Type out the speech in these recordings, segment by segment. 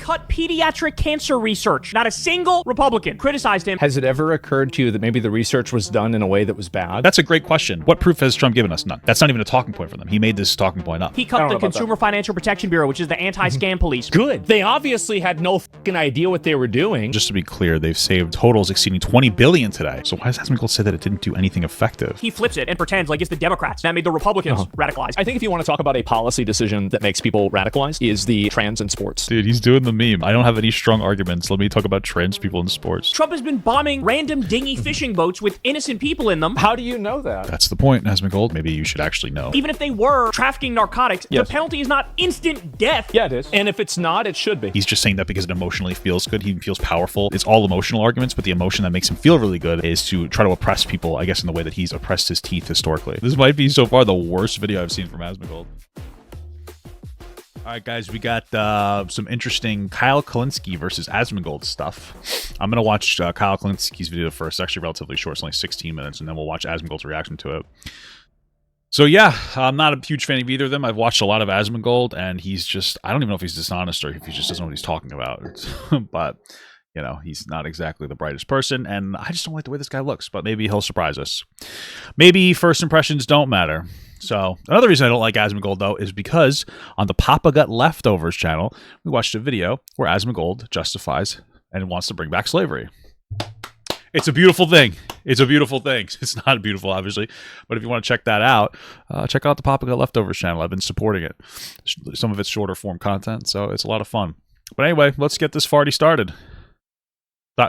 cut pediatric cancer research. Not a single Republican criticized him. Has it ever occurred to you that maybe the research was done in a way that was bad? That's a great question. What proof has Trump given us? None. That's not even a talking point for them. He made this talking point up. He cut the Consumer Financial Protection Bureau, which is the anti-scam police. Good. They obviously had no fucking idea what they were doing. Just to be clear, they've saved totals exceeding $20 billion today. So why does Asmongold say that it didn't do anything effective? He flips it and pretends like it's the Democrats that made the Republicans radicalized. I think if you want to talk about a policy decision that makes people radicalized, is the trans in sports. Dude, he's doing the meme. I don't have any strong arguments. Let me talk about trans people in sports. Trump has been bombing random dingy fishing boats with innocent people in them. How do you know that? That's the point, Asmongold. Maybe you should actually know. Even if they were trafficking narcotics, the penalty is not instant death. Yeah, it is. And if it's not, it should be. He's just saying that because it emotionally feels good. He feels powerful. It's all emotional arguments, but the emotion that makes him feel really good is to try to oppress people, I guess, in the way that he's oppressed his teeth historically. This might be so far the worst video I've seen from Asmongold. All right, guys, we got some interesting Kyle Kulinski versus Asmongold stuff. I'm going to watch Kyle Kulinski's video first. It's actually relatively short. It's only 16 minutes, and then we'll watch Asmongold's reaction to it. So, yeah, I'm not a huge fan of either of them. I've watched a lot of Asmongold, and he's just, I don't even know if he's dishonest or if he just doesn't know what he's talking about. But, you know, he's not exactly the brightest person, and I just don't like the way this guy looks, but maybe he'll surprise us. Maybe first impressions don't matter. So, another reason I don't like Asmongold, though, is because on the Papa Gut Leftovers channel, we watched a video where Asmongold justifies and wants to bring back slavery. It's a beautiful thing. It's a beautiful thing. It's not beautiful, obviously, but if you want to check that out, check out the Papa Gut Leftovers channel. I've been supporting it. Some of it's shorter form content, so it's a lot of fun. But anyway, let's get this farty started.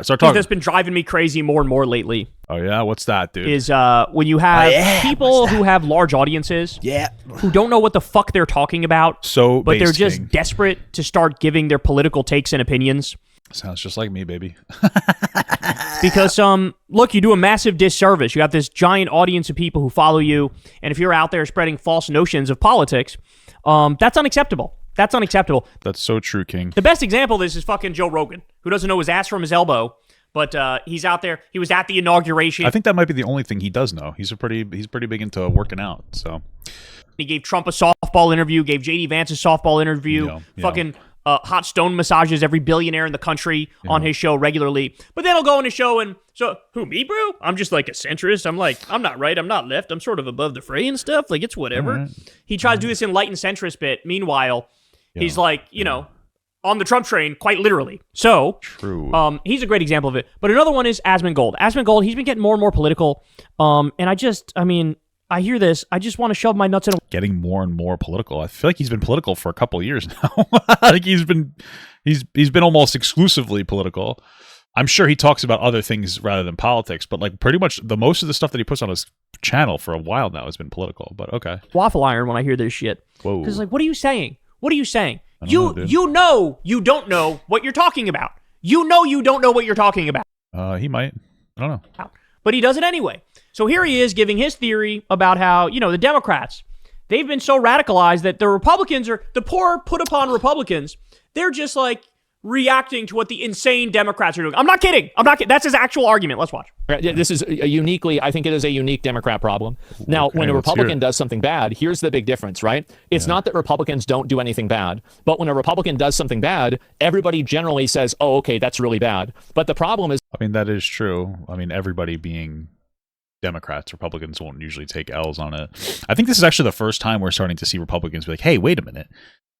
Start talking. That's been driving me crazy more and more lately. Oh, yeah? What's that, dude? Is when you have people who have large audiences who don't know what the fuck they're talking about, but they're just desperate to start giving their political takes and opinions. Sounds just like me, baby. Because, look, you do a massive disservice. You have this giant audience of people who follow you, and if you're out there spreading false notions of politics, that's unacceptable. That's unacceptable. That's so true, King. The best example of this is fucking Joe Rogan, who doesn't know his ass from his elbow, but he's out there. He was at the inauguration. I think that might be the only thing he does know. He's pretty big into working out, so. He gave Trump a softball interview, gave J.D. Vance a softball interview, fucking hot stone massages every billionaire in the country on his show regularly. But then he'll go on his show and, so, who, me, bro? I'm just like a centrist. I'm like, I'm not right, I'm not left. I'm sort of above the fray and stuff. Like, it's whatever. Right. He tries to do this enlightened centrist bit. Meanwhile, he's like, you know, on the Trump train, quite literally. So, true. He's a great example of it. But another one is Asmongold. Asmongold, he's been getting more and more political. And I hear this, I just want to shove my nuts in. Getting more and more political. I feel like he's been political for a couple of years now. Like he's been almost exclusively political. I'm sure he talks about other things rather than politics, but like pretty much the most of the stuff that he puts on his channel for a while now has been political. But okay. Waffle iron when I hear this shit. Whoa. Because like, what are you saying? What are you saying? You know you don't know what you're talking about. You know you don't know what you're talking about. He might. I don't know. But he does it anyway. So here he is giving his theory about how, you know, the Democrats, they've been so radicalized that the Republicans are, the poor put upon Republicans, they're just like reacting to what the insane Democrats are doing. I'm not kidding. That's his actual argument. Let's watch. This is I think it is a unique Democrat problem. Now, when a Republican does something bad, here's the big difference, right? It's not that Republicans don't do anything bad, but when a Republican does something bad, everybody generally says, oh, okay, that's really bad. But the problem is... I mean, that is true. I mean, everybody being Democrats, Republicans won't usually take L's on it. I think this is actually the first time we're starting to see Republicans be like, hey, wait a minute.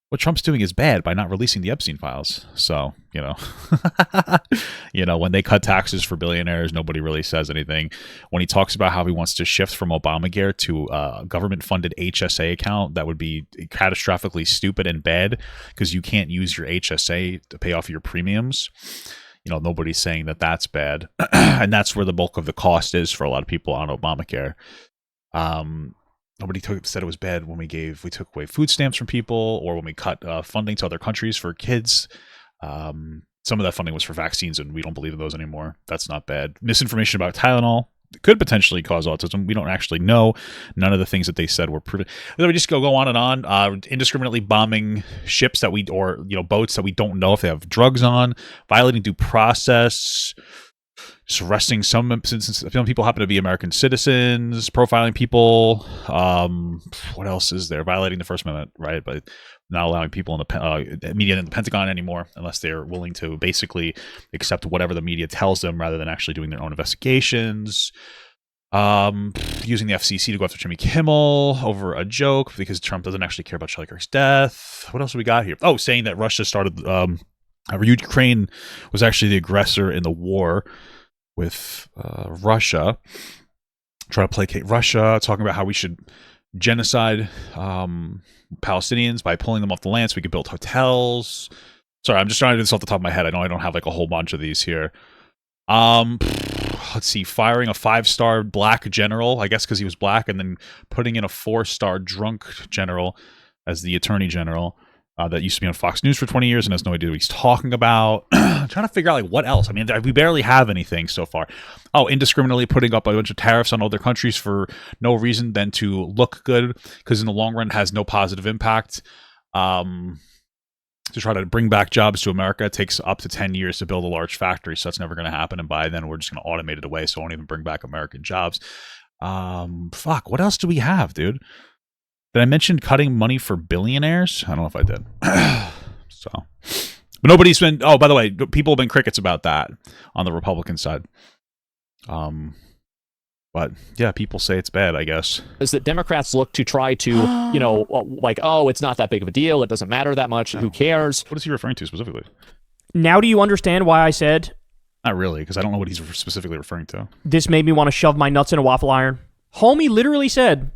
What Trump's doing is bad by not releasing the Epstein files. So, you know, when they cut taxes for billionaires, nobody really says anything. When he talks about how he wants to shift from Obamacare to a government-funded HSA account, that would be catastrophically stupid and bad because you can't use your HSA to pay off your premiums. You know, nobody's saying that that's bad. And that's where the bulk of the cost is for a lot of people on Obamacare. Nobody said it was bad when we took away food stamps from people or when we cut funding to other countries for kids. Some of that funding was for vaccines, and we don't believe in those anymore. That's not bad. Misinformation about Tylenol could potentially cause autism. We don't actually know. None of the things that they said were proven. Then we just go on and on, indiscriminately bombing ships boats that we don't know if they have drugs on, violating due process, just arresting some people happen to be American citizens, profiling people. What else is there? Violating the First Amendment, right? But not allowing people in the media in the Pentagon anymore unless they're willing to basically accept whatever the media tells them rather than actually doing their own investigations. Using the FCC to go after Jimmy Kimmel over a joke because Trump doesn't actually care about Charlie Kirk's death. What else do we got here? Oh, saying that Russia started, Ukraine was actually the aggressor in the war with Russia. Trying to placate Russia, talking about how we should genocide Palestinians by pulling them off the land so we could build hotels. Sorry, I'm just trying to do this off the top of my head. I know I don't have like a whole bunch of these here. Let's see, firing a 5-star black general, I guess because he was black, and then putting in a 4-star drunk general as the attorney general that used to be on Fox News for 20 years and has no idea what he's talking about. I'm trying to figure out like what else. I mean, we barely have anything so far. Oh, indiscriminately putting up a bunch of tariffs on other countries for no reason than to look good, because in the long run it has no positive impact. To try to bring back jobs to America, it takes up to 10 years to build a large factory, so that's never going to happen. And by then, we're just going to automate it away, so it won't even bring back American jobs. Fuck, what else do we have, dude? Did I mention cutting money for billionaires? I don't know if I did. So, but nobody's been. Oh, by the way, people have been crickets about that on the Republican side. But yeah, people say it's bad, I guess. Is that Democrats look to try to, you know, like, oh, it's not that big of a deal. It doesn't matter that much. Who cares? What is he referring to specifically? Now do you understand why I said? Not really, because I don't know what he's specifically referring to. This made me want to shove my nuts in a waffle iron. Homie literally said,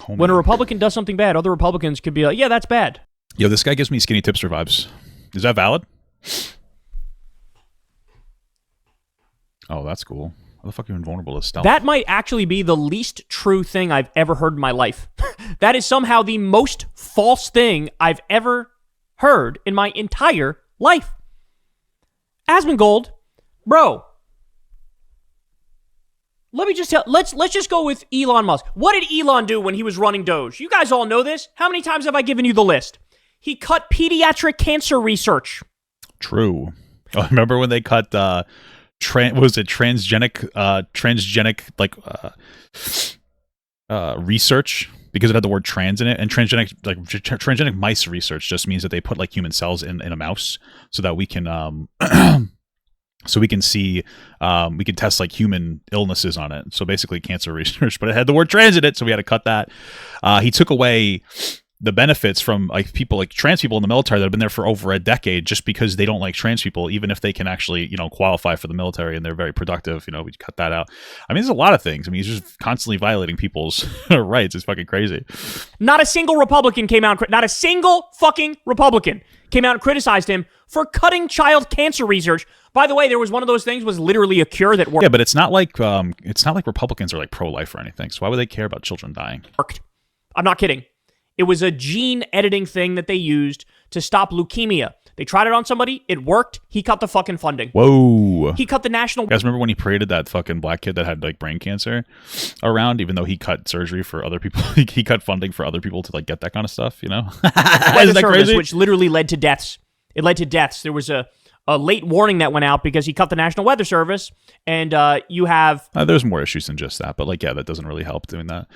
when a Republican does something bad, other Republicans could be like, yeah, that's bad. Yo, this guy gives me Skinny Tipster vibes. Is that valid? Oh, that's cool. How the fuck are you invulnerable to stealth? That might actually be the least true thing I've ever heard in my life. That is somehow the most false thing I've ever heard in my entire life. Asmongold, bro. Let me just tell. Let's just go with Elon Musk. What did Elon do when he was running Doge? You guys all know this. How many times have I given you the list? He cut pediatric cancer research. True. Oh, remember when they cut transgenic research because it had the word trans in it, and transgenic mice research just means that they put like human cells in a mouse so that we can so we can see we can test like human illnesses on it. So basically cancer research, but it had the word trans in it, so we had to cut that. He took away the benefits from like people like trans people in the military that have been there for over a decade just because they don't like trans people, even if they can actually, you know, qualify for the military and they're very productive. You know, we cut that out. I mean, there's a lot of things. I mean, he's just constantly violating people's rights. It's fucking crazy. Not a single Republican came out. Not a single fucking Republican came out and criticized him for cutting child cancer research. By the way, there was one of those things was literally a cure that worked. Yeah, but it's not like Republicans are like pro-life or anything. So why would they care about children dying? I'm not kidding. It was a gene editing thing that they used to stop leukemia. They tried it on somebody. It worked. He cut the fucking funding. Whoa. He cut the national... You guys remember when he paraded that fucking black kid that had like brain cancer around, even though he cut surgery for other people? He cut funding for other people to like get that kind of stuff, you know? Isn't that crazy? Which literally led to deaths. It led to deaths. There was a late warning that went out because he cut the National Weather Service, and you have... there's more issues than just that, but like, yeah, that doesn't really help doing that.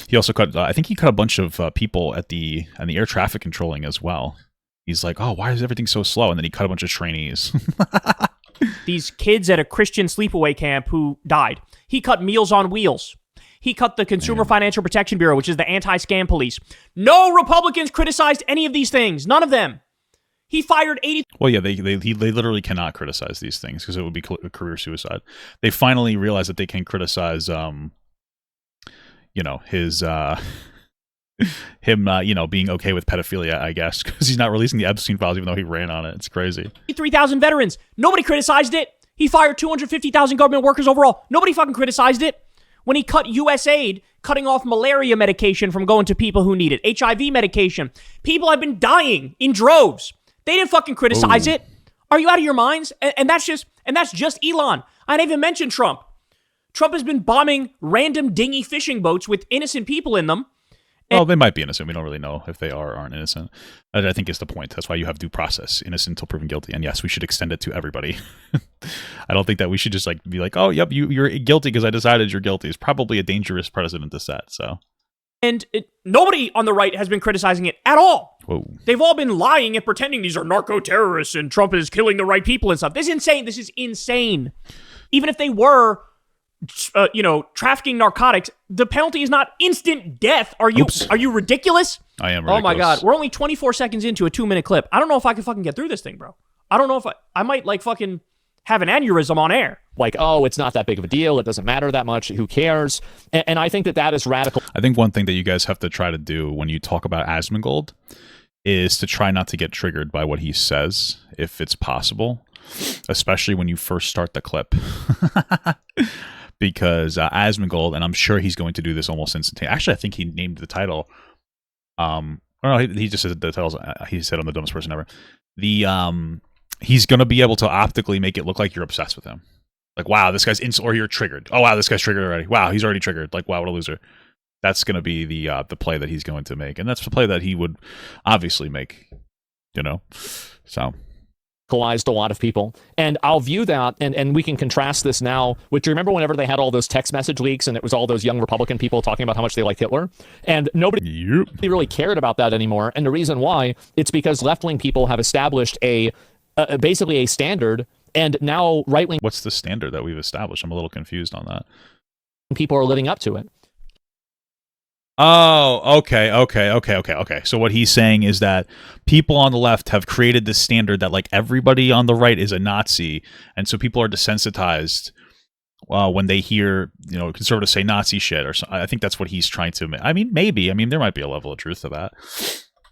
He also cut, I think he cut a bunch of people at the air traffic controlling as well. He's like, oh, why is everything so slow? And then he cut a bunch of trainees. These kids at a Christian sleepaway camp who died. He cut Meals on Wheels. He cut the Consumer Financial Protection Bureau, which is the anti-scam police. No Republicans criticized any of these things. None of them. He fired 80... Well, yeah, they literally cannot criticize these things because it would be career suicide. They finally realized that they can criticize, you know, his... him, you know, being okay with pedophilia, I guess, because he's not releasing the Epstein files, even though he ran on it. It's crazy. 3,000 veterans. Nobody criticized it. He fired 250,000 government workers overall. Nobody fucking criticized it. When he cut USAID, cutting off malaria medication from going to people who need it, HIV medication. People have been dying in droves. They didn't fucking criticize it. Are you out of your minds? And that's just Elon. I didn't even mention Trump. Trump has been bombing random dinghy fishing boats with innocent people in them. Well, they might be innocent. We don't really know if they are or aren't innocent. I think is the point. That's why you have due process, innocent until proven guilty. And yes, we should extend it to everybody. I don't think that we should just like be like, oh, yep, you're guilty because I decided you're guilty. It's probably a dangerous precedent to set. So, nobody on the right has been criticizing it at all. Whoa. They've all been lying and pretending these are narco-terrorists and Trump is killing the right people and stuff. This is insane. This is insane. Even if they were, trafficking narcotics, the penalty is not instant death. Are you ridiculous? I am ridiculous. Oh my God. We're only 24 seconds into a 2-minute clip. I don't know if I can fucking get through this thing, bro. I don't know if I might like fucking have an aneurysm on air. Like, oh, it's not that big of a deal. It doesn't matter that much. Who cares? And I think that is radical. I think one thing that you guys have to try to do when you talk about Asmongold is to try not to get triggered by what he says, if it's possible, especially when you first start the clip. Because Asmongold, and I'm sure he's going to do this almost instantaneously. Actually, I think he named the title. No, he just said the titles. He said I'm the dumbest person ever. He's going to be able to optically make it look like you're obsessed with him. Like, wow, this guy's or you're triggered. Oh, wow, this guy's triggered already. Wow, he's already triggered. Like, wow, what a loser. That's going to be the play that he's going to make. And that's the play that he would obviously make, So... a lot of people. And I'll view that, and we can contrast this now with, do you remember whenever they had all those text message leaks and it was all those young Republican people talking about how much they liked Hitler? And nobody really cared about that anymore. And the reason why, it's because left-wing people have established basically a standard, and now right-wing... What's the standard that we've established? I'm a little confused on that. People are living up to it. Oh, okay. So what he's saying is that people on the left have created this standard that like everybody on the right is a Nazi, and so people are desensitized when they hear conservatives say Nazi shit or something. I think that's what he's trying to. I mean, maybe. I mean, there might be a level of truth to that.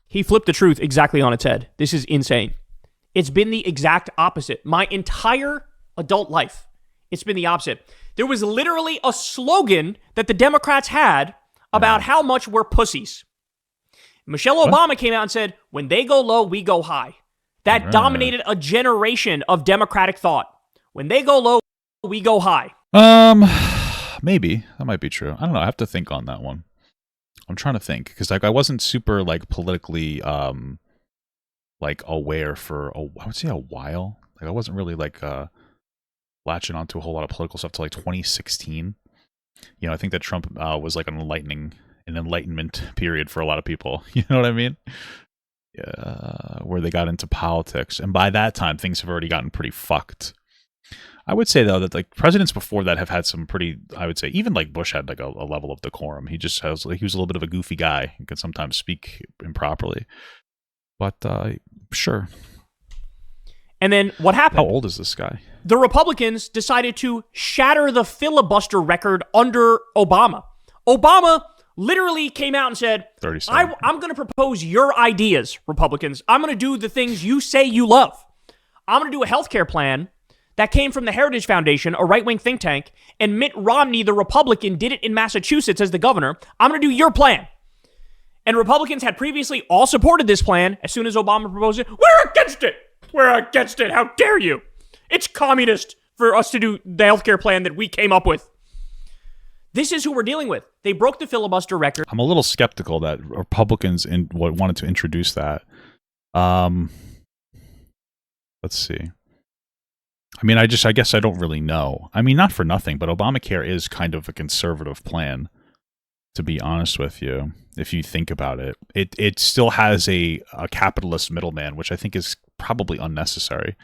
He flipped the truth exactly on its head. This is insane. It's been the exact opposite. My entire adult life, it's been the opposite. There was literally a slogan that the Democrats had about how much we're pussies. Michelle Obama came out and said, when they go low, we go high. That dominated a generation of Democratic thought. When they go low, we go high. Maybe. That might be true. I don't know. I have to think on that one. I'm trying to think. Because I wasn't super politically aware for, I would say a while. I wasn't really latching onto a whole lot of political stuff till 2016. I think that Trump was an enlightenment period for a lot of people. You know what I mean? Yeah, where they got into politics. And by that time, things have already gotten pretty fucked. I would say, though, that presidents before that have had some pretty, I would say, even Bush had a level of decorum. He just has, he was a little bit of a goofy guy and could sometimes speak improperly. But sure. And then what happened? How old is this guy? The Republicans decided to shatter the filibuster record under Obama. Obama literally came out and said, I'm going to propose your ideas, Republicans. I'm going to do the things you say you love. I'm going to do a healthcare plan that came from the Heritage Foundation, a right-wing think tank, and Mitt Romney, the Republican, did it in Massachusetts as the governor. I'm going to do your plan. And Republicans had previously all supported this plan. As soon as Obama proposed it, we're against it. We're against it. How dare you? It's communist for us to do the healthcare plan that we came up with. This is who we're dealing with. They broke the filibuster record. I'm a little skeptical that Republicans wanted to introduce that. Let's see. I mean, I guess I don't really know. I mean, not for nothing, but Obamacare is kind of a conservative plan, to be honest with you. If you think about it, it still has a capitalist middleman, which I think is probably unnecessary.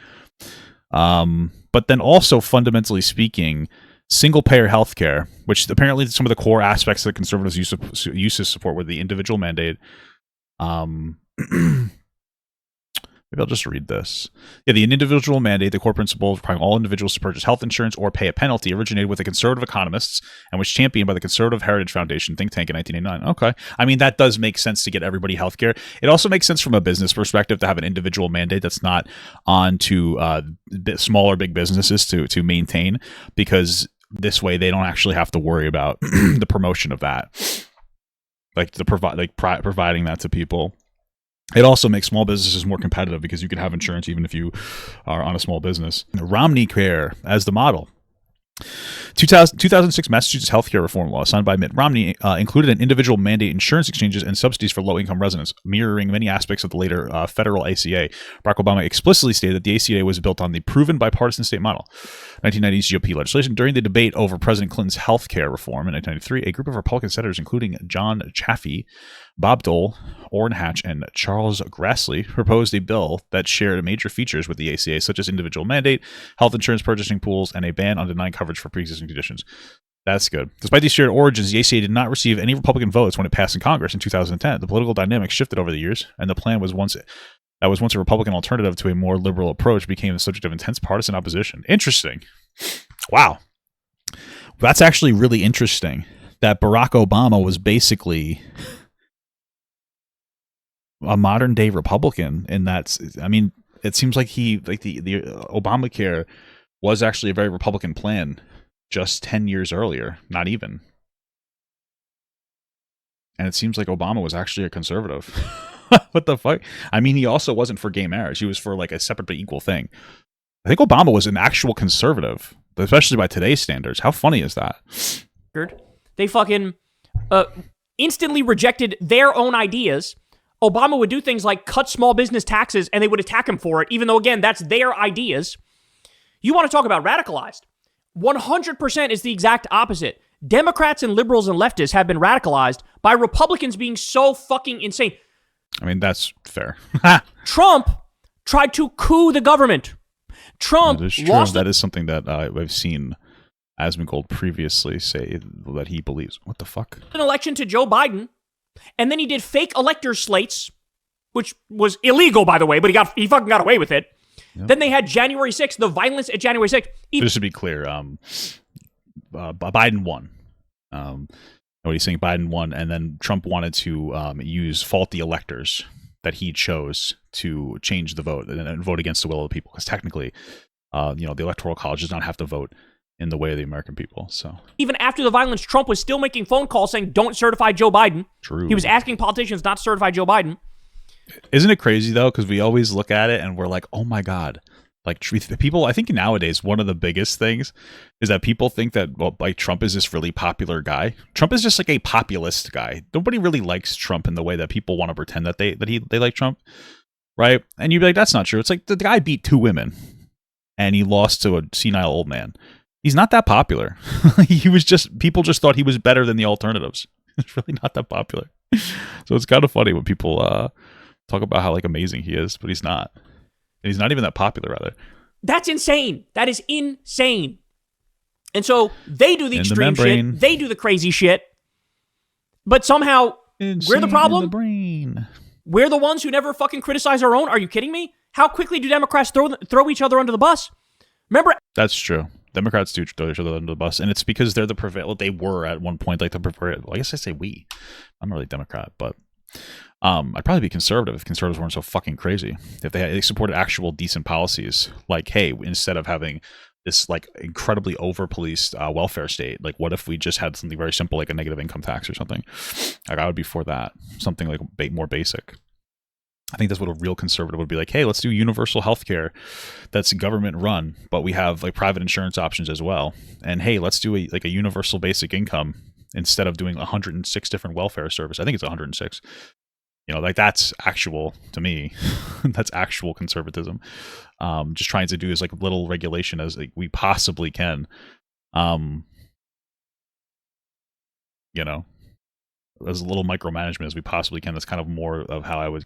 But then also, fundamentally speaking, single-payer healthcare, which apparently some of the core aspects that conservatives used to support were the individual mandate. Maybe I'll just read this. Yeah, the individual mandate, the core principle requiring all individuals to purchase health insurance or pay a penalty, originated with the conservative economists and was championed by the Conservative Heritage Foundation think tank in 1989. Okay. I mean, that does make sense to get everybody healthcare. It also makes sense from a business perspective to have an individual mandate that's not on to small or big businesses to maintain, because this way they don't actually have to worry about the promotion of that, providing that to people. It also makes small businesses more competitive because you can have insurance even if you are on a small business. Romney Care as the model. 2006 Massachusetts healthcare reform law signed by Mitt Romney included an individual mandate insurance exchanges and subsidies for low-income residents, mirroring many aspects of the later federal ACA. Barack Obama explicitly stated that the ACA was built on the proven bipartisan state model. 1990s GOP legislation. During the debate over President Clinton's healthcare reform in 1993, a group of Republican senators, including John Chafee, Bob Dole, Orrin Hatch, and Charles Grassley, proposed a bill that shared major features with the ACA, such as individual mandate, health insurance purchasing pools, and a ban on denying coverage for pre-existing conditions. That's good. Despite these shared origins, the ACA did not receive any Republican votes when it passed in Congress in 2010. The political dynamics shifted over the years, and the plan was once a Republican alternative to a more liberal approach became the subject of intense partisan opposition. Interesting. Wow. That's actually really interesting that Barack Obama was basically a modern day Republican, and it seems like the Obamacare was actually a very Republican plan just 10 years earlier, not even. And it seems like Obama was actually a conservative. What the fuck? I mean, he also wasn't for gay marriage. He was for like a separate but equal thing. I think Obama was an actual conservative, especially by today's standards. How funny is that? They fucking instantly rejected their own ideas. Obama would do things like cut small business taxes, and they would attack him for it, even though, again, that's their ideas. You want to talk about radicalized? 100% is the exact opposite. Democrats and liberals and leftists have been radicalized by Republicans being so fucking insane. I mean, that's fair. Trump tried to coup the government. Trump lost. That is something that I've seen Asmongold previously say that he believes. What the fuck? An election to Joe Biden, and then he did fake electors slates, which was illegal, by the way, but he fucking got away with it. Yep. Then they had January 6th, the violence at January 6th. Just to be clear, Biden won. What he's saying, Biden won, and then Trump wanted to use faulty electors that he chose to change the vote and vote against the will of the people. Because technically, the Electoral College does not have to vote in the way of the American people. So even after the violence, Trump was still making phone calls saying, "Don't certify Joe Biden." True. He was asking politicians not to certify Joe Biden. Isn't it crazy though? Because we always look at it and we're like, "Oh my god." Like people, I think nowadays one of the biggest things is that people think that Trump is this really popular guy. Trump is just like a populist guy. Nobody really likes Trump in the way that people want to pretend that they like Trump, right? And you'd be like, that's not true. It's like the guy beat 2 women, and he lost to a senile old man. He's not that popular. People just thought he was better than the alternatives. It's really not that popular. So it's kind of funny when people talk about how like amazing he is, but he's not. And he's not even that popular, rather. That's insane. That is insane. And so they do the extreme shit. They do the crazy shit. But somehow, we're the problem. We're the ones who never fucking criticize our own. Are you kidding me? How quickly do Democrats throw each other under the bus? Remember? That's true. Democrats do throw each other under the bus. And it's because they're they were at one point like the preferred. Well, I guess I say we. I'm not really Democrat, but... I'd probably be conservative if conservatives weren't so fucking crazy. If they supported actual decent policies, like, hey, instead of having this like incredibly over-policed welfare state, like what if we just had something very simple like a negative income tax or something? Like I would be for that. Something like more basic. I think that's what a real conservative would be like. Hey, let's do universal healthcare that's government run, but we have like private insurance options as well. And hey, let's do a universal basic income instead of doing 106 different welfare services. I think it's 106. Like that's actual, to me, that's actual conservatism. Just trying to do as like little regulation as like we possibly can. As little micromanagement as we possibly can. That's kind of more of how I would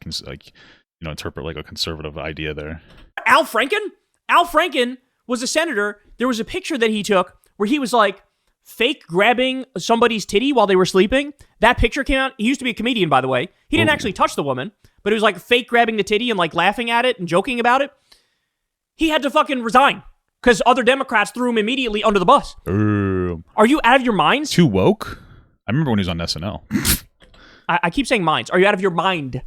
interpret like a conservative idea there. Al Franken was a senator. There was a picture that he took where he was like fake grabbing somebody's titty while they were sleeping. That picture came out. He used to be a comedian, by the way. He didn't actually touch the woman, but it was like fake grabbing the titty and like laughing at it and joking about it. He had to fucking resign because other Democrats threw him immediately under the bus. Are you out of your minds? Too woke? I remember when he was on SNL. I keep saying minds. Are you out of your mind?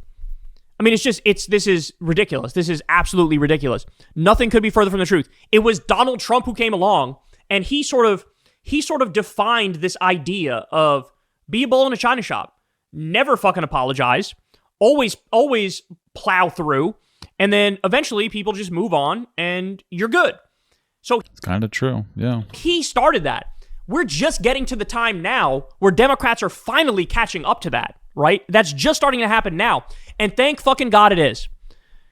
I mean, this is ridiculous. This is absolutely ridiculous. Nothing could be further from the truth. It was Donald Trump who came along and he sort of defined this idea of be a bull in a china shop, never fucking apologize, always plow through, and then eventually people just move on and you're good. So it's kind of true, yeah. He started that. We're just getting to the time now where Democrats are finally catching up to that, right? That's just starting to happen now. And thank fucking God it is.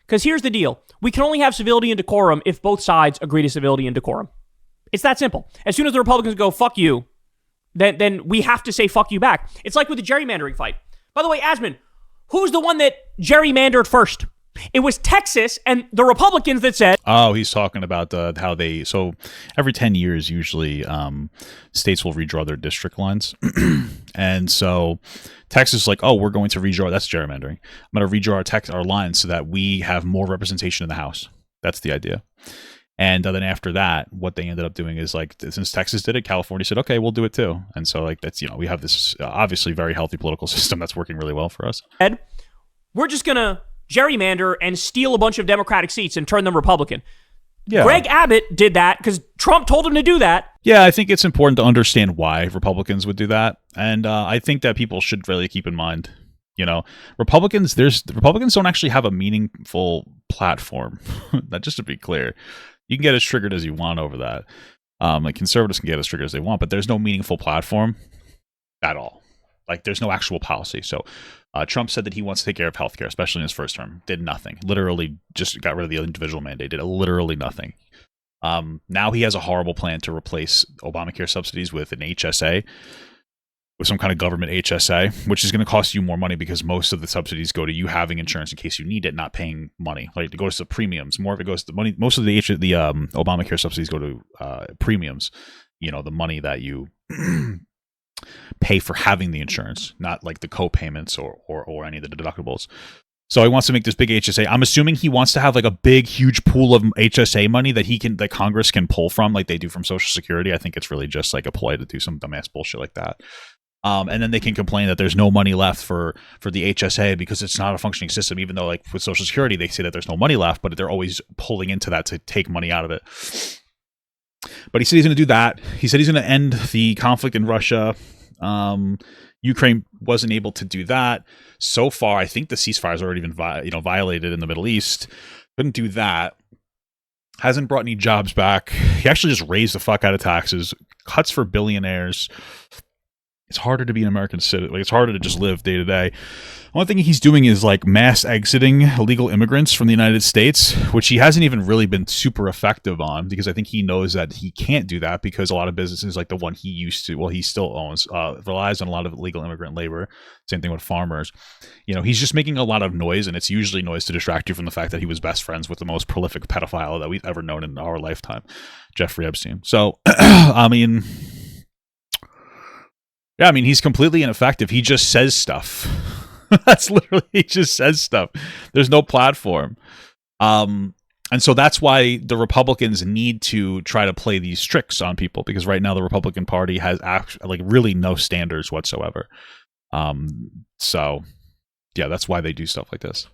Because here's the deal. We can only have civility and decorum if both sides agree to civility and decorum. It's that simple. As soon as the Republicans go, fuck you, then we have to say fuck you back. It's like with the gerrymandering fight. By the way, Asmon, who's the one that gerrymandered first? It was Texas and the Republicans that said... Oh, he's talking about how they... So every 10 years, usually, states will redraw their district lines. And so Texas is like, oh, we're going to redraw... That's gerrymandering. I'm going to redraw our lines so that we have more representation in the House. That's the idea. And then after that, what they ended up doing is like, since Texas did it, California said, okay, we'll do it too. And so like, that's, we have this obviously very healthy political system that's working really well for us. Ed, we're just going to gerrymander and steal a bunch of Democratic seats and turn them Republican. Yeah. Greg Abbott did that because Trump told him to do that. Yeah, I think it's important to understand why Republicans would do that. And I think that people should really keep in mind, Republicans don't actually have a meaningful platform. That, just to be clear. You can get as triggered as you want over that. Like conservatives can get as triggered as they want, but there's no meaningful platform at all. Like there's no actual policy. So Trump said that he wants to take care of healthcare, especially in his first term. Did nothing. Literally just got rid of the individual mandate. Did literally nothing. Now he has a horrible plan to replace Obamacare subsidies with an HSA, with some kind of government HSA, which is going to cost you more money because most of the subsidies go to you having insurance in case you need it, not paying money. Like it goes to premiums. More of it goes to money. Most of the Obamacare subsidies go to premiums. The money that you pay for having the insurance, not like the co-payments or any of the deductibles. So he wants to make this big HSA. I'm assuming he wants to have like a big, huge pool of HSA money that Congress can pull from, like they do from Social Security. I think it's really just like a ploy to do some dumbass bullshit like that. And then they can complain that there's no money left for the HSA because it's not a functioning system, even though like with Social Security, they say that there's no money left, but they're always pulling into that to take money out of it. But he said he's going to do that. He said he's going to end the conflict in Russia. Ukraine wasn't able to do that. So far, I think the ceasefire has already been violated in the Middle East. Couldn't do that. Hasn't brought any jobs back. He actually just raised the fuck out of taxes. Cuts for billionaires. It's harder to be an American citizen. Like, it's harder to just live day to day. One thing he's doing is like mass exiting illegal immigrants from the United States, which he hasn't even really been super effective on, because I think he knows that he can't do that because a lot of businesses like the one he used to, well, he still owns, relies on a lot of illegal immigrant labor. Same thing with farmers. He's just making a lot of noise, and it's usually noise to distract you from the fact that he was best friends with the most prolific pedophile that we've ever known in our lifetime, Jeffrey Epstein. So, he's completely ineffective. He just says stuff. That's literally, he just says stuff. There's no platform. And so that's why the Republicans need to try to play these tricks on people, because right now the Republican Party has really no standards whatsoever. So yeah, that's why they do stuff like this.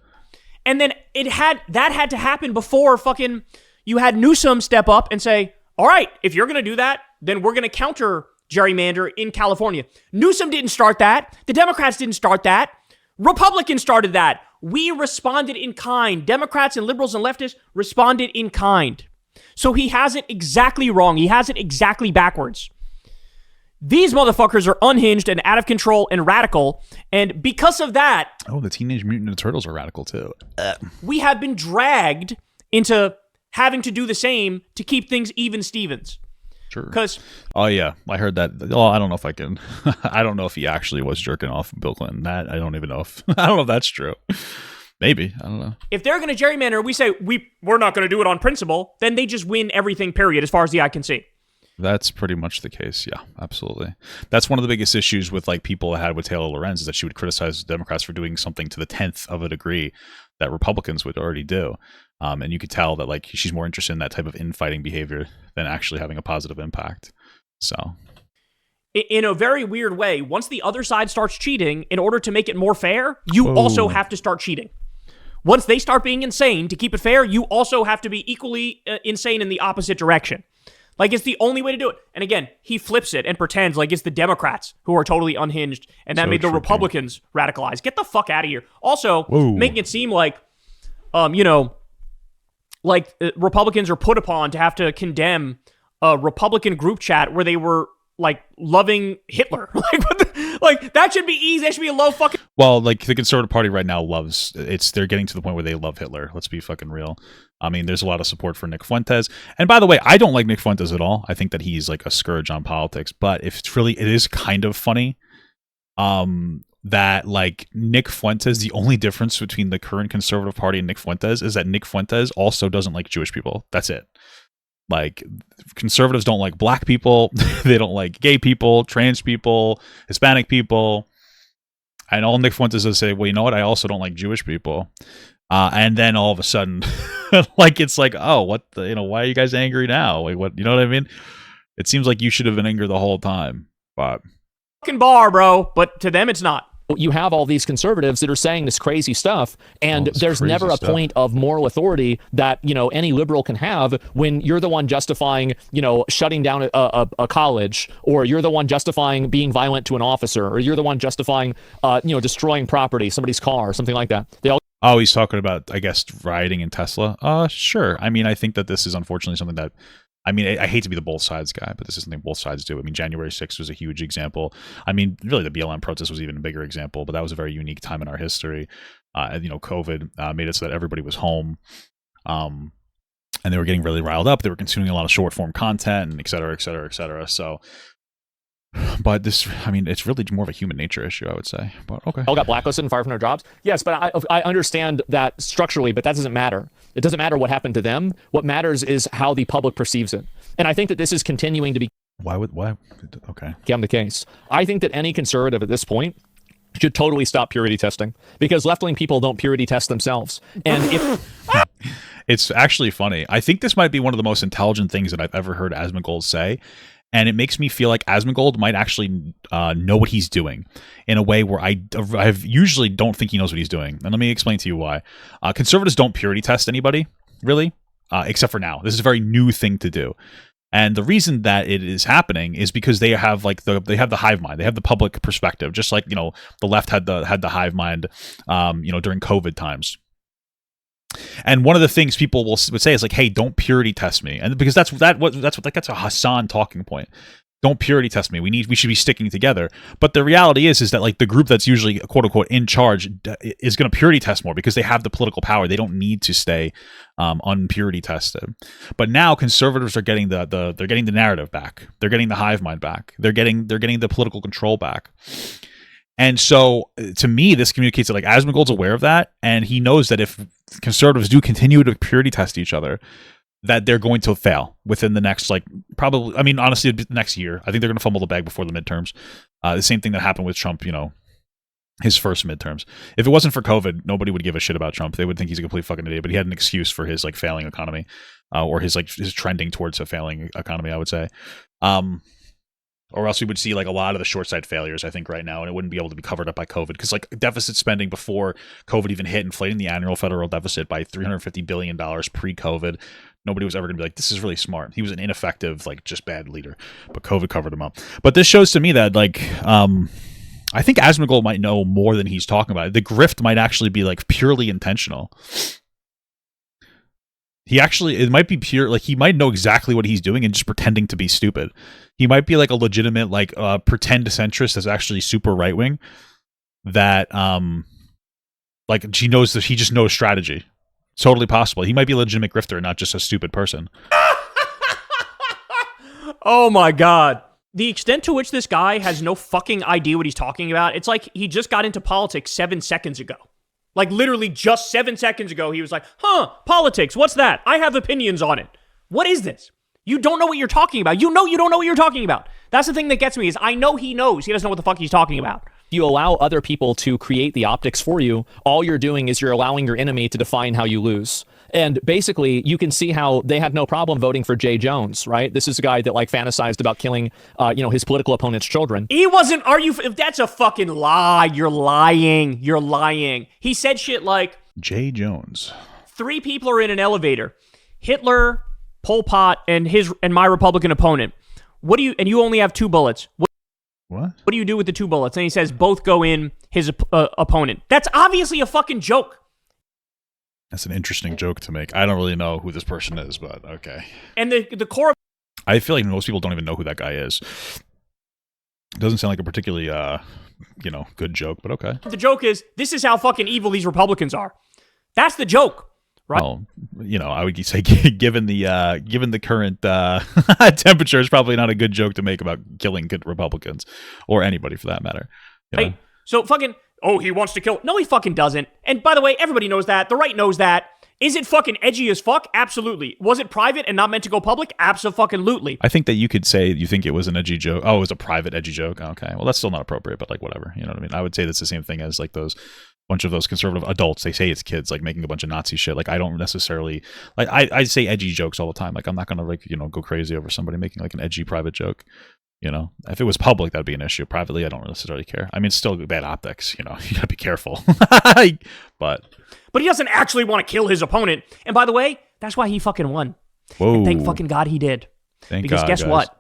And then that had to happen before fucking you had Newsom step up and say, all right, if you're going to do that, then we're going to counter gerrymander in California. Newsom didn't start that. The Democrats didn't start that. Republicans started that. We responded in kind. Democrats and liberals and leftists responded in kind. So he has it exactly wrong. He has it exactly backwards. These motherfuckers are unhinged and out of control and radical. And because of that... Oh, the Teenage Mutant Ninja Turtles are radical too. We have been dragged into having to do the same to keep things even Stevens. Sure. Oh yeah, I heard that. Well, I don't know if I can. I don't know if he actually was jerking off Bill Clinton. That I don't even know if I don't know if that's true. Maybe, I don't know. If they're going to gerrymander, we say we're not going to do it on principle. Then they just win everything. Period. As far as the eye can see. That's pretty much the case. Yeah, absolutely. That's one of the biggest issues with like people had with Taylor Lorenz, is that she would criticize Democrats for doing something to the 10th of a degree that Republicans would already do. And you could tell that like she's more interested in that type of infighting behavior than actually having a positive impact. So, in a very weird way, once the other side starts cheating, in order to make it more fair, you also have to start cheating. Once they start being insane, to keep it fair, you also have to be equally insane in the opposite direction. Like, it's the only way to do it. And again, he flips it and pretends like it's the Democrats who are totally unhinged, and that made the Republicans radicalize. Get the fuck out of here. Also, making it seem like, Republicans are put upon to have to condemn a Republican group chat where they were like loving Hitler. Like, what the, like that should be easy. That should be a low fucking. Well, like the Conservative Party right now loves it's. They're getting to the point where they love Hitler. Let's be fucking real. I mean, there's a lot of support for Nick Fuentes, and by the way, I don't like Nick Fuentes at all. I think that he's like a scourge on politics. But if it's really, it is kind of funny. That like Nick Fuentes, the only difference between the current Conservative Party and Nick Fuentes is that Nick Fuentes also doesn't like Jewish people. That's it. Like conservatives don't like black people, they don't like gay people, trans people, Hispanic people, and all Nick Fuentes does say, well, you know what? I also don't like Jewish people. And then all of a sudden, like it's like, oh, what the, you know, why are you guys angry now? Like what, you know what I mean? It seems like you should have been angry the whole time, but fucking bar, bro. But to them, it's not. You have all these conservatives that are saying this crazy stuff, and there's never a point of moral authority that, you know, any liberal can have when you're the one justifying, you know, shutting down a college, or you're the one justifying being violent to an officer, or you're the one justifying, you know, destroying property, somebody's car, something like that. They all. Oh, he's talking about, I guess, rioting in Tesla. Sure. I mean, I think that this is unfortunately something that. I mean, I hate to be the both sides guy, but this is something both sides do. I mean, January 6th was a huge example. I mean, really, the BLM protest was even a bigger example, but that was a very unique time in our history. You know, COVID made it so that everybody was home, and they were getting really riled up. They were consuming a lot of short form content, and et cetera, et cetera, et cetera. So, but this, I mean, it's really more of a human nature issue, I would say. But okay. All got blacklisted and fired from their jobs. Yes, but I understand that structurally, but that doesn't matter. It doesn't matter what happened to them. What matters is how the public perceives it. And I think that this is continuing to be. Why? Okay. The case. I think that any conservative at this point should totally stop purity testing, because left-wing people don't purity test themselves. And if it's actually funny. I think this might be one of the most intelligent things that I've ever heard Asmongold say. And it makes me feel like Asmongold might actually know what he's doing in a way where I usually don't think he knows what he's doing. And let me explain to you why. Conservatives don't purity test anybody, really, except for now. This is a very new thing to do. And the reason that it is happening is because they have like they have the hive mind. They have the public perspective, just like, you know, the left had the hive mind, you know, during COVID times. And one of the things people would say is like, "Hey, don't purity test me," and because that's a Hassan talking point. Don't purity test me. We should be sticking together. But the reality is that like the group that's usually quote unquote in charge is going to purity test more because they have the political power. They don't need to stay unpurity tested. But now conservatives are getting they're getting the narrative back. They're getting the hive mind back. They're getting the political control back. And so, to me, this communicates that like Asmongold's aware of that, and he knows that if conservatives do continue to purity test each other, that they're going to fail within the next, like, probably, I mean, honestly, the next year. I think they're going to fumble the bag before the midterms. The same thing that happened with Trump, you know, his first midterms. If it wasn't for COVID, nobody would give a shit about Trump. They would think he's a complete fucking idiot, but he had an excuse for his, like, failing economy, or his trending towards a failing economy, I would say. Or else we would see like a lot of the short side failures, I think, right now, and it wouldn't be able to be covered up by COVID, because like deficit spending before COVID even hit, inflating the annual federal deficit by $350 billion pre-COVID. Nobody was ever going to be like, this is really smart. He was an ineffective, like just bad leader, but COVID covered him up. But this shows to me that like, I think Asmongold might know more than he's talking about. The grift might actually be like purely intentional. It might be pure, like he might know exactly what he's doing and just pretending to be stupid. He might be like a legitimate, like pretend centrist that's actually super right wing. That like he just knows strategy. It's totally possible. He might be a legitimate grifter, not just a stupid person. Oh my god. The extent to which this guy has no fucking idea what he's talking about, it's like he just got into politics 7 seconds ago. Like, literally just 7 seconds ago, he was like, politics, what's that? I have opinions on it. What is this? You don't know what you're talking about. You know you don't know what you're talking about. That's the thing that gets me, is I know he knows. He doesn't know what the fuck he's talking about. You allow other people to create the optics for you. All you're doing is you're allowing your enemy to define how you lose. And basically, you can see how they had no problem voting for Jay Jones, right? This is a guy that like fantasized about killing, his political opponent's children. He wasn't. That's a fucking lie. You're lying. You're lying. He said shit like Jay Jones. 3 people are in an elevator. Hitler, Pol Pot, and my Republican opponent. And you only have 2 bullets. What do you do with the 2 bullets? And he says both go in his opponent. That's obviously a fucking joke. That's an interesting joke to make. I don't really know who this person is, but okay. And the core. I feel like most people don't even know who that guy is. Doesn't sound like a particularly, good joke, but okay. The joke is, this is how fucking evil these Republicans are. That's the joke, right? Well, I would say given the current temperature, it's probably not a good joke to make about killing good Republicans or anybody for that matter. Right? So fucking, he wants to kill. No, he fucking doesn't. And by the way, everybody knows that. The right knows that. Is it fucking edgy as fuck? Absolutely. Was it private and not meant to go public? Abso-fucking-lutely. I think that you could say you think it was an edgy joke. Oh, it was a private edgy joke. Okay. Well, that's still not appropriate, but like whatever. You know what I mean? I would say that's the same thing as like those bunch of those conservative adults. They say it's kids like making a bunch of Nazi shit. Like I don't necessarily like I say edgy jokes all the time. Like I'm not gonna like, go crazy over somebody making like an edgy private joke. If it was public, that'd be an issue. Privately, I don't necessarily care. I mean, it's still bad optics. You gotta be careful. But he doesn't actually want to kill his opponent. And by the way, that's why he fucking won. Whoa. And thank fucking God he did. Because guess what?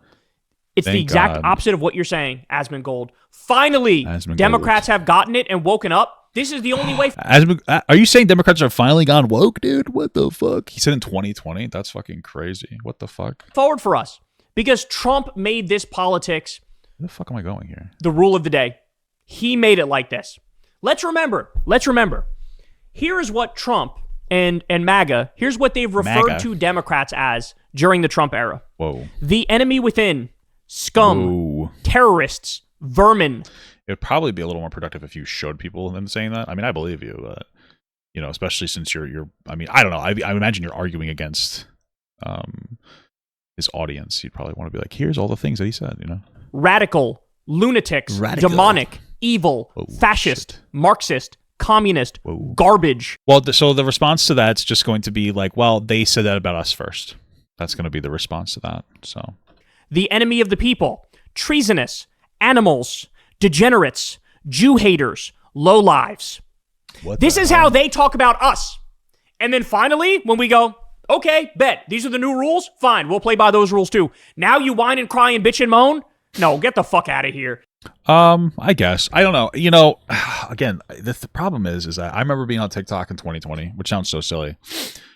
It's the exact opposite of what you're saying, Asmongold. Finally, Democrats have gotten it and woken up. This is the only way. Are you saying Democrats are finally gone woke, dude? What the fuck? He said in 2020? That's fucking crazy. What the fuck? Forward for us. Because Trump made this politics. Where the fuck am I going here? The rule of the day. He made it like this. Let's remember. Here is what Trump and MAGA, here's what they've referred to Democrats as during the Trump era. Whoa. The enemy within, scum, terrorists, vermin. It would probably be a little more productive if you showed people them saying that. I mean, I believe you, but, especially since you're I mean, I don't know. I imagine you're arguing against his audience. You'd probably want to be like, here's all the things that he said, Radical, lunatics, demonic, evil, fascist, Marxist, communist, garbage. Well, so the response to that's just going to be like, well, they said that about us first. That's going to be the response to that. So, the enemy of the people, treasonous, animals, degenerates, Jew haters, lowlives. This is how they talk about us. And then finally, when we go, okay, bet, these are the new rules, fine, we'll play by those rules too. Now you whine and cry and bitch and moan? No, get the fuck out of here. I guess. I don't know. Again, the problem is that I remember being on TikTok in 2020, which sounds so silly,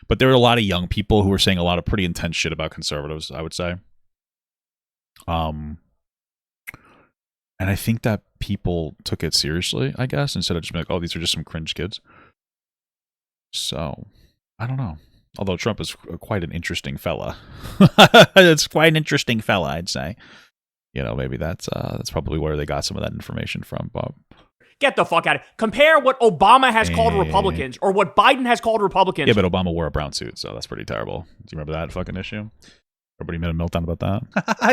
but there were a lot of young people who were saying a lot of pretty intense shit about conservatives, I would say. And I think that people took it seriously, I guess, instead of just being like, oh, these are just some cringe kids. So, I don't know. Although Trump is quite an interesting fella. It's quite an interesting fella, I'd say. Maybe that's probably where they got some of that information from, Bob. Get the fuck out of it. Compare what Obama has called Republicans or what Biden has called Republicans. Yeah, but Obama wore a brown suit, so that's pretty terrible. Do you remember that fucking issue? Everybody made a meltdown about that.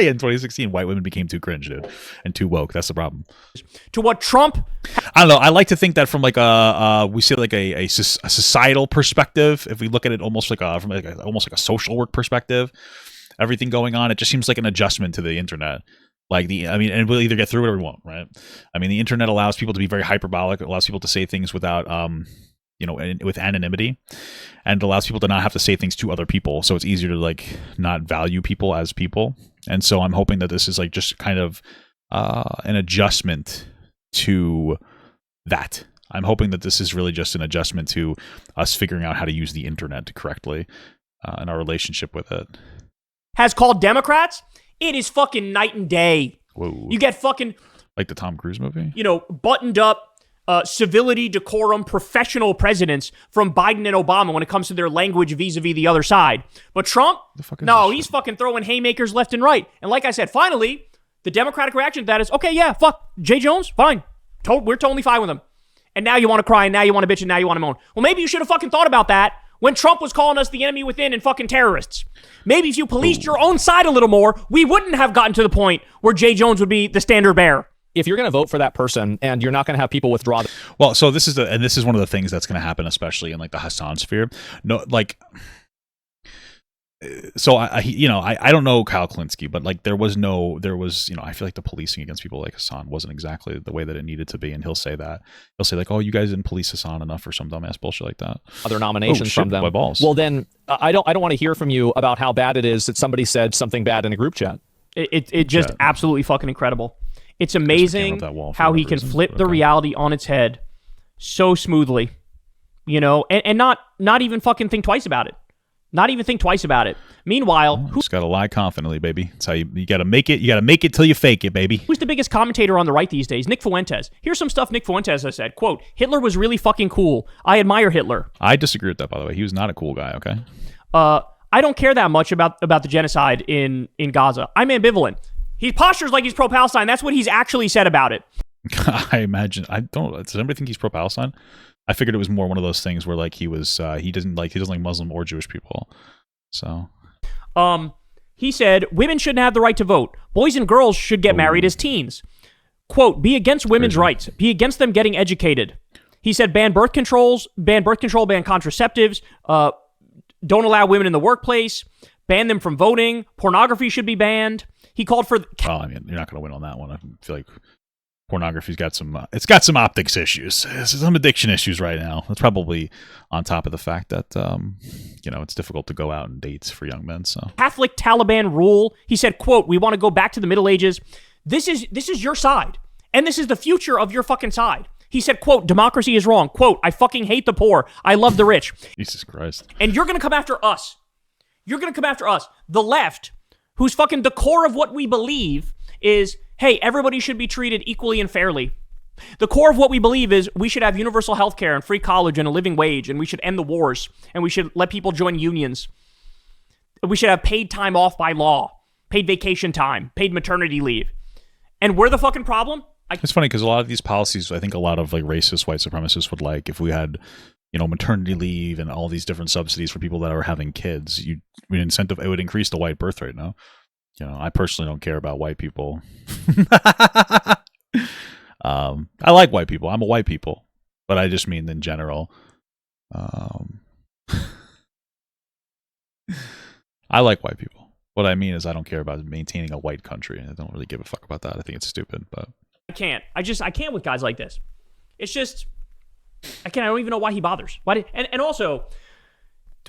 Yeah, in 2016, white women became too cringe, dude, and too woke. That's the problem. To what Trump... I don't know. I like to think that from like we see like a societal perspective, if we look at it almost like almost like a social work perspective, everything going on, it just seems like an adjustment to the internet. And we'll either get through it or we won't, right? I mean, the internet allows people to be very hyperbolic. It allows people to say things without, with anonymity, and it allows people to not have to say things to other people. So it's easier to like not value people as people. And so I'm hoping that this is like just kind of an adjustment to that. I'm hoping that this is really just an adjustment to us figuring out how to use the internet correctly and our relationship with it. Has called Democrats. It is fucking night and day. Whoa. You get fucking... Like the Tom Cruise movie? Buttoned up, civility, decorum, professional presidents from Biden and Obama when it comes to their language vis-a-vis the other side. But Trump? He's fucking throwing haymakers left and right. And like I said, finally, the Democratic reaction to that is, okay, yeah, fuck, Jay Jones, fine. We're totally fine with him. And now you want to cry, and now you want to bitch, and now you want to moan. Well, maybe you should have fucking thought about that when Trump was calling us the enemy within and fucking terrorists. Maybe if you policed your own side a little more, we wouldn't have gotten to the point where Jay Jones would be the standard bearer. If you're going to vote for that person and you're not going to have people withdraw. Well, so this is one of the things that's going to happen, especially in like the Hassan sphere. No, like, so I don't know Kyle Kulinski, but like there was I feel like the policing against people like Hassan wasn't exactly the way that it needed to be, and he'll say like, oh, you guys didn't police Hassan enough or some dumbass bullshit like that. Other nominations from them. My balls. Well, then I don't want to hear from you about how bad it is that somebody said something bad in a group chat. It just absolutely fucking incredible. It's amazing how he can flip the reality on its head so smoothly, and not even fucking think twice about it. Not even think twice about it. Meanwhile, just gotta lie confidently, baby. That's how you gotta make it. You gotta make it till you fake it, baby. Who's the biggest commentator on the right these days? Nick Fuentes. Here's some stuff Nick Fuentes has said. Quote, Hitler was really fucking cool. I admire Hitler. I disagree with that, by the way. He was not a cool guy, okay? I don't care that much about the genocide in Gaza. I'm ambivalent. He postures like he's pro-Palestine. That's what he's actually said about it. I imagine. I don't. Does anybody think he's pro-Palestine? I figured it was more one of those things where like he doesn't like Muslim or Jewish people. So, he said women shouldn't have the right to vote. Boys and girls should get married as teens. Quote, be against women's rights. Be against them getting educated. He said ban birth control, ban contraceptives, don't allow women in the workplace, ban them from voting, pornography should be banned. He called for... Well, I mean, you're not going to win on that one. I feel like pornography's got some optics issues. There's some addiction issues right now. That's probably on top of the fact that, it's difficult to go out on dates for young men, so... Catholic Taliban rule. He said, quote, we want to go back to the Middle Ages. This is your side, and this is the future of your fucking side. He said, quote, democracy is wrong. Quote, I fucking hate the poor. I love the rich. Jesus Christ. And you're going to come after us. You're going to come after us. The left, who's fucking the core of what we believe is, hey, everybody should be treated equally and fairly. The core of what we believe is we should have universal health care and free college and a living wage, and we should end the wars, and we should let people join unions. We should have paid time off by law, paid vacation time, paid maternity leave. And we're the fucking problem? It's funny because a lot of these policies, I think a lot of like racist white supremacists would like if we had, maternity leave and all these different subsidies for people that are having kids. It would increase the white birth rate. No, I personally don't care about white people. I like white people. I'm a white people, but I just mean in general. I like white people. What I mean is I don't care about maintaining a white country. I don't really give a fuck about that. I think it's stupid, but. I can't. I can't with guys like this. It's just, I don't even know why he bothers. And also,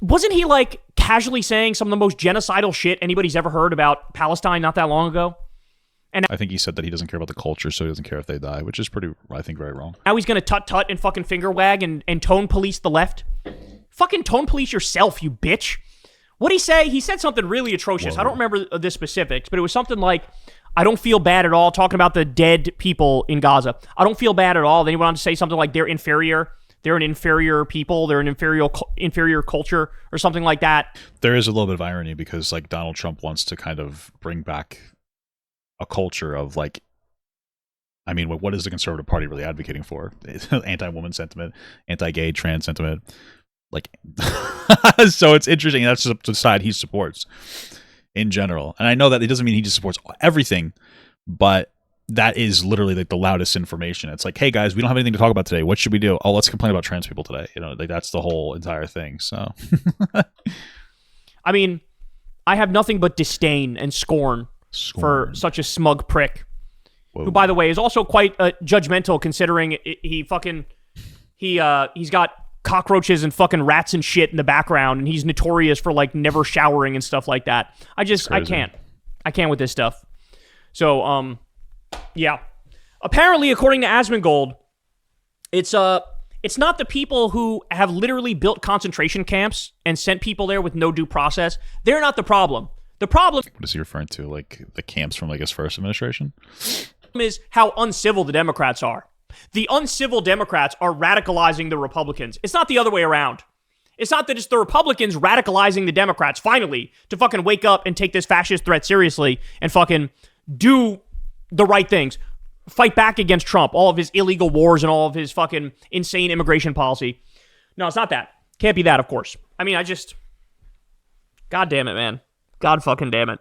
wasn't he like casually saying some of the most genocidal shit anybody's ever heard about Palestine not that long ago? And I think he said that he doesn't care about the culture, so he doesn't care if they die, which is I think, very wrong. Now he's going to tut-tut and fucking finger wag and tone police the left. Fucking tone police yourself, you bitch. What'd he say? He said something really atrocious. I don't remember the specifics, but it was something like, I don't feel bad at all, talking about the dead people in Gaza. I don't feel bad at all. Then he went on to say something like they're inferior. They're an inferior people. They're an inferior culture or something like that. There is a little bit of irony because like Donald Trump wants to kind of bring back a culture of like, I mean, what is the Conservative Party really advocating for? Anti-woman sentiment, anti-gay, trans sentiment. Like, so it's interesting. That's the side he supports in general. And I know that it doesn't mean he just supports everything, but that is literally like the loudest information. It's like, hey guys, we don't have anything to talk about today. What should we do? Oh, let's complain about trans people today. Like that's the whole entire thing. So, I mean, I have nothing but disdain and scorn for such a smug prick. Whoa. Who, by the way, is also quite judgmental considering he's got cockroaches and fucking rats and shit in the background, and he's notorious for like never showering and stuff like that. I can't with this stuff. So yeah, apparently according to Asmongold, it's not the people who have literally built concentration camps and sent people there with no due process. They're not the problem. The problem, what is he referring to, like the camps from like his first administration, is how uncivil the Democrats are. The uncivil Democrats are radicalizing the Republicans. It's not the other way around. It's not that it's the Republicans radicalizing the Democrats, finally, to fucking wake up and take this fascist threat seriously and fucking do the right things. Fight back against Trump, all of his illegal wars and all of his fucking insane immigration policy. No, it's not that. Can't be that, of course. I mean, God damn it, man. God fucking damn it.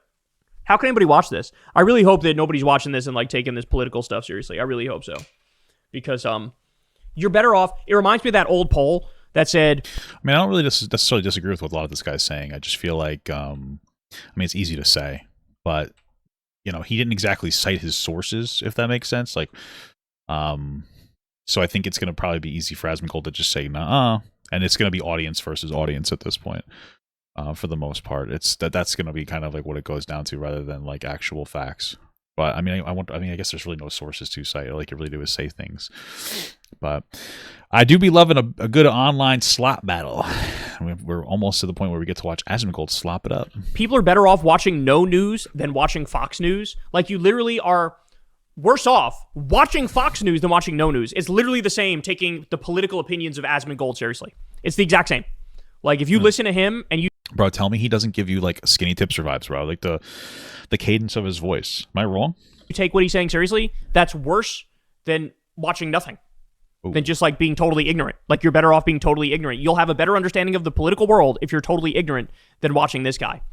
How can anybody watch this? I really hope that nobody's watching this and like taking this political stuff seriously. I really hope so. Because you're better off. It reminds me of that old poll that said... I mean, I don't really necessarily disagree with what a lot of this guy's saying. I just feel like, I mean, it's easy to say, but, he didn't exactly cite his sources, if that makes sense. Like, so I think it's going to probably be easy for Asmongold to just say, nah, and it's going to be audience versus audience at this point. For the most part, that's going to be kind of like what it goes down to rather than like actual facts. But I mean, I guess there's really no sources to cite. All you can really do is say things. But I do be loving a good online slot battle. I mean, we're almost to the point where we get to watch Asmongold slop it up. People are better off watching no news than watching Fox News. Like, you literally are worse off watching Fox News than watching no news. It's literally the same taking the political opinions of Asmongold seriously. It's the exact same. Like, if you listen to him and you... Bro, tell me he doesn't give you, like, skinny tipster vibes, bro. Like, the cadence of his voice. Am I wrong? You take what he's saying seriously, that's worse than watching nothing. Ooh. Than just, like, being totally ignorant. Like, you're better off being totally ignorant. You'll have a better understanding of the political world if you're totally ignorant than watching this guy.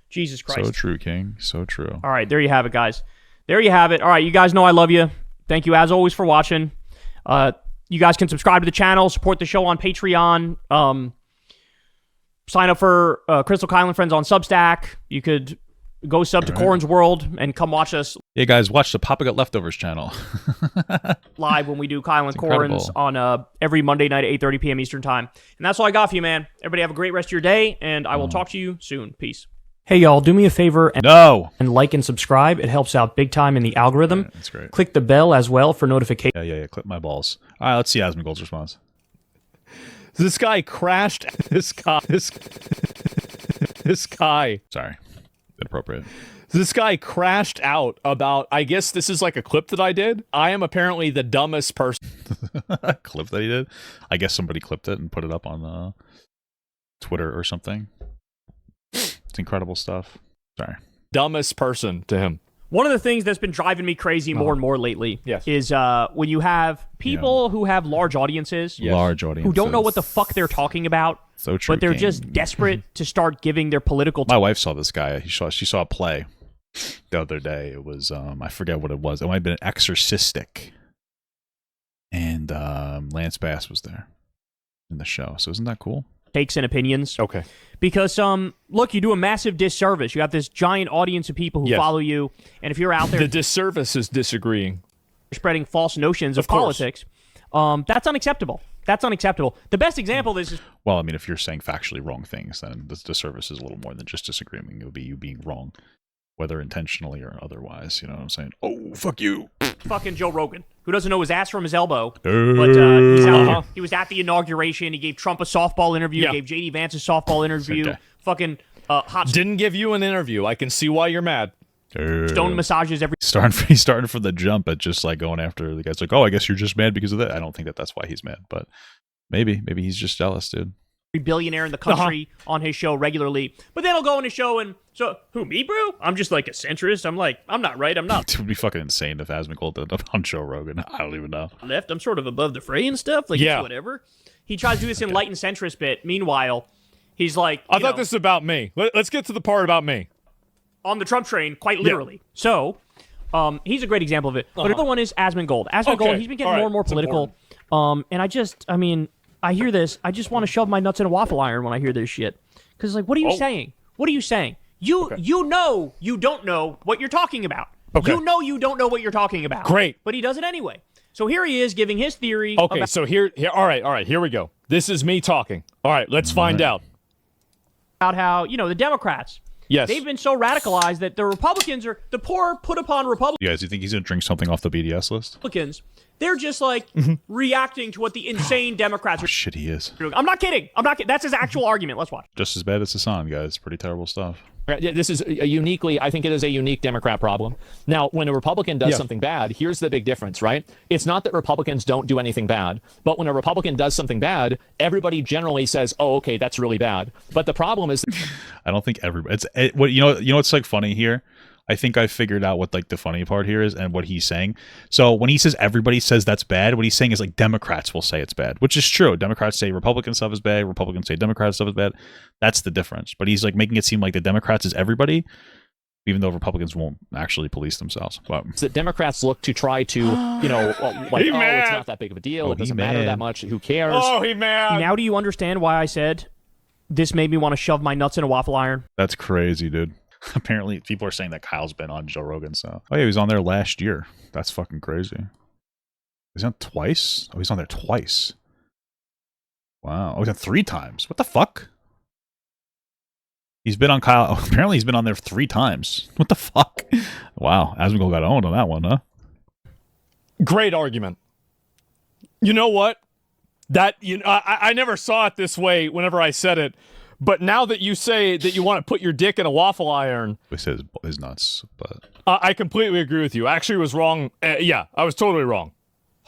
Jesus Christ. So true, King. So true. All right, there you have it, guys. There you have it. All right, you guys know I love you. Thank you, as always, for watching. You guys can subscribe to the channel, support the show on Patreon, sign up for Crystal Kylan Friends on Substack. You could go sub to Corin's World and come watch us. Yeah, guys, watch the Papa Got Leftovers channel. Live when we do Kylan Corin's on every Monday night at 8:30 p.m. Eastern Time. And that's all I got for you, man. Everybody have a great rest of your day, and I will talk to you soon. Peace. Hey, y'all, do me a favor and like and subscribe. It helps out big time in the algorithm. Right, that's great. Click the bell as well for notifications. Yeah. Clip my balls. All right, let's see Asmongold's response. This guy crashed. This guy. Sorry. Inappropriate. This guy crashed out about, I guess this is like a clip that I did. I am apparently the dumbest person. Clip that he did? I guess somebody clipped it and put it up on Twitter or something. It's incredible stuff. Sorry. Dumbest person to him. One of the things that's been driving me crazy more and more lately is when you have people who have large audiences, who don't know what the fuck they're talking about, so true, but they're just desperate to start giving their political... My wife saw this guy. She saw a play the other day. It was, I forget what it was. It might have been Exorcistic. And Lance Bass was there in the show. So isn't that cool? Takes and opinions. Okay. Because, look, you do a massive disservice. You have this giant audience of people who follow you, and if you're out there... The disservice is disagreeing. Spreading false notions of politics, that's unacceptable. That's unacceptable. The best example of this is... Well, I mean, if you're saying factually wrong things, then the disservice is a little more than just disagreeing. It would be you being wrong, whether intentionally or otherwise. You know what I'm saying? Oh, fuck you. Fucking Joe Rogan, who doesn't know his ass from his elbow, but he was at the inauguration. He gave Trump a softball interview. Gave JD Vance a softball interview. Fucking hot. Didn't give you an interview. I can see why you're mad. Stone massages every. He's starting from the jump at just like going after the guys. Like, oh, I guess you're just mad because of that. I don't think that's why he's mad, but maybe he's just jealous, dude. Billionaire in the country on his show regularly, but then he'll go on his show and who, me, bro? I'm just like a centrist. I'm like, I'm not right. I'm not. It would be fucking insane if Asmongold did it on Joe Rogan. I don't even know. Left. I'm sort of above the fray and stuff. Like, it's whatever. He tries to do this enlightened centrist bit. Meanwhile, he's like, I thought this was about me. Let's get to the part about me. On the Trump train, quite literally. So, he's a great example of it. But another one is Asmongold. Asmongold, he's been getting more and more political. And I hear this. I just want to shove my nuts in a waffle iron when I hear this shit. Because, like, what are you saying? What are you saying? You know you don't know what you're talking about. Okay. You know you don't know what you're talking about. Great. But he does it anyway. So here he is giving his theory. Okay, so here, all right, here we go. This is me talking. All right, let's find out. About how, the Democrats. Yes. They've been so radicalized that the Republicans are the poor put upon Republicans. You guys, you think he's going to drink something off the BDS list? Republicans, they're just like reacting to what the insane Democrats are. Shit, he is. I'm not kidding. That's his actual argument. Let's watch. Just as bad as Hassan, guys. Pretty terrible stuff. This is I think it is a unique Democrat problem. Now, when a Republican does something bad, here's the big difference, right? It's not that Republicans don't do anything bad, but when a Republican does something bad, everybody generally says, oh, okay, that's really bad. But the problem is... I don't think everybody... You know what's like funny here? I think I figured out what like the funny part here is and what he's saying. So when he says everybody says that's bad, what he's saying is like Democrats will say it's bad, which is true. Democrats say Republican stuff is bad. Republicans say Democrat stuff is bad. That's the difference. But he's like making it seem like the Democrats is everybody, even though Republicans won't actually police themselves. But that Democrats look to try to, it's not that big of a deal. It doesn't matter that much. Who cares? Oh, he mad. Now do you understand why I said this made me want to shove my nuts in a waffle iron? That's crazy, dude. Apparently, people are saying that Kyle's been on Joe Rogan, so... Oh, yeah, he was on there last year. That's fucking crazy. He's on twice? Oh, he's on there twice. Wow. Oh, he's on 3 times. What the fuck? He's been on Kyle... Oh, apparently, he's been on there 3 times. What the fuck? Wow. Asmongold got owned on that one, huh? Great argument. You know what? That, you know, I never saw it this way whenever I said it, but now that you say that you want to put your dick in a waffle iron, We said his nuts, but I completely agree with you. I actually was wrong. Yeah, I was totally wrong.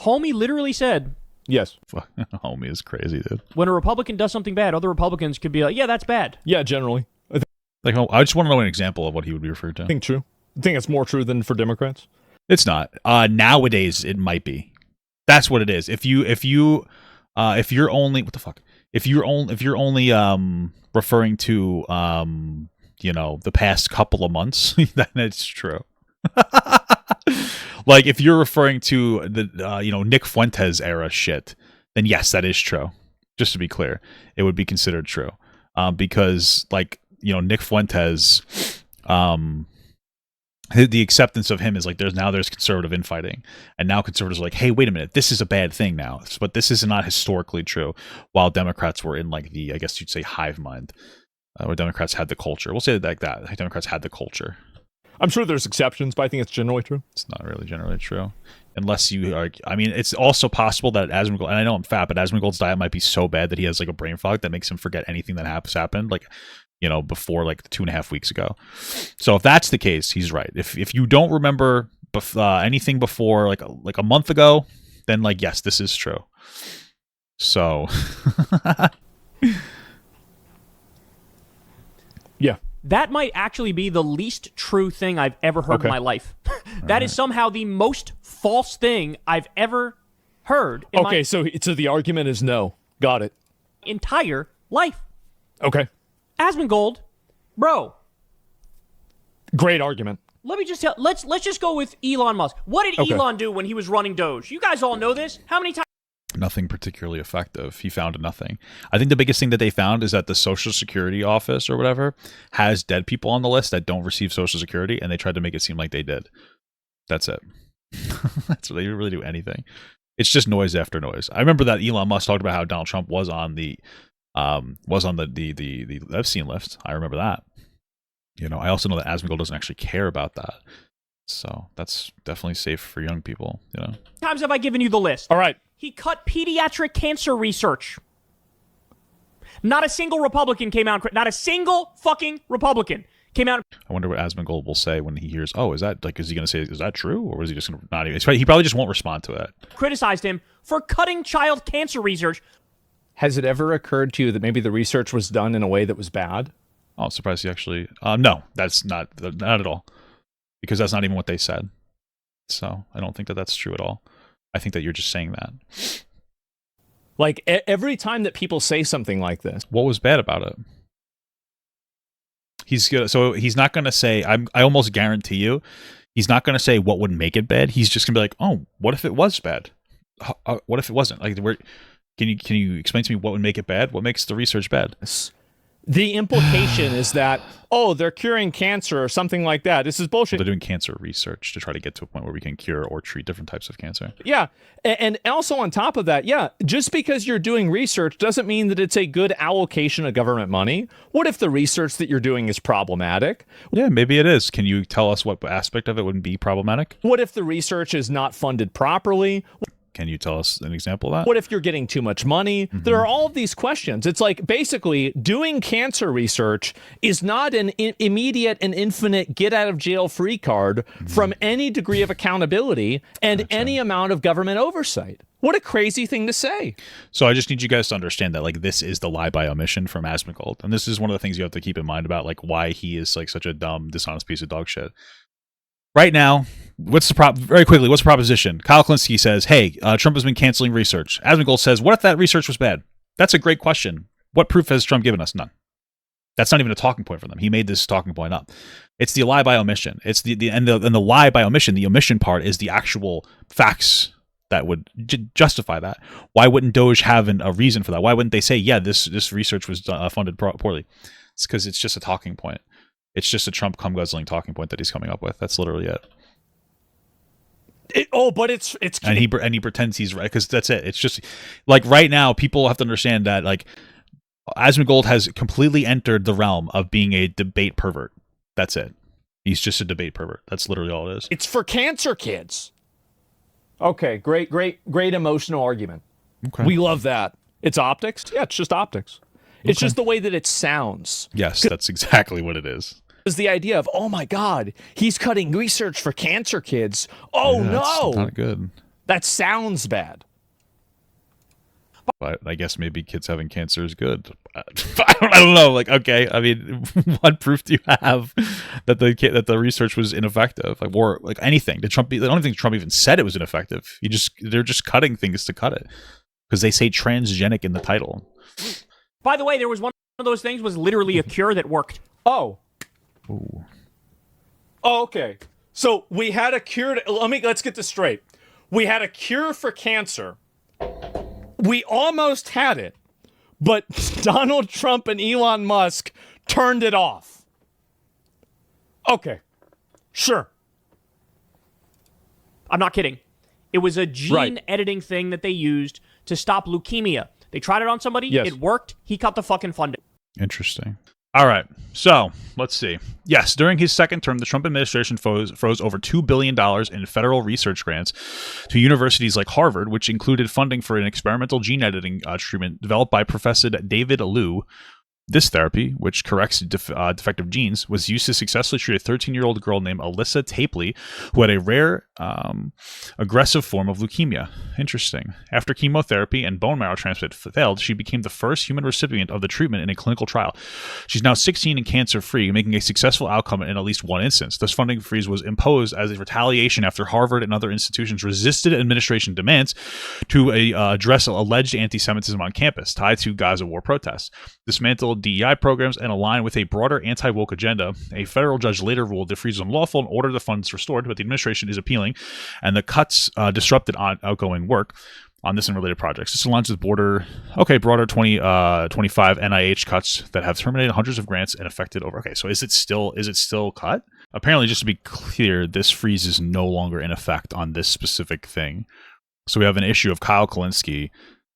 Homie literally said, yes. Homie is crazy, dude. when a Republican does something bad, other Republicans could be like, yeah, that's bad. Yeah, generally. Like, I just want to know an example of what he would be referred to. I think true. I think it's more true than for Democrats. It's not. Nowadays, it might be. That's what it is. If you're only what the fuck? If you're only referring to the past couple of months, then it's true. Like if you're referring to the Nick Fuentes era shit, then yes, that is true. Just to be clear, it would be considered true, because like Nick Fuentes, the acceptance of him is like there's conservative infighting, and now conservatives are like, hey, wait a minute, this is a bad thing now, but this is not historically true. While Democrats were in like the, I guess you'd say, hive mind, where Democrats had the culture. We'll say it like that. Democrats had the culture. I'm sure there's exceptions, but I think it's generally true. It's not really generally true. Unless you are, I mean, it's also possible that Asmongold, and I know I'm fat, but Asmongold's diet might be so bad that he has like a brain fog that makes him forget anything that happened, like, before like 2.5 weeks ago. So if that's the case, he's right. If you don't remember anything before like a month ago, then like, yes, this is true. So. Yeah. That might actually be the least true thing I've ever heard in my life. That is somehow the most false thing I've ever heard in my so the argument is no. Got it. entire life. Okay. Asmongold, bro. Great argument. Let me just let's just go with Elon Musk. What did Elon do when he was running Doge? You guys all know this. How many times? Nothing particularly effective. He found nothing. I think the biggest thing that they found is that the Social Security office or whatever has dead people on the list that don't receive Social Security, and they tried to make it seem like they did. That's it. That's what they didn't really do anything. It's just noise after noise. I remember that Elon Musk talked about how Donald Trump was on the Epstein list. I remember that. I also know that Asmongold doesn't actually care about that. So that's definitely safe for young people. Times have I given you the list? All right. He cut pediatric cancer research. Not a single Republican came out. Not a single fucking Republican came out. I wonder what Asmongold will say when he hears, oh, is he going to say, is that true? Or is he just going to not even? He probably just won't respond to it. Criticized him for cutting child cancer research. Has it ever occurred to you that maybe the research was done in a way that was bad? Oh, I'm surprised he actually... no, that's not at all. Because that's not even what they said. So I don't think that that's true at all. I think that you're just saying that. Like, every time that people say something like this... What was bad about it? So he's not going to say... I almost guarantee you, he's not going to say what would make it bad. He's just going to be like, oh, what if it was bad? What if it wasn't? Like, can you explain to me what would make it bad? What makes the research bad? The implication is that, they're curing cancer or something like that. This is bullshit. They're doing cancer research to try to get to a point where we can cure or treat different types of cancer. Yeah. And also on top of that, just because you're doing research doesn't mean that it's a good allocation of government money. What if the research that you're doing is problematic? Yeah, maybe it is. Can you tell us what aspect of it would be problematic? What if the research is not funded properly? Can you tell us an example of that? What if you're getting too much money? Mm-hmm. There are all of these questions. It's like basically doing cancer research is not an immediate and infinite get out of jail free card from any degree of accountability and any amount of government oversight. What a crazy thing to say. So I just need you guys to understand that like this is the lie by omission from Asmongold. And this is one of the things you have to keep in mind about like why he is like such a dumb, dishonest piece of dog shit. Right now, what's the proposition? Kyle Kulinski says, hey, Trump has been canceling research. Asmongold says, what if that research was bad? That's a great question. What proof has Trump given us? None. That's not even a talking point for them. He made this talking point up. It's the lie by omission. It's the lie by omission. The omission part is the actual facts that would justify that. Why wouldn't Doge have a reason for that? Why wouldn't they say, yeah, this research was funded poorly? It's because it's just a talking point. It's just a Trump cum-guzzling talking point that he's coming up with. That's literally it. But it's and he pretends he's right because that's it. It's just like right now, people have to understand that like Asmongold has completely entered the realm of being a debate pervert. That's it. He's just a debate pervert. That's literally all it is. It's for cancer kids. Okay, great emotional argument. Okay. We love that. It's optics? Yeah, it's just optics. It's just the way that it sounds. Yes, that's exactly what it is. Is the idea of, oh my God, he's cutting research for cancer kids. Oh Yeah, no. that's not good. That sounds bad. But I guess maybe kids having cancer is good. I don't know. Like, okay, I mean, what proof do you have that the research was ineffective? Like, or like anything? Did Trump? I don't think Trump even said it was ineffective. They're just cutting things to cut it because they say transgenic in the title. By the way, there was one of those things was literally a cure that worked. Oh. Ooh. Oh, okay. So we had a cure. Let's get this straight. We had a cure for cancer. We almost had it, but Donald Trump and Elon Musk turned it off. Okay. Sure. I'm not kidding. It was a gene editing thing that they used to stop leukemia. They tried it on somebody. Yes. It worked. He cut the fucking funding. Interesting. All right. So let's see. Yes, during his second term, the Trump administration froze over $2 billion in federal research grants to universities like Harvard, which included funding for an experimental gene editing treatment developed by Professor David Liu. This therapy, which corrects defective genes, was used to successfully treat a 13-year-old girl named Alyssa Tapley, who had a rare, aggressive form of leukemia. Interesting. After chemotherapy and bone marrow transplant failed, she became the first human recipient of the treatment in a clinical trial. She's now 16 and cancer-free, making a successful outcome in at least one instance. This funding freeze was imposed as a retaliation after Harvard and other institutions resisted administration demands to address alleged anti-Semitism on campus tied to Gaza war protests. Dismantled DEI programs and align with a broader anti-woke agenda. A federal judge later ruled the freeze was unlawful and ordered the funds restored, but the administration is appealing, and the cuts disrupted outgoing work on this and related projects. This aligns with broader 2025 NIH cuts that have terminated hundreds of grants and affected over. Okay, so is it still cut? Apparently, just to be clear, this freeze is no longer in effect on this specific thing. So we have an issue of Kyle Kulinski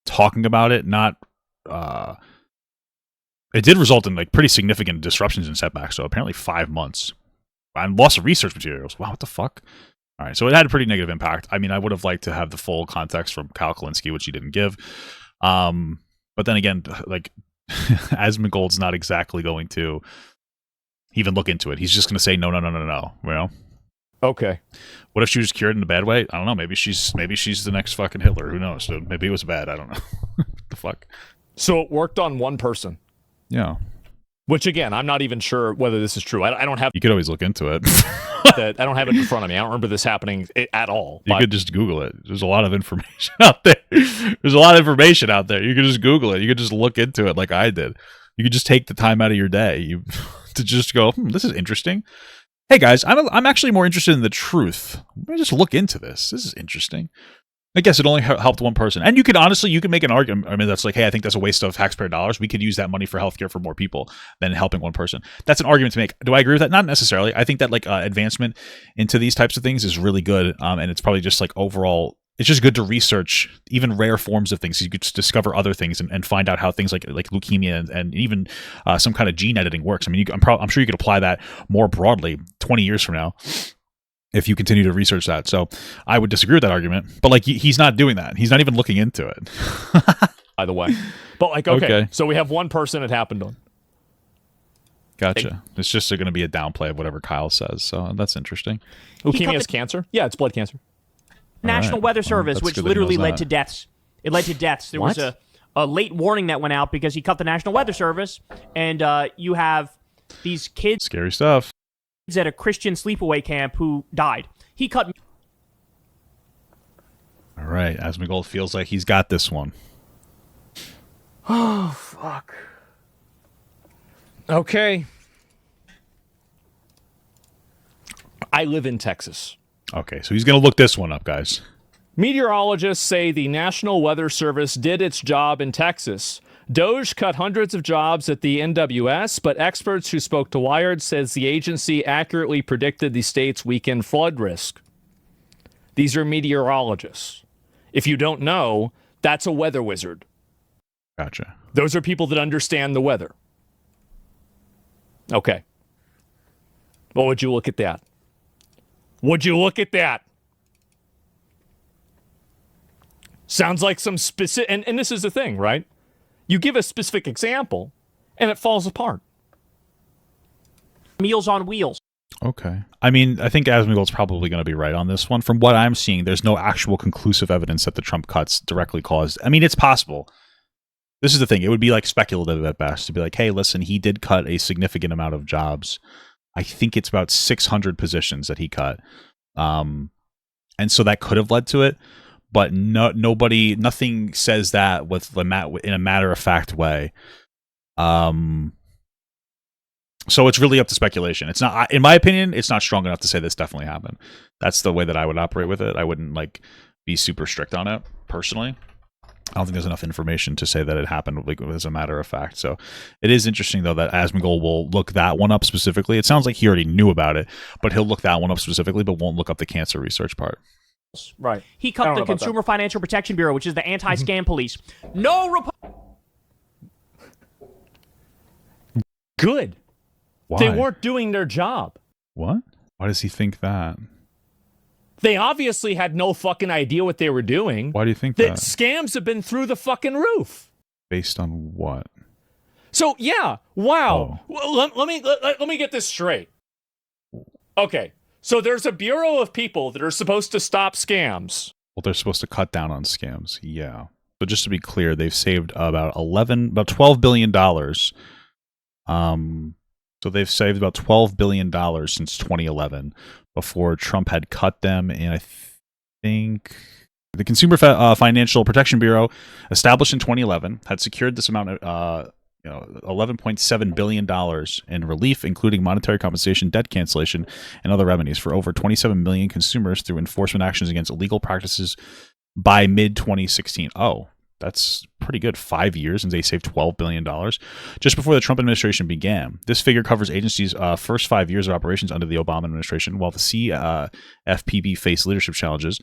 talking about it, not. It did result in like pretty significant disruptions and setbacks. So apparently 5 months and loss of research materials. Wow, what the fuck? All right, so it had a pretty negative impact. I mean, I would have liked to have the full context from Kyle Kulinski, which he didn't give. But then again, like Asmongold's not exactly going to even look into it. He's just going to say no. You know? Okay. What if she was cured in a bad way? I don't know. Maybe she's the next fucking Hitler. Who knows? So maybe it was bad. I don't know. What the fuck? So it worked on one person. Yeah. Which again, I'm not even sure whether this is true. I don't have. You could always look into it. I don't have it in front of me. I don't remember this happening at all. You could just Google it. There's a lot of information out there. There's a lot of information out there. You could just Google it. You could just look into it like I did. You could just take the time out of your day to just go, this is interesting. Hey guys, I'm actually more interested in the truth. Let me just look into this. This is interesting. I guess it only helped one person. And you could make an argument. I mean, that's like, hey, I think that's a waste of taxpayer dollars. We could use that money for healthcare for more people than helping one person. That's an argument to make. Do I agree with that? Not necessarily. I think that like advancement into these types of things is really good. And it's probably just like overall, it's just good to research even rare forms of things. You could just discover other things and find out how things like leukemia and even some kind of gene editing works. I mean, I'm sure you could apply that more broadly 20 years from now if you continue to research that. So I would disagree with that argument, but like he's not doing that. He's not even looking into it. By the way, but like, okay, so we have one person it happened on. Gotcha. It's just going to be a downplay of whatever Kyle says. So that's interesting. Leukemia is cancer? Yeah, it's blood cancer. National Weather Service, which literally led to deaths. It led to deaths. There was a late warning that went out because he cut the National Weather Service, and you have these kids. Scary stuff. At a Christian sleepaway camp who died. He cut. All right, Asmongold feels like he's got this one. Oh, fuck. Okay. I live in Texas. Okay, so he's going to look this one up, guys. Meteorologists say the National Weather Service did its job in Texas. DOGE cut hundreds of jobs at the NWS, but experts who spoke to Wired says the agency accurately predicted the state's weekend flood risk. These are meteorologists. If you don't know, that's a weather wizard. Gotcha. Those are people that understand the weather. Okay. Well, would you look at that? Would you look at that? Sounds like some specific, and this is the thing, right? You give a specific example, and it falls apart. Meals on wheels. Okay. I mean, I think Asmongold's probably going to be right on this one. From what I'm seeing, there's no actual conclusive evidence that the Trump cuts directly caused. I mean, it's possible. This is the thing. It would be like speculative at best to be like, hey, listen, he did cut a significant amount of jobs. I think it's about 600 positions that he cut. And so that could have led to it. But nothing says that in a matter-of-fact way. So it's really up to speculation. It's not, in my opinion, it's not strong enough to say this definitely happened. That's the way that I would operate with it. I wouldn't like be super strict on it personally. I don't think there's enough information to say that it happened like, as a matter of fact. So it is interesting though that Asmongold will look that one up specifically. It sounds like he already knew about it, but he'll look that one up specifically, but won't look up the cancer research part. Right. He cut the Consumer Financial Protection Bureau, which is the anti-scam police. No Good. Why? They weren't doing their job. What? Why does he think that? They obviously had no fucking idea what they were doing. Why do you think that? Scams have been through the fucking roof. Based on what? So, yeah. Wow. Well, let me get this straight. Okay. So there's a bureau of people that are supposed to stop scams. Well, they're supposed to cut down on scams. Yeah. But just to be clear, they've saved about $12 billion. So they've saved about $12 billion since 2011 before Trump had cut them. And I think the Consumer Financial Protection Bureau, established in 2011, had secured this amount of $11.7 billion in relief, including monetary compensation, debt cancellation, and other revenues for over 27 million consumers through enforcement actions against illegal practices by mid-2016. Oh, that's pretty good. 5 years, and they saved $12 billion. Just before the Trump administration began. This figure covers agencies' first 5 years of operations under the Obama administration, while the CFPB faced leadership changes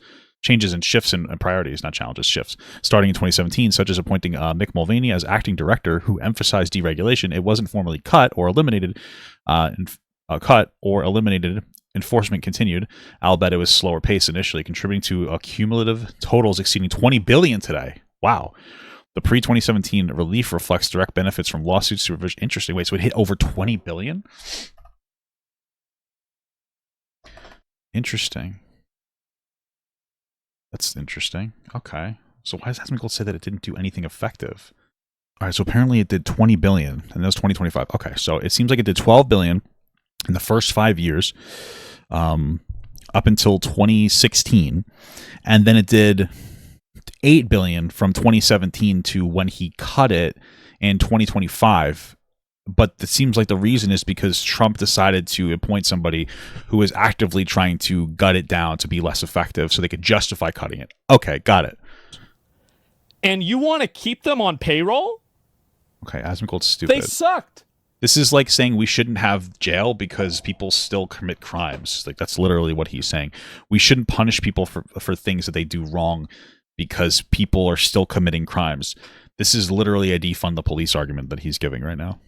and shifts in priorities, not challenges, shifts. Starting in 2017, such as appointing Mick Mulvaney as acting director, who emphasized deregulation. It wasn't formally cut or eliminated. Enforcement continued, albeit it was slower pace initially, contributing to cumulative totals exceeding $20 billion today. Wow. The pre-2017 relief reflects direct benefits from lawsuits, supervision. Interesting. Wait, so it hit over $20 billion? Interesting. That's interesting. Okay. So why does Asmongold say that it didn't do anything effective? All right, so apparently it did $20 billion, and that was 2025. Okay, so it seems like it did $12 billion in the first 5 years, up until 2016, and then it did $8 billion from 2017 to when he cut it in 2025. But it seems like the reason is because Trump decided to appoint somebody who is actively trying to gut it down to be less effective so they could justify cutting it. Okay, got it. And you want to keep them on payroll? Okay, Asmongold's stupid. They sucked. This is like saying we shouldn't have jail because people still commit crimes. Like, that's literally what he's saying. We shouldn't punish people for things that they do wrong because people are still committing crimes. This is literally a defund the police argument that he's giving right now.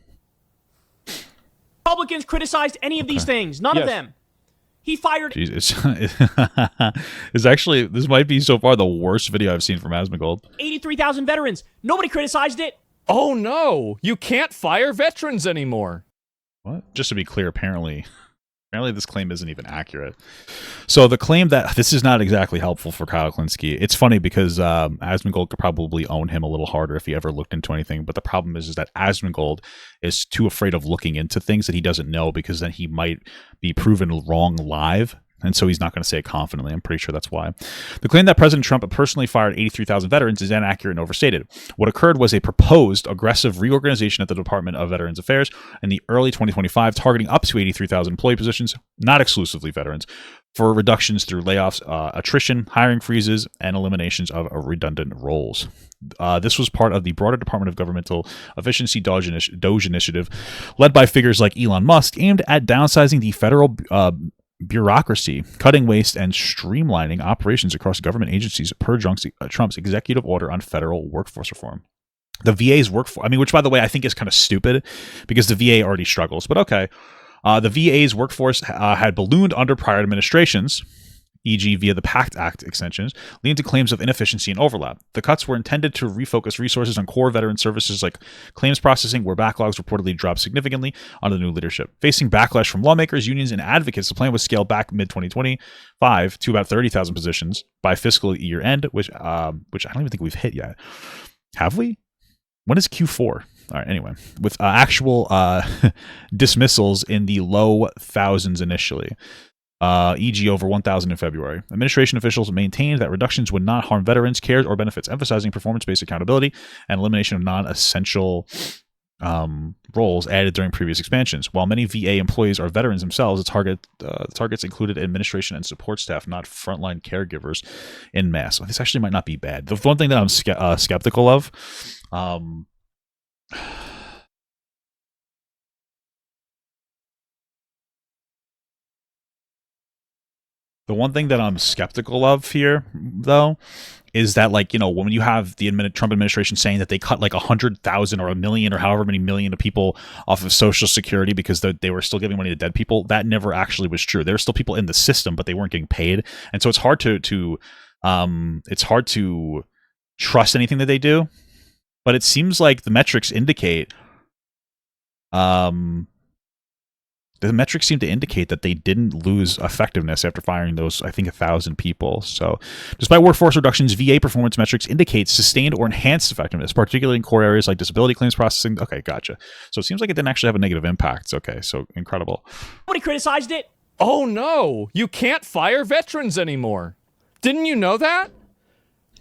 Republicans criticized any of these things. None of them. He fired... Jesus. It's actually... This might be so far the worst video I've seen from Asmongold. 83,000 veterans. Nobody criticized it. Oh, no. You can't fire veterans anymore. What? Just to be clear, apparently this claim isn't even accurate. So the claim that this is not exactly helpful for Kyle Kulinski. It's funny because Asmongold could probably own him a little harder if he ever looked into anything. But the problem is that Asmongold is too afraid of looking into things that he doesn't know because then he might be proven wrong live. And so he's not going to say it confidently. I'm pretty sure that's why. The claim that President Trump personally fired 83,000 veterans is inaccurate and overstated. What occurred was a proposed aggressive reorganization at the Department of Veterans Affairs in the early 2025, targeting up to 83,000 employee positions, not exclusively veterans, for reductions through layoffs, attrition, hiring freezes, and eliminations of redundant roles. This was part of the broader Department of Governmental Efficiency DOGE initiative, led by figures like Elon Musk, aimed at downsizing the federal bureaucracy, cutting waste, and streamlining operations across government agencies per Trump's executive order on federal workforce reform. The VA's workforce, which by the way, I think is kind of stupid because the VA already struggles, but okay. The VA's workforce had ballooned under prior administrations, e.g. via the PACT Act extensions, leading to claims of inefficiency and overlap. The cuts were intended to refocus resources on core veteran services like claims processing, where backlogs reportedly dropped significantly under the new leadership. Facing backlash from lawmakers, unions, and advocates, the plan was scaled back mid-2025 to about 30,000 positions by fiscal year end, which I don't even think we've hit yet. Have we? When is Q4? All right, anyway, with actual dismissals in the low thousands initially, e.g. over 1,000 in February. Administration officials maintained that reductions would not harm veterans' cares or benefits, emphasizing performance-based accountability and elimination of non-essential roles added during previous expansions. While many VA employees are veterans themselves, the targets included administration and support staff, not frontline caregivers in mass. This actually might not be bad. The one thing that I'm skeptical of, the one thing that I'm skeptical of here, though, is that, like, you know, when you have the Trump administration saying that they cut like 100,000 or 1,000,000 or however many million of people off of Social Security because they were still giving money to dead people, that never actually was true. There were still people in the system, but they weren't getting paid, and so it's hard to trust anything that they do. But it seems like the metrics indicate. The metrics seem to indicate that they didn't lose effectiveness after firing those, I think, 1,000 people. So despite workforce reductions, VA performance metrics indicate sustained or enhanced effectiveness, particularly in core areas like disability claims processing. Okay, gotcha. So it seems like it didn't actually have a negative impact. Okay, so incredible. Nobody criticized it. Oh no, you can't fire veterans anymore. Didn't you know that?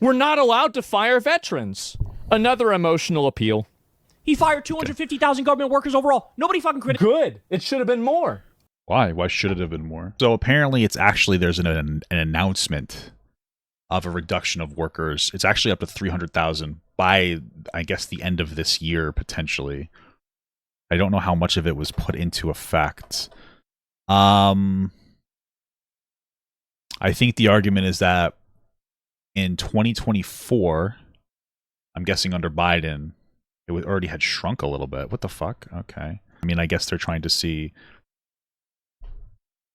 We're not allowed to fire veterans. Another emotional appeal. He fired 250,000 government workers overall. Nobody fucking criticized. Good. It should have been more. Why? Why should it have been more? So apparently it's actually, there's an announcement of a reduction of workers. It's actually up to 300,000 by, I guess, the end of this year, potentially. I don't know how much of it was put into effect. I think the argument is that in 2024, I'm guessing under Biden, it already had shrunk a little bit. What the fuck? Okay. I mean, I guess they're trying to see.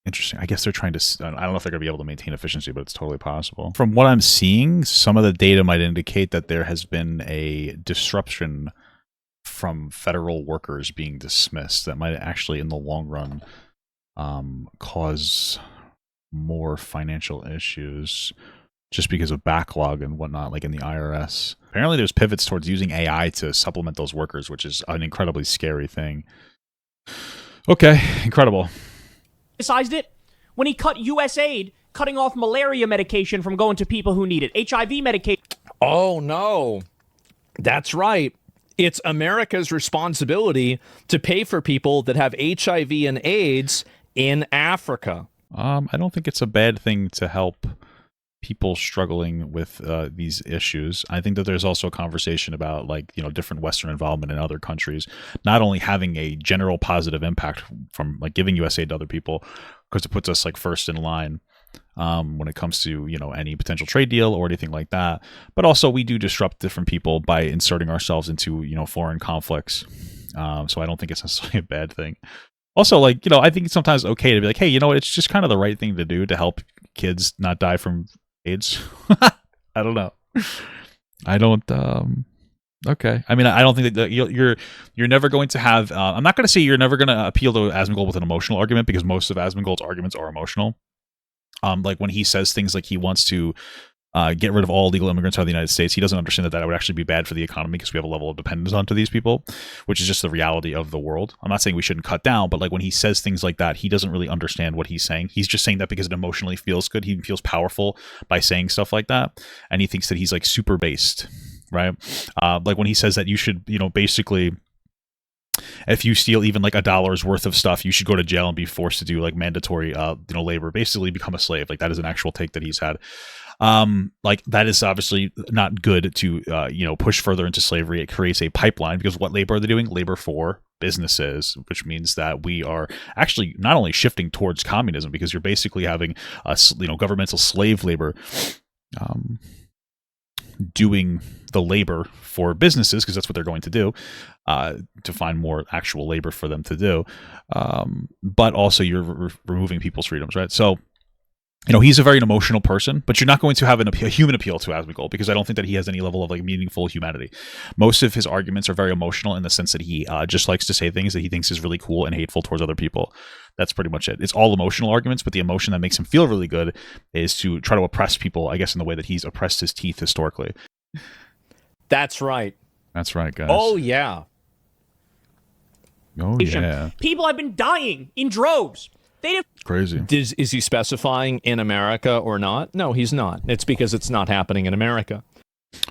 Interesting. I guess they're trying to. I don't know if they're going to be able to maintain efficiency, but it's totally possible. From what I'm seeing, some of the data might indicate that there has been a disruption from federal workers being dismissed that might actually, in the long run, cause more financial issues just because of backlog and whatnot, like in the IRS. Apparently there's pivots towards using AI to supplement those workers, which is an incredibly scary thing. Okay, incredible. Criticized it when he cut USAID, cutting off malaria medication from going to people who need it. HIV medication. Oh, no. That's right. It's America's responsibility to pay for people that have HIV and AIDS in Africa. I don't think it's a bad thing to help people struggling with these issues. I think that there's also a conversation about, like, you know, different Western involvement in other countries not only having a general positive impact from, like, giving USAID to other people, because it puts us, like, first in line when it comes to, you know, any potential trade deal or anything like that, but also we do disrupt different people by inserting ourselves into, you know, foreign conflicts. So I don't think it's necessarily a bad thing. Also, like, you know, I think it's sometimes okay to be like, hey, you know, it's just kind of the right thing to do to help kids not die from AIDS. I don't know. I don't. Okay. I mean, I don't think that you're never going to have. I'm not going to say you're never going to appeal to Asmongold with an emotional argument, because most of Asmongold's arguments are emotional. Like when he says things like he wants to get rid of all illegal immigrants out of the United States, he doesn't understand that would actually be bad for the economy because we have a level of dependence onto these people, which is just the reality of the world. I'm not saying we shouldn't cut down, but like when he says things like that, he doesn't really understand what he's saying. He's just saying that because it emotionally feels good. He feels powerful by saying stuff like that, and he thinks that he's like super based, right? Like when he says that you should, you know, basically, if you steal even like $1 worth of stuff, you should go to jail and be forced to do like mandatory, you know, labor, basically become a slave. Like that is an actual take that he's had. Like that is obviously not good to, you know, push further into slavery. It creates a pipeline, because what labor are they doing? Labor for businesses, which means that we are actually not only shifting towards communism, because you're basically having a, you know, governmental slave labor, doing the labor for businesses, because that's what they're going to do, to find more actual labor for them to do. But also you're removing people's freedoms, right? So he's a very emotional person, but you're not going to have a human appeal to Asmongold, because I don't think that he has any level of like meaningful humanity. Most of his arguments are very emotional in the sense that he just likes to say things that he thinks is really cool and hateful towards other people. That's pretty much it. It's all emotional arguments, but the emotion that makes him feel really good is to try to oppress people, I guess, in the way that he's oppressed his teeth historically. That's right. That's right, guys. Oh, yeah. Oh, yeah. People have been dying in droves. Crazy. Is he specifying in America or not? No, he's not. It's because it's not happening in America.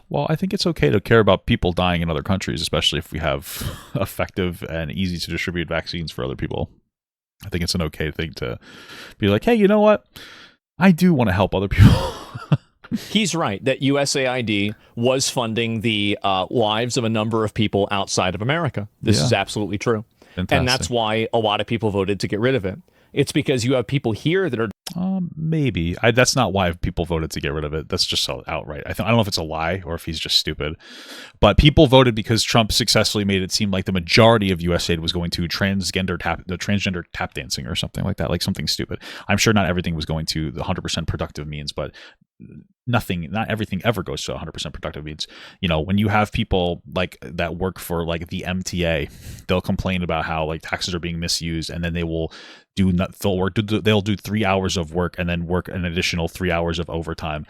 Well, I think it's okay to care about people dying in other countries, especially if we have effective and easy to distribute vaccines for other people. I think it's an okay thing to be like, hey, you know what? I do want to help other people. He's right that USAID was funding the lives of a number of people outside of America. This is absolutely true. Fantastic. And that's why a lot of people voted to get rid of it. It's because you have people here that are... Maybe. That's not why people voted to get rid of it. That's just so outright. I don't know if it's a lie or if he's just stupid. But people voted because Trump successfully made it seem like the majority of USAID was going to transgender tap dancing or something like that, like something stupid. I'm sure not everything was going to the 100% productive means, but not everything ever goes to 100% productive means. When you have people like that work for like the MTA, they'll complain about how like taxes are being misused, and then they'll do 3 hours of work and then work an additional 3 hours of overtime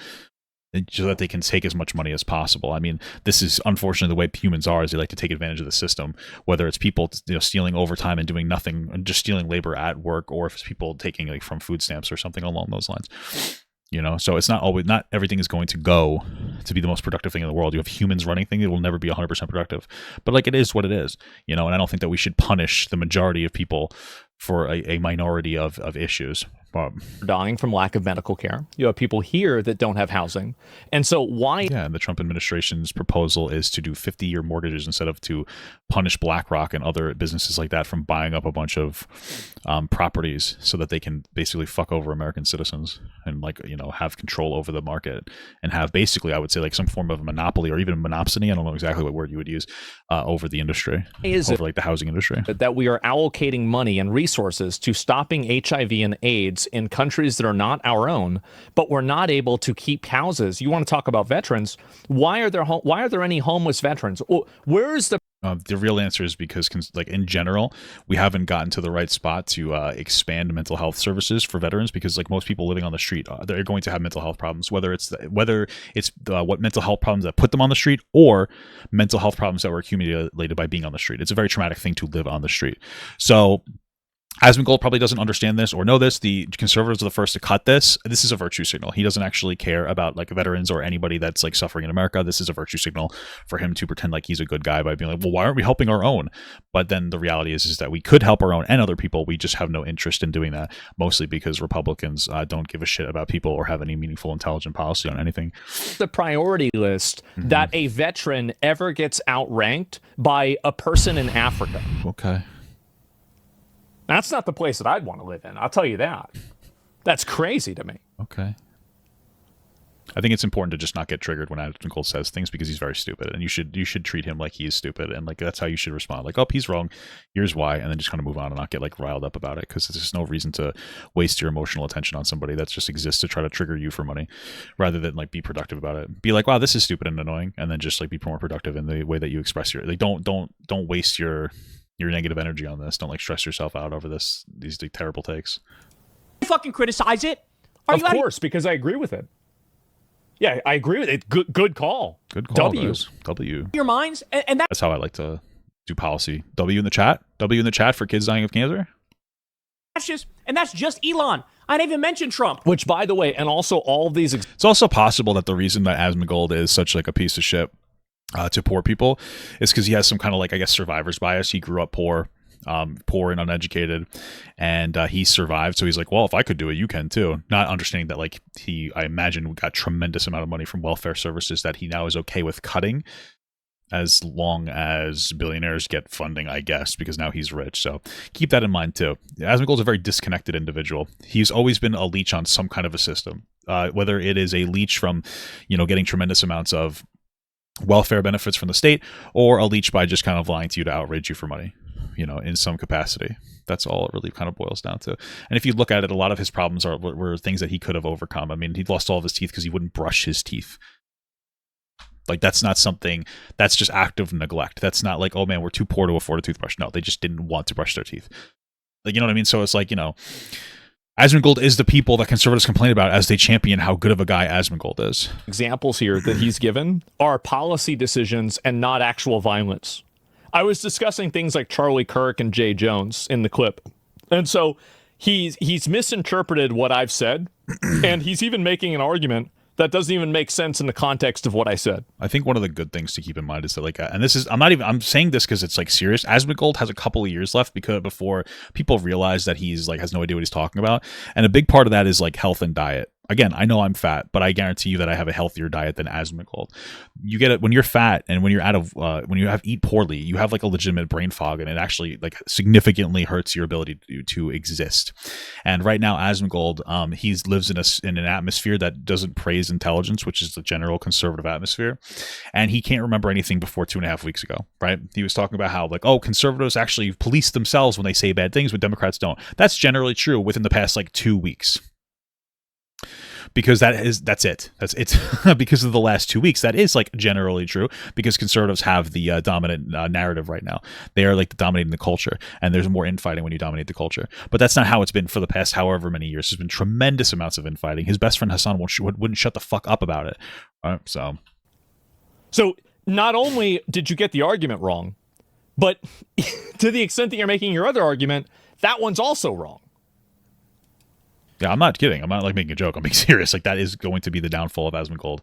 so that they can take as much money as possible. I mean, this is unfortunately the way humans are, is they like to take advantage of the system, whether it's people stealing overtime and doing nothing and just stealing labor at work, or if it's people taking like from food stamps or something along those lines. So it's not everything is going to go to be the most productive thing in the world. You have humans running things, it will never be 100% productive, but like it is what it is, and I don't think that we should punish the majority of people for a minority of issues. Dying from lack of medical care. You have people here that don't have housing. And so why... Yeah, and the Trump administration's proposal is to do 50-year mortgages instead of to punish BlackRock and other businesses like that from buying up a bunch of properties so that they can basically fuck over American citizens and have control over the market and have basically, I would say, like some form of monopoly or even a monopsony. I don't know exactly what word you would use over the industry, over the housing industry. That we are allocating money and resources to stopping HIV and AIDS in countries that are not our own, but we're not able to keep houses. You want to talk about veterans? Why are there any homeless veterans? Where is the real answer is because, like in general, we haven't gotten to the right spot to expand mental health services for veterans, because like most people living on the street, they're going to have mental health problems, whether it's what mental health problems that put them on the street or mental health problems that were accumulated by being on the street. It's a very traumatic thing to live on the street. So Asmongold probably doesn't understand this or know this. The conservatives are the first to cut this. This is a virtue signal. He doesn't actually care about like veterans or anybody that's like suffering in America. This is a virtue signal for him to pretend like he's a good guy by being like, well, why aren't we helping our own? But then the reality is that we could help our own and other people. We just have no interest in doing that, mostly because Republicans don't give a shit about people or have any meaningful, intelligent policy on anything. The priority list that a veteran ever gets outranked by a person in Africa. Okay. That's not the place that I'd want to live in. I'll tell you that. That's crazy to me. Okay. I think it's important to just not get triggered when Asmongold says things, because he's very stupid, and you should treat him like he is stupid, and like that's how you should respond. Like, oh, he's wrong. Here's why, and then just kind of move on and not get like riled up about it, because there's just no reason to waste your emotional attention on somebody that just exists to try to trigger you for money, rather than like be productive about it. Be like, wow, this is stupid and annoying, and then just like be more productive in the way that you express your like. Don't waste your negative energy on this. Don't like stress yourself out over these like, terrible takes. Fucking criticize it. Of course, because I agree with it. Yeah, I agree with it. Good call. Good call. W. Guys. W. Your minds, and that's how I like to do policy. W in the chat. W in the chat for kids dying of cancer. That's just Elon. I didn't even mention Trump. Which, by the way, and also all of these. It's also possible that the reason that Asmongold is such like a piece of shit to poor people is because he has some kind of like, I guess, survivor's bias. He grew up poor and uneducated, and he survived. So he's like, well, if I could do it, you can too. Not understanding that like I imagine got tremendous amount of money from welfare services that he now is okay with cutting, as long as billionaires get funding, I guess, because now he's rich. So keep that in mind too. Asmongold's a very disconnected individual. He's always been a leech on some kind of a system, whether it is a leech from, getting tremendous amounts of welfare benefits from the state, or a leech by just kind of lying to you to outrage you for money. in some capacity. That's all it really kind of boils down to. And if you look at it, a lot of his problems were things that he could have overcome. I mean, he lost all of his teeth because he wouldn't brush his teeth. Like, that's not something, that's just active neglect. That's not like, oh man, we're too poor to afford a toothbrush. No, they just didn't want to brush their teeth. Like, you know what I mean? So it's like, Asmongold is the people that conservatives complain about as they champion how good of a guy Asmongold is. Examples here that he's given are policy decisions and not actual violence. I was discussing things like Charlie Kirk and Jay Jones in the clip. And so he's misinterpreted what I've said, and he's even making an argument that doesn't even make sense in the context of what I said. I think one of the good things to keep in mind is that, like, and this is, I'm saying this because it's like serious. Asmongold has a couple of years left before people realize that he's like has no idea what he's talking about. And a big part of that is like health and diet. Again, I know I'm fat, but I guarantee you that I have a healthier diet than Asmongold. You get it when you're fat and when you're when you eat poorly, you have like a legitimate brain fog, and it actually like significantly hurts your ability to exist. And right now, Asmongold, he lives in an atmosphere that doesn't praise intelligence, which is the general conservative atmosphere, and he can't remember anything before 2.5 weeks ago. Right? He was talking about how like, oh, conservatives actually police themselves when they say bad things, but Democrats don't. That's generally true within the past like 2 weeks. Because that's it. Because of the last 2 weeks, that is like generally true, because conservatives have the dominant narrative right now. They are like dominating the culture, and there's more infighting when you dominate the culture. But that's not how it's been for the past however many years. There's been tremendous amounts of infighting. His best friend Hassan wouldn't shut the fuck up about it. So not only did you get the argument wrong, but to the extent that you're making your other argument, that one's also wrong. Yeah, I'm not kidding. I'm not like making a joke. I'm being serious. Like, that is going to be the downfall of Asmongold,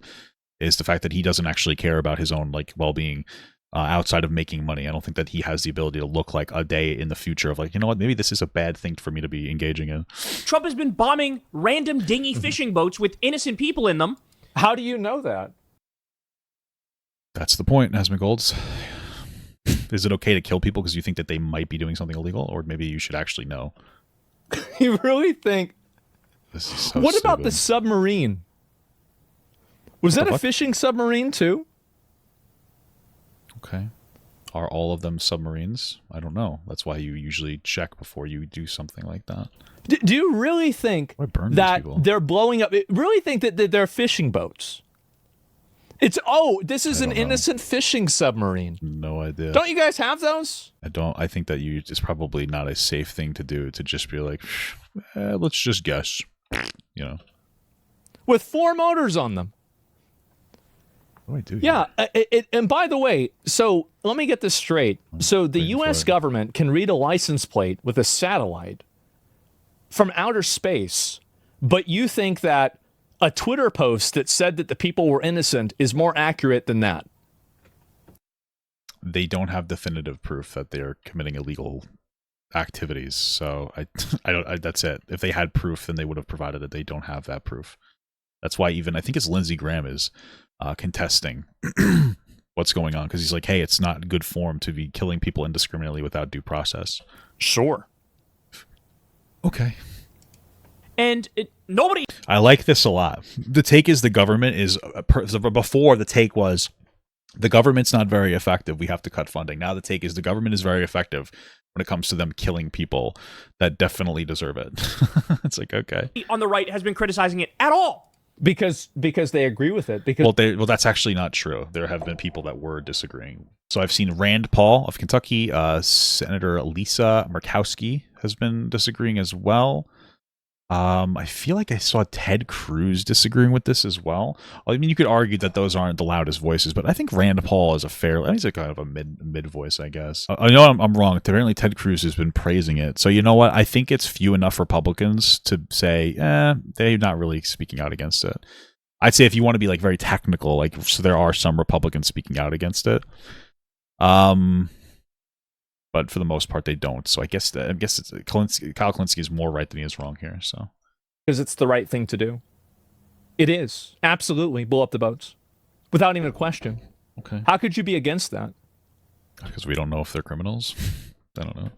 is the fact that he doesn't actually care about his own like well-being outside of making money. I don't think that he has the ability to look like a day in the future of like, you know what, maybe this is a bad thing for me to be engaging in. Trump has been bombing random dinghy fishing boats with innocent people in them. How do you know that? That's the point, Asmongold. Is it okay to kill people because you think that they might be doing something illegal, or maybe you should actually know? You really think? This is so what about stupid. the submarine? Was that a fishing submarine too? Okay. Are all of them submarines? I don't know. That's why you usually check before you do something like that. Do you really think that they're blowing up? Really think that they're fishing boats? This is an innocent fishing submarine. No idea. Don't you guys have those? I don't. I think that it's probably not a safe thing to do, to just be like, let's just guess. With 4 motors on them. What do I do? Yeah, and by the way, so let me get this straight. So the U.S. government can read a license plate with a satellite from outer space, but you think that a Twitter post that said that the people were innocent is more accurate than that? They don't have definitive proof that they are committing illegal activities, so I don't. That's it. If they had proof, then they would have provided it. They don't have that proof. That's why even I think it's Lindsey Graham is contesting what's going on, because he's like, hey, it's not good form to be killing people indiscriminately without due process. Sure. Okay. And nobody. I like this a lot. The take is the government is before the take was the government's not very effective. We have to cut funding. Now the take is the government is very effective when it comes to them killing people that definitely deserve it. It's like, okay. On the right has been criticizing it at all. Because they agree with it. Well, that's actually not true. There have been people that were disagreeing. So I've seen Rand Paul of Kentucky, Senator Lisa Murkowski has been disagreeing as well. I feel like I saw Ted Cruz disagreeing with this as well. I mean, you could argue that those aren't the loudest voices, but I think Rand Paul is he's a kind of a mid voice, I guess. I know I'm wrong. Apparently Ted Cruz has been praising it. So you know what? I think it's few enough Republicans to say, they're not really speaking out against it. I'd say if you want to be like very technical, like, so there are some Republicans speaking out against it. But for the most part, they don't. So I guess it's Kyle Kulinski is more right than he is wrong here. So because it's the right thing to do. It is absolutely blow up the boats without even a question. Okay. How could you be against that? Because we don't know if they're criminals. I don't know.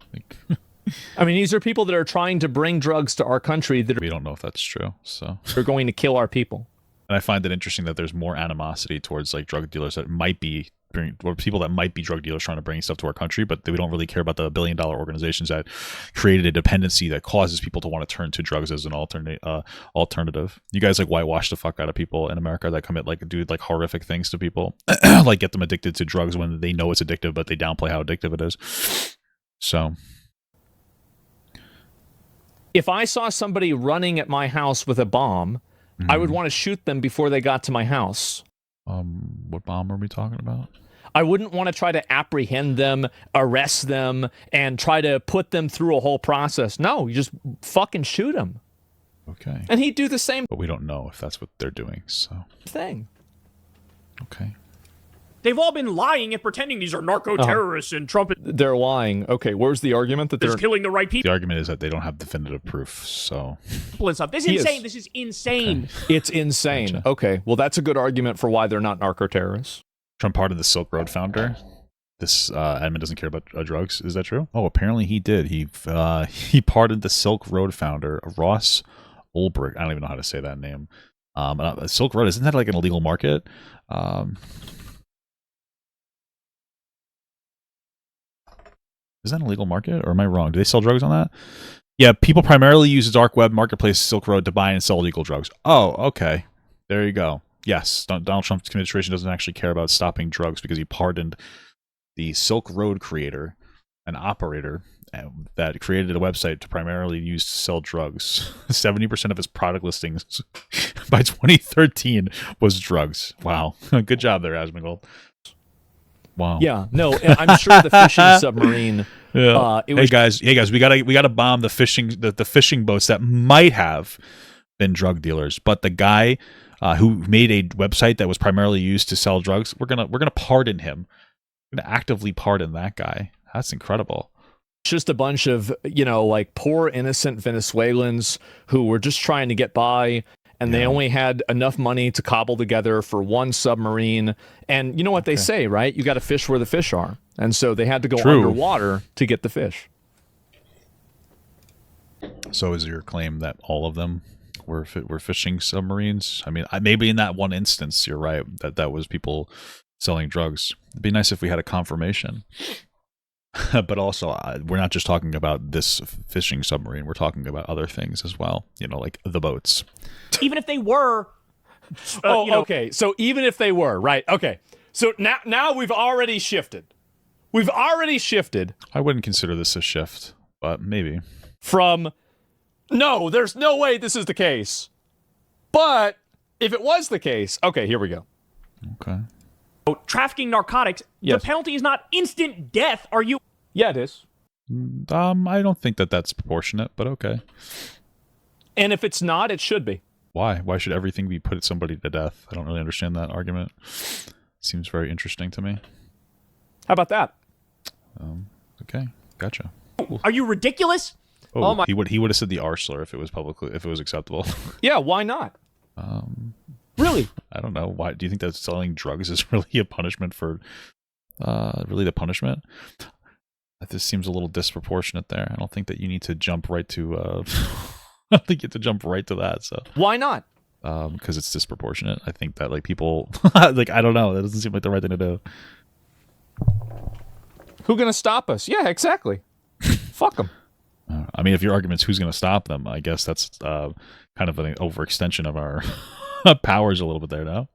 I mean, these are people that are trying to bring drugs to our country that we don't know if that's true. So are going to kill our people. And I find it interesting that there's more animosity towards like drug dealers that might be people that might be drug dealers trying to bring stuff to our country, but we don't really care about the billion-dollar organizations that created a dependency that causes people to want to turn to drugs as an alternative. You guys like whitewash the fuck out of people in America that commit like horrific things to people, like get them addicted to drugs when they know it's addictive, but they downplay how addictive it is. So, if I saw somebody running at my house with a bomb, I would want to shoot them before they got to my house. What bomb are we talking about? I wouldn't want to try to apprehend them, arrest them, and try to put them through a whole process. No, you just fucking shoot them. Okay. And he'd do the same But we don't know if that's what they're doing, so. thing. Okay. They've all been lying and pretending these are narco-terrorists and Trump They're lying. Okay, where's the argument that is they're killing the right The people argument is that they don't have definitive proof, so. and stuff. This is insane. This is insane. It's insane. Gotcha. Okay, well, that's a good argument for why they're not narco-terrorists. Trump pardoned the Silk Road founder. This admin doesn't care about drugs. Is that true? Oh, apparently he did. He pardoned the Silk Road founder, Ross Ulbricht. I don't even know how to say that name. Silk Road, isn't that like an illegal market? Is that an illegal market, or am I wrong? Do they sell drugs on that? Yeah, people primarily use the dark web marketplace Silk Road to buy and sell illegal drugs. Oh, okay. There you go. Yes, Donald Trump's administration doesn't actually care about stopping drugs because he pardoned the Silk Road creator, an operator that created a website to primarily use to sell drugs. 70% of his product listings by 2013 was drugs. Wow. Good job there, Asmongold. Wow. Yeah, no, I'm sure the fishing submarine. Yeah. Hey guys, we gotta bomb the fishing boats that might have been drug dealers. But the guy who made a website that was primarily used to sell drugs, we're gonna pardon him. We're gonna actively pardon that guy. That's incredible. Just a bunch of, like poor innocent Venezuelans who were just trying to get by, and they only had enough money to cobble together for one submarine. And you know what they say, right? You got to fish where the fish are. And so they had to go underwater to get the fish. So is your claim that all of them were fishing submarines? I mean, maybe in that one instance, you're right, that was people selling drugs. It'd be nice if we had a confirmation. But also, we're not just talking about this fishing submarine. We're talking about other things as well, like the boats. Even if they were... okay. So even if they were, right. Okay. So now we've already shifted. I wouldn't consider this a shift, but maybe. From, no, there's no way this is the case. But if it was the case, okay, here we go. Okay. Trafficking narcotics, the penalty is not instant death. Are you... Yeah, it is. I don't think that's proportionate, but okay. And if it's not, it should be. Why? Why should everything be put somebody to death? I don't really understand that argument. Seems very interesting to me. How about that? Okay, gotcha. Are you ridiculous? Oh my! He would have said the R slur if it was acceptable. Yeah, why not? Really? I don't know. Why do you think that selling drugs is really a punishment for? Really the punishment? This seems a little disproportionate there. I don't think that you need to jump right to. I don't think you have to jump right to that. So why not? Because it's disproportionate. I think that people I don't know. That doesn't seem like the right thing to do. Who gonna stop us? Yeah, exactly. Fuck them. I mean, if your argument's who's gonna stop them, I guess that's kind of an overextension of our powers a little bit there now.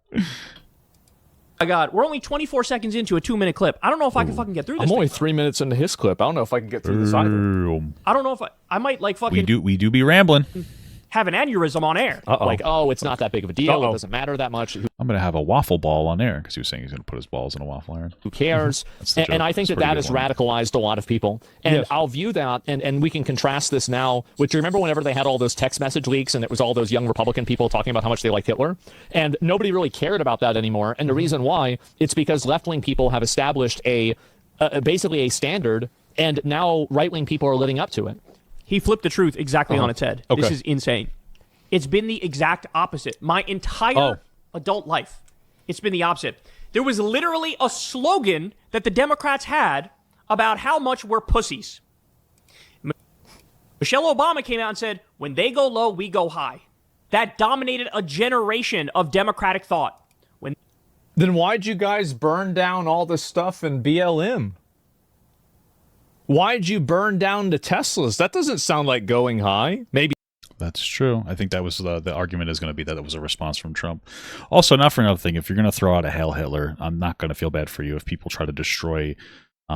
My God, we're only 24 seconds into a 2-minute clip. I don't know if I can fucking get through this. I'm only 3 minutes into his clip. I don't know if I can get through this either. I don't know if I might fucking... We do be rambling. Have an aneurysm on air. It's not that big of a deal. It doesn't matter that much. I'm going to have a waffle ball on air because he was saying he's going to put his balls in a waffle iron. Who cares? And I think that has radicalized a lot of people. And I'll view that, and we can contrast this now. Which, you remember whenever they had all those text message leaks and it was all those young Republican people talking about how much they liked Hitler? And nobody really cared about that anymore. And the reason why, it's because left-wing people have established basically a standard, and now right-wing people are living up to it. He flipped the truth exactly on its head. Okay. This is insane. It's been the exact opposite. My entire adult life, it's been the opposite. There was literally a slogan that the Democrats had about how much we're pussies. Michelle Obama came out and said, when they go low, we go high. That dominated a generation of Democratic thought. Then why'd you guys burn down all the stuff in BLM? Why'd you burn down the Teslas? That doesn't sound like going high. Maybe. That's true. I think that was the argument is going to be that it was a response from Trump. Also, not for another thing, if you're going to throw out a Hail Hitler, I'm not going to feel bad for you if people try to destroy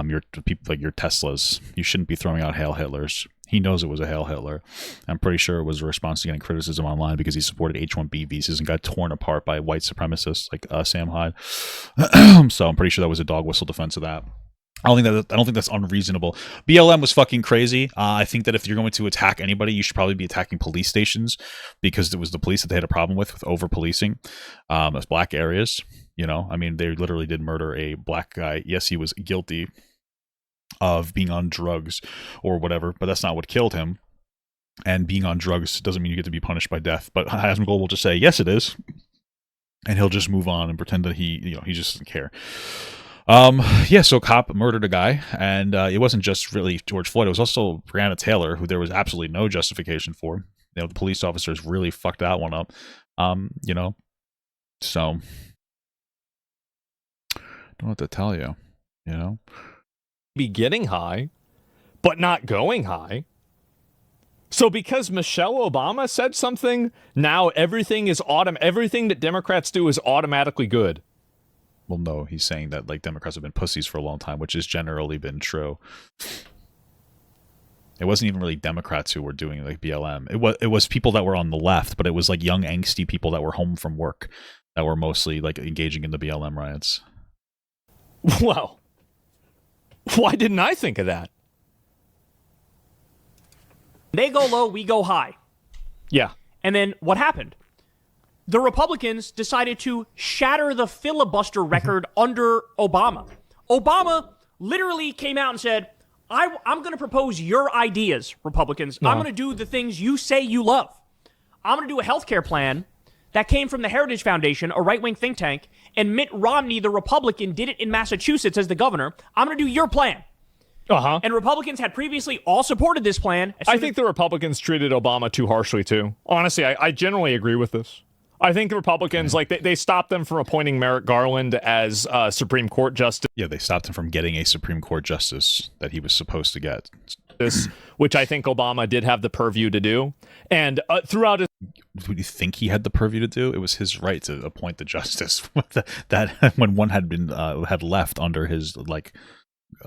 your people like your Teslas. You shouldn't be throwing out Hail Hitlers. He knows it was a Hail Hitler. I'm pretty sure it was a response to getting criticism online because he supported H-1B visas and got torn apart by white supremacists like Sam Hyde. So I'm pretty sure that was a dog whistle defense of that. I don't think that's unreasonable. BLM was fucking crazy. I think that if you're going to attack anybody, you should probably be attacking police stations because it was the police that they had a problem with over policing as black areas. You know, I mean, they literally did murder a black guy. Yes, he was guilty of being on drugs or whatever, but that's not what killed him. And being on drugs doesn't mean you get to be punished by death. But Asmongold will just say, yes, it is. And he'll just move on and pretend that he just doesn't care. Yeah, so cop murdered a guy, and it wasn't just really George Floyd, it was also Breonna Taylor, who there was absolutely no justification for. You know, the police officers really fucked that one up. So don't know what to tell you, Be getting high, but not going high. So because Michelle Obama said something, now everything that Democrats do is automatically good. Well, no, he's saying that like Democrats have been pussies for a long time, which has generally been true. It wasn't even really Democrats who were doing like BLM. It was people that were on the left, but it was like young angsty people that were home from work that were mostly like engaging in the BLM riots. Well, why didn't I think of that? They go low, we go high. Yeah. And then what happened? The Republicans decided to shatter the filibuster record under Obama. Obama literally came out and said, I'm going to propose your ideas, Republicans. I'm going to do the things you say you love. I'm going to do a healthcare plan that came from the Heritage Foundation, a right-wing think tank, and Mitt Romney, the Republican, did it in Massachusetts as the governor. I'm going to do your plan. Uh-huh. And Republicans had previously all supported this plan. I think the Republicans treated Obama too harshly, too. Honestly, I generally agree with this. I think the Republicans, they stopped them from appointing Merrick Garland as Supreme Court justice. Yeah, they stopped him from getting a Supreme Court justice that he was supposed to get. Which I think Obama did have the purview to do. And throughout his... Do you think he had the purview to do? It was his right to appoint the justice that when one had been had left under his,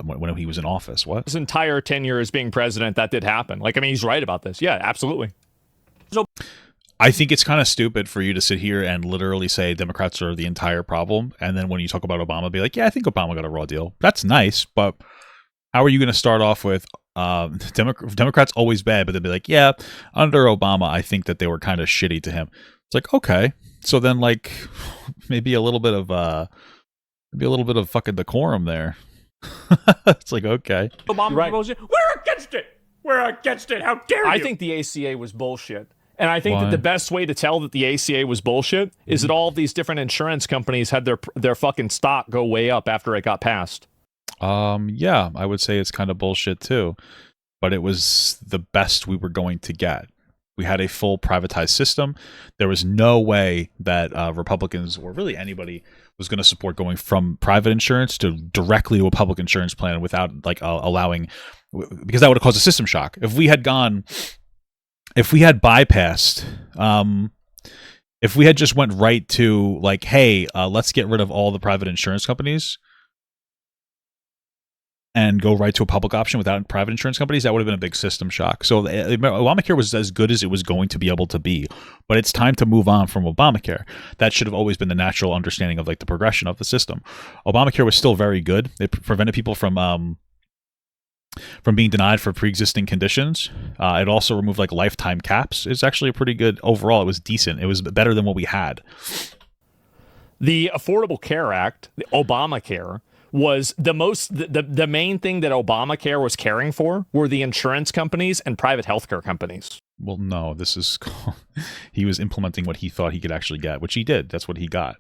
when he was in office. What? His entire tenure as being president, that did happen. He's right about this. Yeah, absolutely. So I think it's kind of stupid for you to sit here and literally say Democrats are the entire problem, and then when you talk about Obama, be like, yeah, I think Obama got a raw deal. That's nice, but how are you going to start off with Democrats always bad, but they'd be like, yeah, under Obama, I think that they were kind of shitty to him. It's like, okay, so then maybe a little bit of fucking decorum there. It's like, okay, Obama proposed it. We're against it. We're against it. How dare you? I think the ACA was bullshit. And I think that the best way to tell that the ACA was bullshit is that all of these different insurance companies had their fucking stock go way up after it got passed. Yeah, I would say it's kind of bullshit too, but it was the best we were going to get. We had a full privatized system. There was no way that Republicans or really anybody was going to support going from private insurance to directly to a public insurance plan without allowing, because that would have caused a system shock. If we had bypassed, if we had just went right to hey, let's get rid of all the private insurance companies and go right to a public option without private insurance companies, that would have been a big system shock. So Obamacare was as good as it was going to be able to be, but it's time to move on from Obamacare. That should have always been the natural understanding of the progression of the system. Obamacare was still very good. It prevented people from being denied for pre-existing conditions. It also removed lifetime caps. It's actually a pretty good overall. It was decent. It was better than what we had. The Affordable Care Act, the Obamacare, was the main thing that Obamacare was caring for were the insurance companies and private healthcare companies. Well, no, he was implementing what he thought he could actually get, which he did. That's what he got.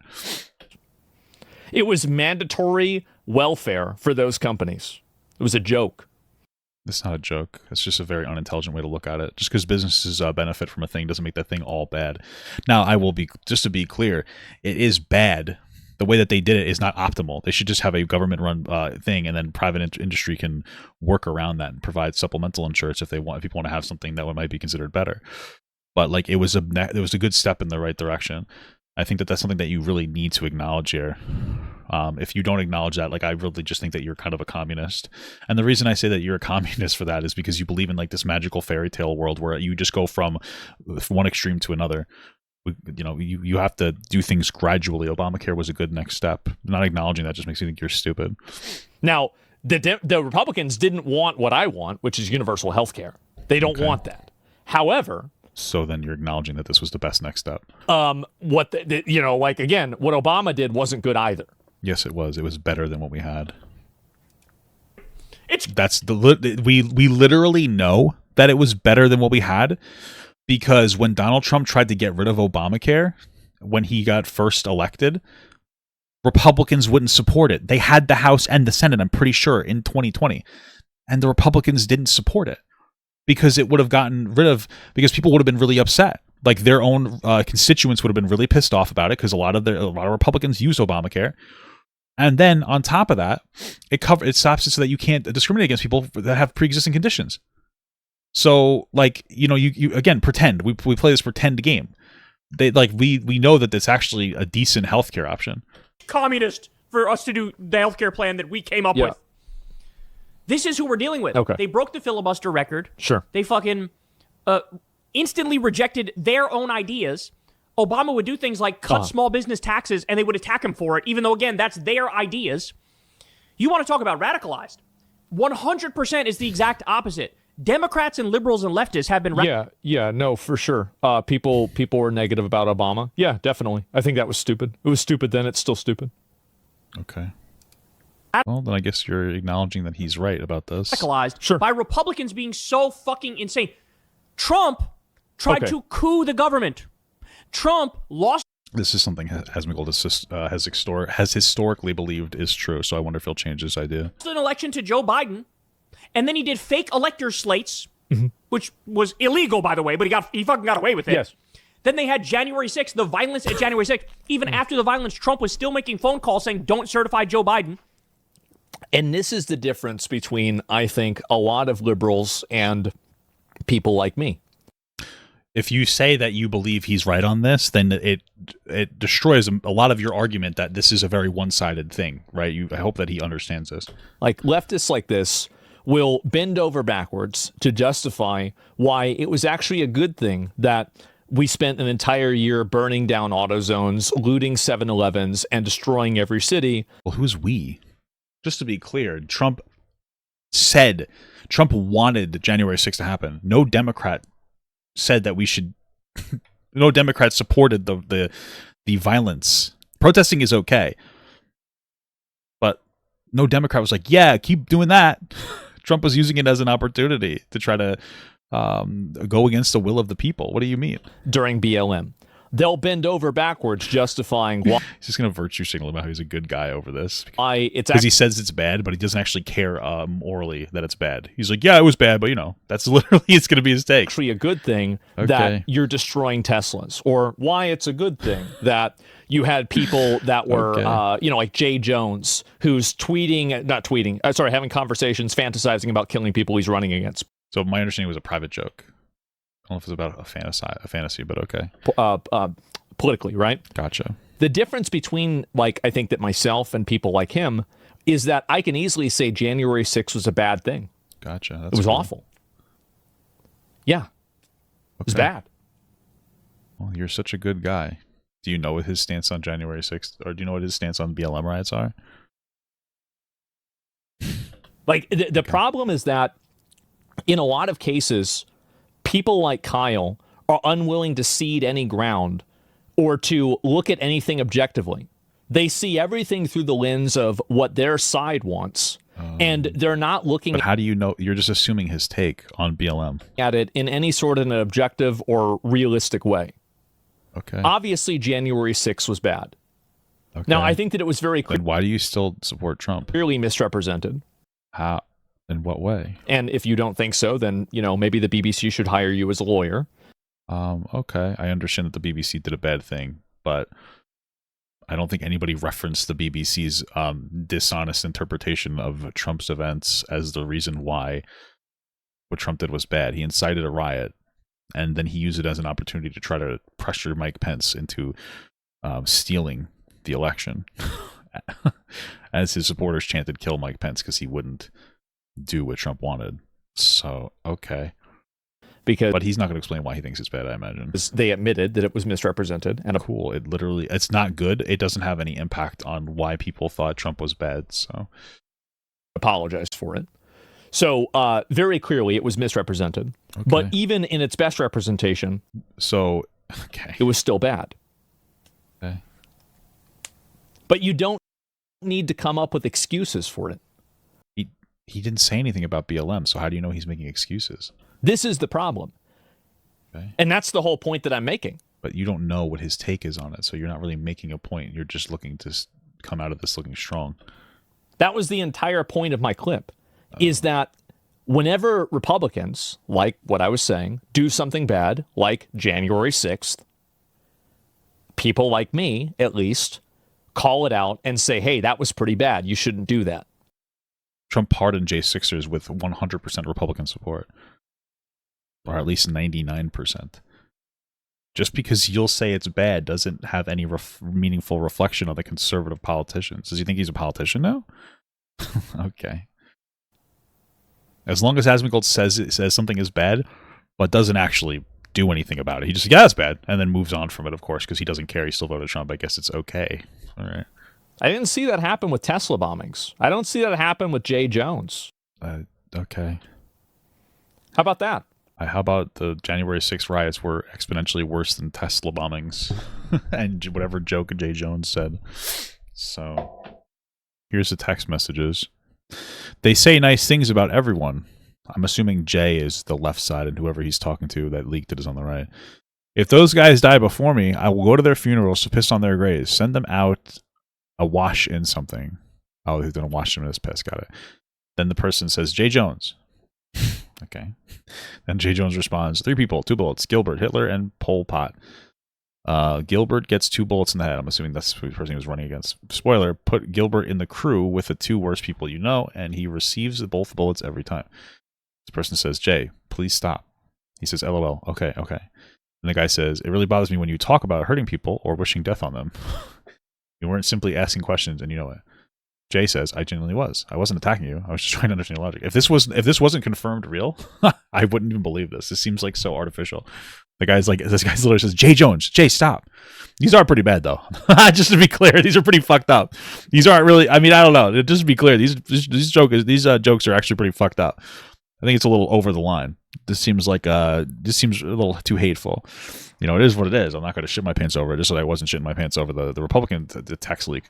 It was mandatory welfare for those companies. It was a joke. It's not a joke. It's just a very unintelligent way to look at it. Just because businesses benefit from a thing doesn't make that thing all bad. Now, just to be clear, it is bad the way that they did it is not optimal. They should just have a government-run thing, and then private industry can work around that and provide supplemental insurance if people want to have something that might be considered better. But like it was a good step in the right direction. I think that that's something that you really need to acknowledge here. If you don't acknowledge that, like I really just think that you're kind of a communist. And the reason I say that you're a communist for that is because you believe in like this magical fairy tale world where you just go from one extreme to another. You have to do things gradually. Obamacare was a good next step. Not acknowledging that just makes me think you're stupid. Now, the Republicans didn't want what I want, which is universal health care. They don't want that. However, so then you're acknowledging that this was the best next step. What again, what Obama did wasn't good either. Yes, it was. It was better than what we had. We literally know that it was better than what we had. Because when Donald Trump tried to get rid of Obamacare, when he got first elected, Republicans wouldn't support it. They had the House and the Senate, I'm pretty sure, in 2020. And the Republicans didn't support it. Because it would have gotten rid of, because people would have been really upset. Like their own constituents would have been really pissed off about it because a lot of Republicans use Obamacare. And then on top of that, it stops it so that you can't discriminate against people that have pre-existing conditions. So, like, you again, pretend. We play this pretend game. We know that it's actually a decent healthcare option. Communist for us to do the healthcare plan that we came up with. This is who we're dealing with. Okay. They broke the filibuster record. Sure. They fucking instantly rejected their own ideas. Obama would do things like cut small business taxes, and they would attack him for it, even though, again, that's their ideas. You want to talk about radicalized. 100% is the exact opposite. Democrats and liberals and leftists have been... No, for sure. People were negative about Obama. Yeah, definitely. I think that was stupid. It was stupid then. It's still stupid. Okay. Well, then I guess you're acknowledging that he's right about this. Radicalized by Republicans being so fucking insane. Trump tried to coup the government. Trump lost... This is something Asmongold has historically believed is true, so I wonder if he'll change his idea. An election to Joe Biden... And then he did fake elector slates, which was illegal, by the way, but he fucking got away with it. Yes. Then they had January 6th, the violence at January 6th. Even after the violence, Trump was still making phone calls saying, don't certify Joe Biden. And this is the difference between, I think, a lot of liberals and people like me. If you say that you believe he's right on this, then it destroys a lot of your argument that this is a very one-sided thing, right? I hope that he understands this. Like leftists like this will bend over backwards to justify why it was actually a good thing that we spent an entire year burning down auto zones, looting 7-Elevens, and destroying every city. Well, who's we? Just to be clear, Trump wanted January 6th to happen. No Democrat said that we should... No Democrat supported the violence. Protesting is okay. But no Democrat was like, yeah, keep doing that. Trump was using it as an opportunity to try to go against the will of the people. What do you mean? During BLM. They'll bend over backwards justifying why. He's just going to virtue signal about how he's a good guy over this. Because he says it's bad, but he doesn't actually care morally that it's bad. He's like, yeah, it was bad, but that's literally, it's going to be his take. Actually a good thing that you're destroying Teslas, or why it's a good thing that you had people that were, like Jay Jones, who's having conversations, fantasizing about killing people he's running against. So my understanding was a private joke. I don't know if it's about a fantasy, but okay. Politically, right? Gotcha. The difference between, I think that myself and people like him is that I can easily say January 6th was a bad thing. Gotcha. It was awful. Yeah. It was bad. Well, you're such a good guy. Do you know what his stance on January 6th, or do you know what his stance on BLM riots are? The problem is that in a lot of cases, people like Kyle are unwilling to cede any ground or to look at anything objectively. They see everything through the lens of what their side wants, and they're not looking... But how do you know? You're just assuming his take on BLM. ...at it in any sort of an objective or realistic way. Okay. Obviously, January 6th was bad. Okay. Now, I think that it was very clear... Then why do you still support Trump? Clearly misrepresented. How? In what way? And if you don't think so, then, maybe the BBC should hire you as a lawyer. Okay. I understand that the BBC did a bad thing, but I don't think anybody referenced the BBC's dishonest interpretation of Trump's events as the reason why what Trump did was bad. He incited a riot, and then he used it as an opportunity to try to pressure Mike Pence into stealing the election. As his supporters chanted, "Kill Mike Pence," because he wouldn't do what Trump wanted. So, okay. But he's not going to explain why he thinks it's bad, I imagine. They admitted that it was misrepresented. And cool. It's not good. It doesn't have any impact on why people thought Trump was bad. So apologized for it. So very clearly it was misrepresented. Okay. But even in its best representation, it was still bad. Okay. But you don't need to come up with excuses for it. He didn't say anything about BLM, so how do you know he's making excuses? This is the problem. Okay. And that's the whole point that I'm making. But you don't know what his take is on it, so you're not really making a point. You're just looking to come out of this looking strong. That was the entire point of my clip, is that whenever Republicans, like what I was saying, do something bad, like January 6th, people like me, at least, call it out and say, hey, that was pretty bad. You shouldn't do that. Trump pardoned J6ers with 100% Republican support. Or at least 99%. Just because you'll say it's bad doesn't have any meaningful reflection on the conservative politicians. Does he think he's a politician now? Okay. As long as Asmongold says something is bad, but doesn't actually do anything about it. He just, yeah, it's bad, and then moves on from it, of course, because he doesn't care. He still voted Trump. I guess it's okay. All right. I didn't see that happen with Tesla bombings. I don't see that happen with Jay Jones. Okay. How about that? How about the January 6th riots were exponentially worse than Tesla bombings and whatever joke Jay Jones said. So here's the text messages. They say nice things about everyone. I'm assuming Jay is the left side and whoever he's talking to that leaked it is on the right. If those guys die before me, I will go to their funerals to piss on their graves. Send them out a wash in something. Oh, he's going to wash them in his piss. Got it. Then the person says, Jay Jones. Okay. Then Jay Jones responds, 3 people, 2 bullets, Gilbert, Hitler, and Pol Pot. Gilbert gets 2 bullets in the head. I'm assuming that's the person he was running against. Spoiler, put Gilbert in the crew with the 2 worst people you know, and he receives both bullets every time. This person says, Jay, please stop. He says, LOL. Okay. And the guy says, it really bothers me when you talk about hurting people or wishing death on them. You weren't simply asking questions, and you know it. Jay says, I genuinely was. I wasn't attacking you. I was just trying to understand your logic. If this wasn't confirmed real, I wouldn't even believe this. This seems like so artificial. This guy's literally says, Jay Jones, Jay, stop. These are pretty bad, though. Just to be clear, these are pretty fucked up. These aren't really, I mean, I don't know. Just to be clear, these jokes are actually pretty fucked up. I think it's a little over the line. This seems a little too hateful. You know, it is what it is. I'm not going to shit my pants over it, just so I wasn't shitting my pants over the Republican the text leak.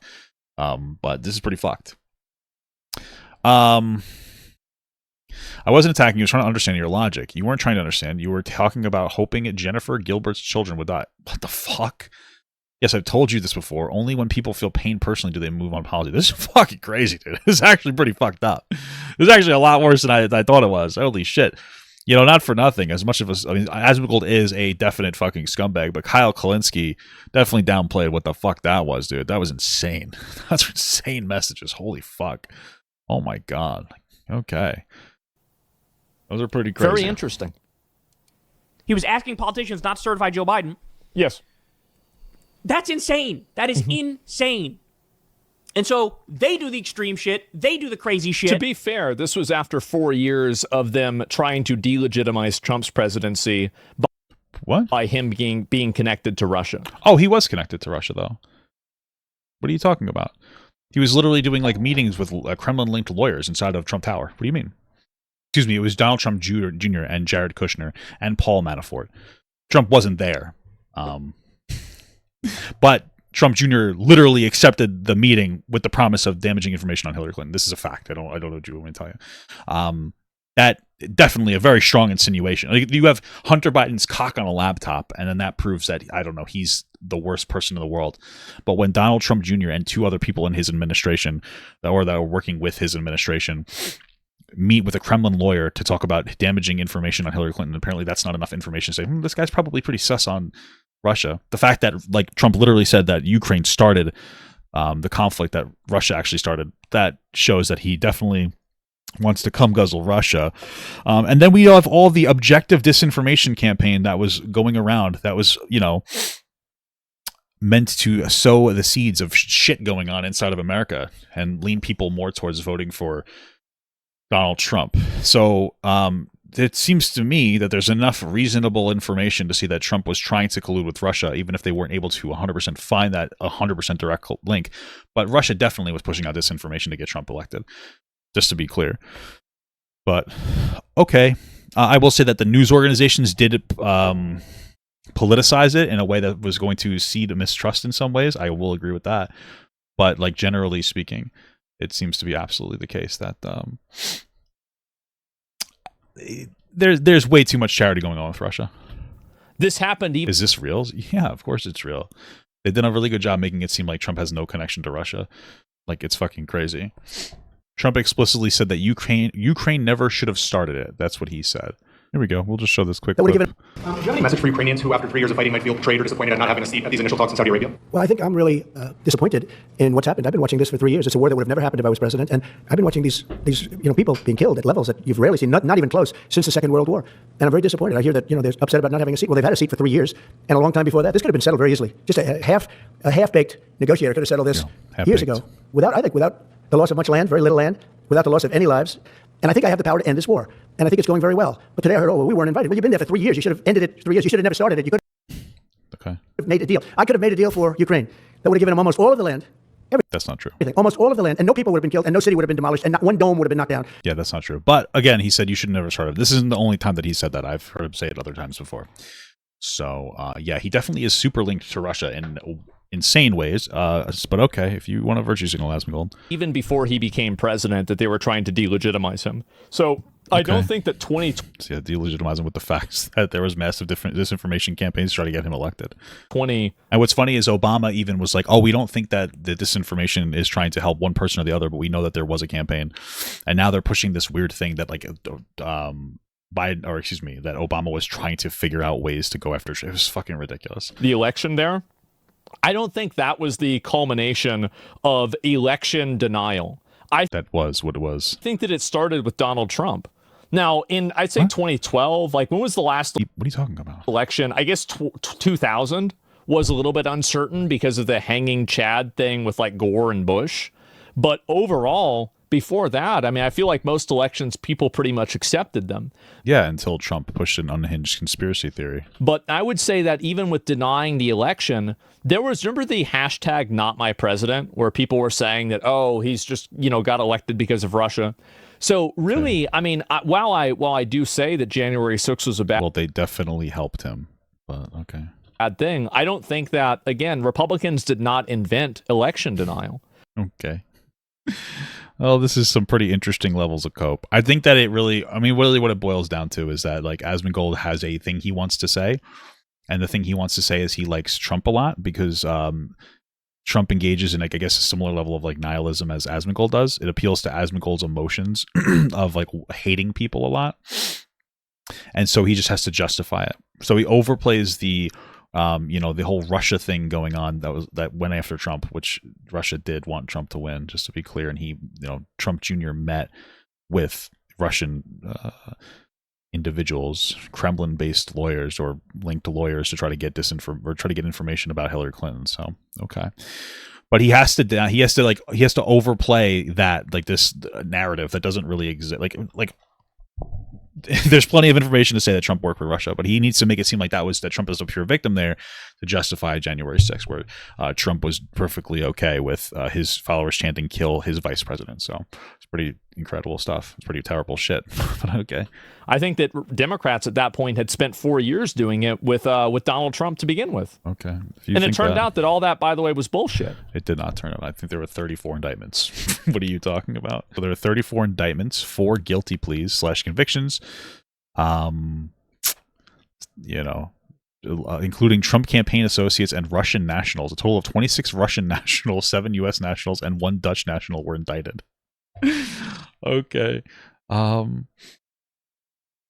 But this is pretty fucked. I wasn't attacking you. I was trying to understand your logic. You weren't trying to understand. You were talking about hoping Jennifer Gilbert's children would die. What the fuck? Yes, I've told you this before. Only when people feel pain personally do they move on policy. This is fucking crazy, dude. This is actually pretty fucked up. This is actually a lot worse than I thought it was. Holy shit. You know, not for nothing. As much of us, I mean, Asmongold is a definite fucking scumbag, but Kyle Kulinski definitely downplayed what the fuck that was, dude. That was insane. That's insane messages. Holy fuck. Oh my god. Okay. Those are pretty crazy. Very interesting. He was asking politicians not to certify Joe Biden. Yes. That's insane. That is insane. And so they do the extreme shit. They do the crazy shit. To be fair, this was after 4 years of them trying to delegitimize Trump's presidency by him being connected to Russia. Oh, he was connected to Russia, though. What are you talking about? He was literally doing like meetings with Kremlin-linked lawyers inside of Trump Tower. What do you mean? Excuse me, it was Donald Trump Jr. and Jared Kushner and Paul Manafort. Trump wasn't there. But Trump Jr. literally accepted the meeting with the promise of damaging information on Hillary Clinton. This is a fact. I don't know what you want me to tell you. That definitely a very strong insinuation. Like, you have Hunter Biden's cock on a laptop, and then that proves that, I don't know, he's the worst person in the world. But when Donald Trump Jr. and 2 other people in his administration, or that are working with his administration, meet with a Kremlin lawyer to talk about damaging information on Hillary Clinton, apparently that's not enough information to say, this guy's probably pretty sus on Russia. The fact that like Trump literally said that Ukraine started the conflict that Russia actually started, that shows that he definitely wants to come guzzle Russia. And then we have all the objective disinformation campaign that was going around that was, you know, meant to sow the seeds of shit going on inside of America and lean people more towards voting for Donald Trump. So it seems to me that there's enough reasonable information to see that Trump was trying to collude with Russia, even if they weren't able to 100% find that 100% direct link. But Russia definitely was pushing out disinformation to get Trump elected, just to be clear. But okay, I will say that the news organizations did politicize it in a way that was going to seed mistrust in some ways. I will agree with that. But like generally speaking, it seems to be absolutely the case that there's way too much charity going on with Russia. This happened even... Is this real? Yeah, of course it's real. They did a really good job making it seem like Trump has no connection to Russia. Like, it's fucking crazy. Trump explicitly said that Ukraine never should have started it. That's what he said. Here we go. We'll just show this quick clip. Do you have any message for Ukrainians who, after 3 years of fighting, might feel betrayed or disappointed at not having a seat at these initial talks in Saudi Arabia? Well, I think I'm really disappointed in what's happened. I've been watching this for 3 years. It's a war that would have never happened if I was president, and I've been watching these people being killed at levels that you've rarely seen, not even close, since the Second World War. And I'm very disappointed. I hear that they're upset about not having a seat. Well, they've had a seat for 3 years, and a long time before that. This could have been settled very easily. Just a half-baked negotiator could have settled this years ago, without the loss of much land, very little land, without the loss of any lives. And I think I have the power to end this war. And I think it's going very well. But today I heard, we weren't invited. Well, you've been there for 3 years. You should have ended it 3 years. You should have never started it. You could have made a deal. I could have made a deal for Ukraine that would have given them almost all of the land. That's not true. Everything. Almost all of the land. And no people would have been killed. And no city would have been demolished. And not one dome would have been knocked down. Yeah, that's not true. But again, he said you should never start it. This isn't the only time that he said that. I've heard him say it other times before. So, yeah, he definitely is super linked to Russia in insane ways. But okay, if you want to virtue signal Asmongold. Even before he became president, that they were trying to delegitimize him. So I don't think that So yeah, delegitimize him with the facts that there was massive disinformation campaigns to try to get him elected. And what's funny is Obama even was like, oh, we don't think that the disinformation is trying to help one person or the other, but we know that there was a campaign. And now they're pushing this weird thing that like that Obama was trying to figure out ways to go after. It was fucking ridiculous. The election there, I don't think that was the culmination of election denial. That was what it was. I think that it started with Donald Trump. Now, I'd say 2012, like when was the last What are you talking about? election? I guess 2000 was a little bit uncertain because of the hanging Chad thing with like Gore and Bush. But overall, before that, I mean, I feel like most elections, people pretty much accepted them. Yeah, until Trump pushed an unhinged conspiracy theory. But I would say that even with denying the election, remember the hashtag not my president, where people were saying that, oh, he's just, got elected because of Russia. So really, I mean, while I do say that January 6th was a bad... Well, they definitely helped him, but okay. Bad thing. I don't think that, again, Republicans did not invent election denial. Okay. Well, this is some pretty interesting levels of cope. I think that really what it boils down to is that like Asmongold has a thing he wants to say. And the thing he wants to say is he likes Trump a lot because Trump engages in, like, I guess, a similar level of like nihilism as Asmongold does. It appeals to Asmongold's emotions of like hating people a lot. And so he just has to justify it. So he overplays the the whole Russia thing going on that went after Trump, which Russia did want Trump to win, just to be clear. And he, Trump Jr. met with Russian individuals, Kremlin-based lawyers or linked to lawyers to try to get information about Hillary Clinton. So okay, but he has to overplay that, like, this narrative that doesn't really exist. Like there's plenty of information to say that Trump worked with Russia, but he needs to make it seem like that Trump is a pure victim there to justify January 6th, where Trump was perfectly okay with his followers chanting "kill his vice president." So it's pretty incredible stuff. It's pretty terrible shit, but okay. I think that Democrats at that point had spent 4 years doing it with Donald Trump to begin with. Okay. And it turned out that all that, by the way, was bullshit. It did not turn out. I think there were 34 indictments. What are you talking about? So there are 34 indictments, 4 guilty pleas / convictions, including Trump campaign associates and Russian nationals. A total of 26 Russian nationals, 7 U.S. nationals, and 1 Dutch national were indicted. Okay.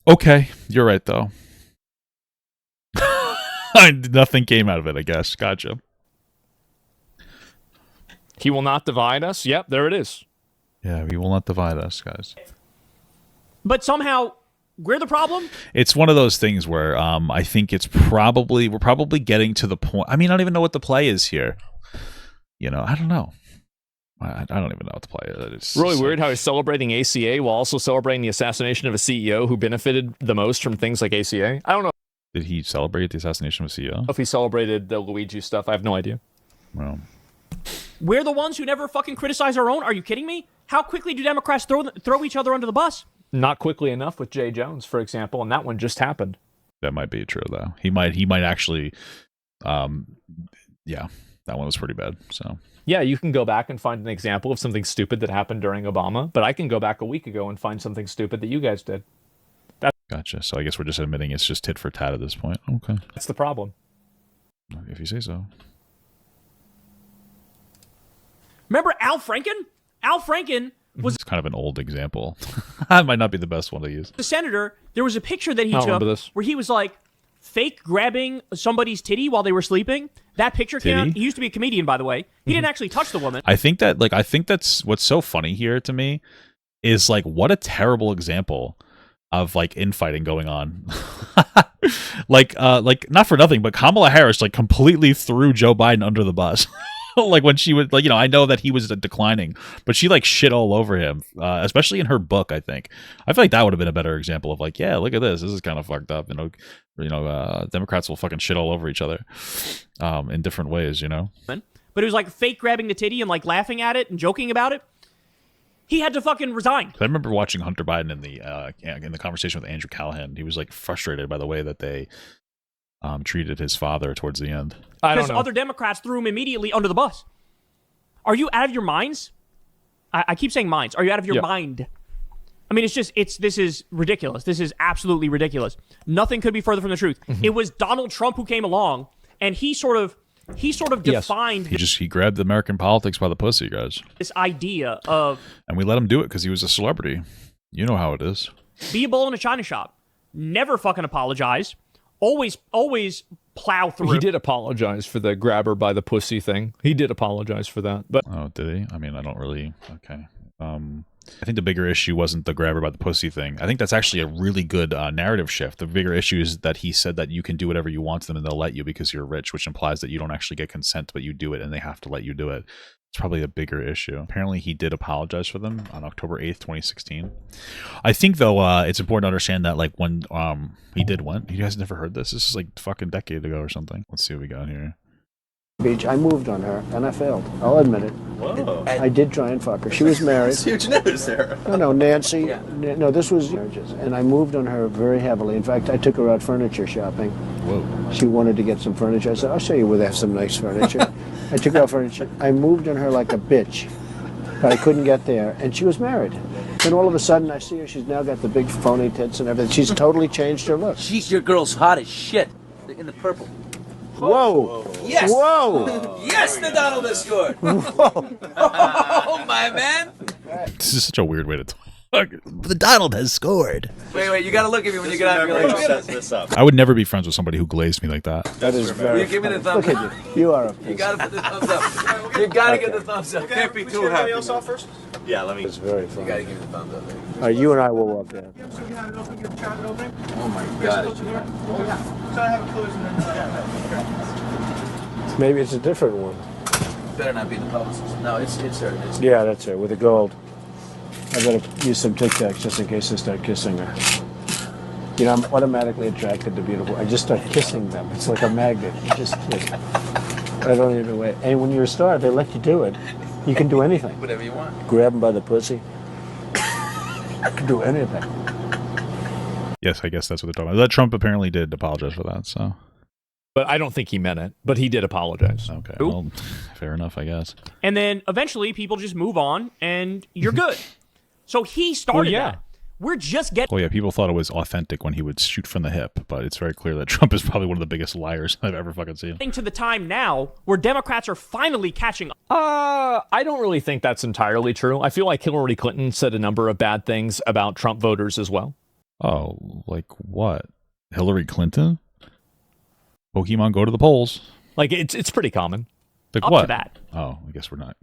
Okay, you're right, though. Nothing came out of it, I guess. Gotcha. He will not divide us. Yep, there it is. Yeah, he will not divide us, guys. But somehow we're the problem. It's one of those things where I think we're probably getting to the point. I mean, I don't even know what the play is here. You know, I don't know. I don't even know what the play is. It's really weird how he's celebrating ACA while also celebrating the assassination of a CEO who benefited the most from things like ACA. I don't know. Did he celebrate the assassination of a CEO? If he celebrated the Luigi stuff, I have no idea. Well, we're the ones who never fucking criticize our own. Are you kidding me? How quickly do Democrats throw each other under the bus? Not quickly enough with Jay Jones, for example, and that one just happened. That might be true, though. He might actually, yeah, that one was pretty bad. So yeah, you can go back and find an example of something stupid that happened during Obama, but I can go back a week ago and find something stupid that you guys did. Gotcha. So I guess we're just admitting it's just tit for tat at this point. Okay, that's the problem. If you say so. Remember Al Franken? Al Franken was it's kind of an old example. That might not be the best one to use. The senator, there was a picture that he took where he was like fake grabbing somebody's titty while they were sleeping. That picture came out. He used to be a comedian, by the way. He didn't actually touch the woman. I think that's what's so funny here to me is like what a terrible example of like infighting going on. like not for nothing, but Kamala Harris like completely threw Joe Biden under the bus. Like when she was like, you know, I know that he was declining, but she like shit all over him, especially in her book. I think I feel like that would have been a better example of like, yeah, look at this. This is kind of fucked up. Democrats will fucking shit all over each other, in different ways, you know. But it was like fake grabbing the titty and like laughing at it and joking about it. He had to fucking resign. I remember watching Hunter Biden in the conversation with Andrew Callahan. He was like frustrated by the way that they treated his father towards the end. Because other Democrats threw him immediately under the bus. Are you out of your minds? I keep saying minds. Are you out of your mind? I mean, this is ridiculous. This is absolutely ridiculous. Nothing could be further from the truth. Mm-hmm. It was Donald Trump who came along, and he sort of defined. He grabbed American politics by the pussy, guys. This idea of, and we let him do it because he was a celebrity. You know how it is. Be a bull in a china shop. Never fucking apologize. Always plow through. He did apologize for the grabber by the pussy thing. He did apologize for that. But oh, did he? I mean, I don't really. Okay. I think the bigger issue wasn't the grabber by the pussy thing. I think that's actually a really good narrative shift. The bigger issue is that he said that you can do whatever you want to them and they'll let you because you're rich, which implies that you don't actually get consent, but you do it and they have to let you do it. It's probably a bigger issue. Apparently, he did apologize for them on October 8th, 2016. I think, though, it's important to understand that, like, when he did what? You guys never heard this? This is, like, a fucking decade ago or something. Let's see what we got here. Beach, I moved on her, and I failed. I'll admit it. Whoa. I did try and fuck her. She was married. That's huge news there. No, Nancy. Yeah. No, this was marriages. And I moved on her very heavily. In fact, I took her out furniture shopping. Whoa. She wanted to get some furniture. I said, I'll show you where they have some nice furniture. I took her out furniture. I moved on her like a bitch, but I couldn't get there. And she was married. Then all of a sudden, I see her. She's now got the big phony tits and everything. She's totally changed her look. She's your girl's hot as shit. In the purple. Whoa! Yes! Whoa! Yes, the Donald has scored! Whoa! Oh, my man! This is such a weird way to talk. The Donald has scored. Wait, you gotta look at me when you get out of your Sets this up. I would never be friends with somebody who glazed me like that. That is very. You give me the thumbs Look up. at you. You are a You gotta put the thumbs up. You gotta get the thumbs up. Can't be too happy. else off first? Yeah, let me. It's very You fun. gotta give me the thumbs up. Baby. All right, you and I will walk down. Oh my god. Maybe it's a different one. Better not be the publicist. No, it's her. It's Yeah, that's her, with the gold. I better use some Tic Tacs just in case I start kissing her. You know, I'm automatically attracted to beautiful. I just start kissing them. It's like a magnet. You just kiss. I don't even wait. And when you're a star, they let you do it. You can do anything. whatever you want. Grab them by the pussy. I can do anything. Yes, I guess that's what they're talking about. That Trump apparently did apologize for that, so. But I don't think he meant it. But he did apologize. Okay, well, fair enough, I guess. And then eventually people just move on and you're good. So he started that. We're just getting Well, yeah, people thought it was authentic when he would shoot from the hip, but it's very clear that Trump is probably one of the biggest liars I've ever fucking seen. to the time now where Democrats are finally catching up. I don't really think that's entirely true. I feel like Hillary Clinton said a number of bad things about Trump voters as well. Oh, like what? Hillary Clinton? Pokemon go to the polls. Like, it's pretty common. Like Up what? to that. Oh, I guess we're not.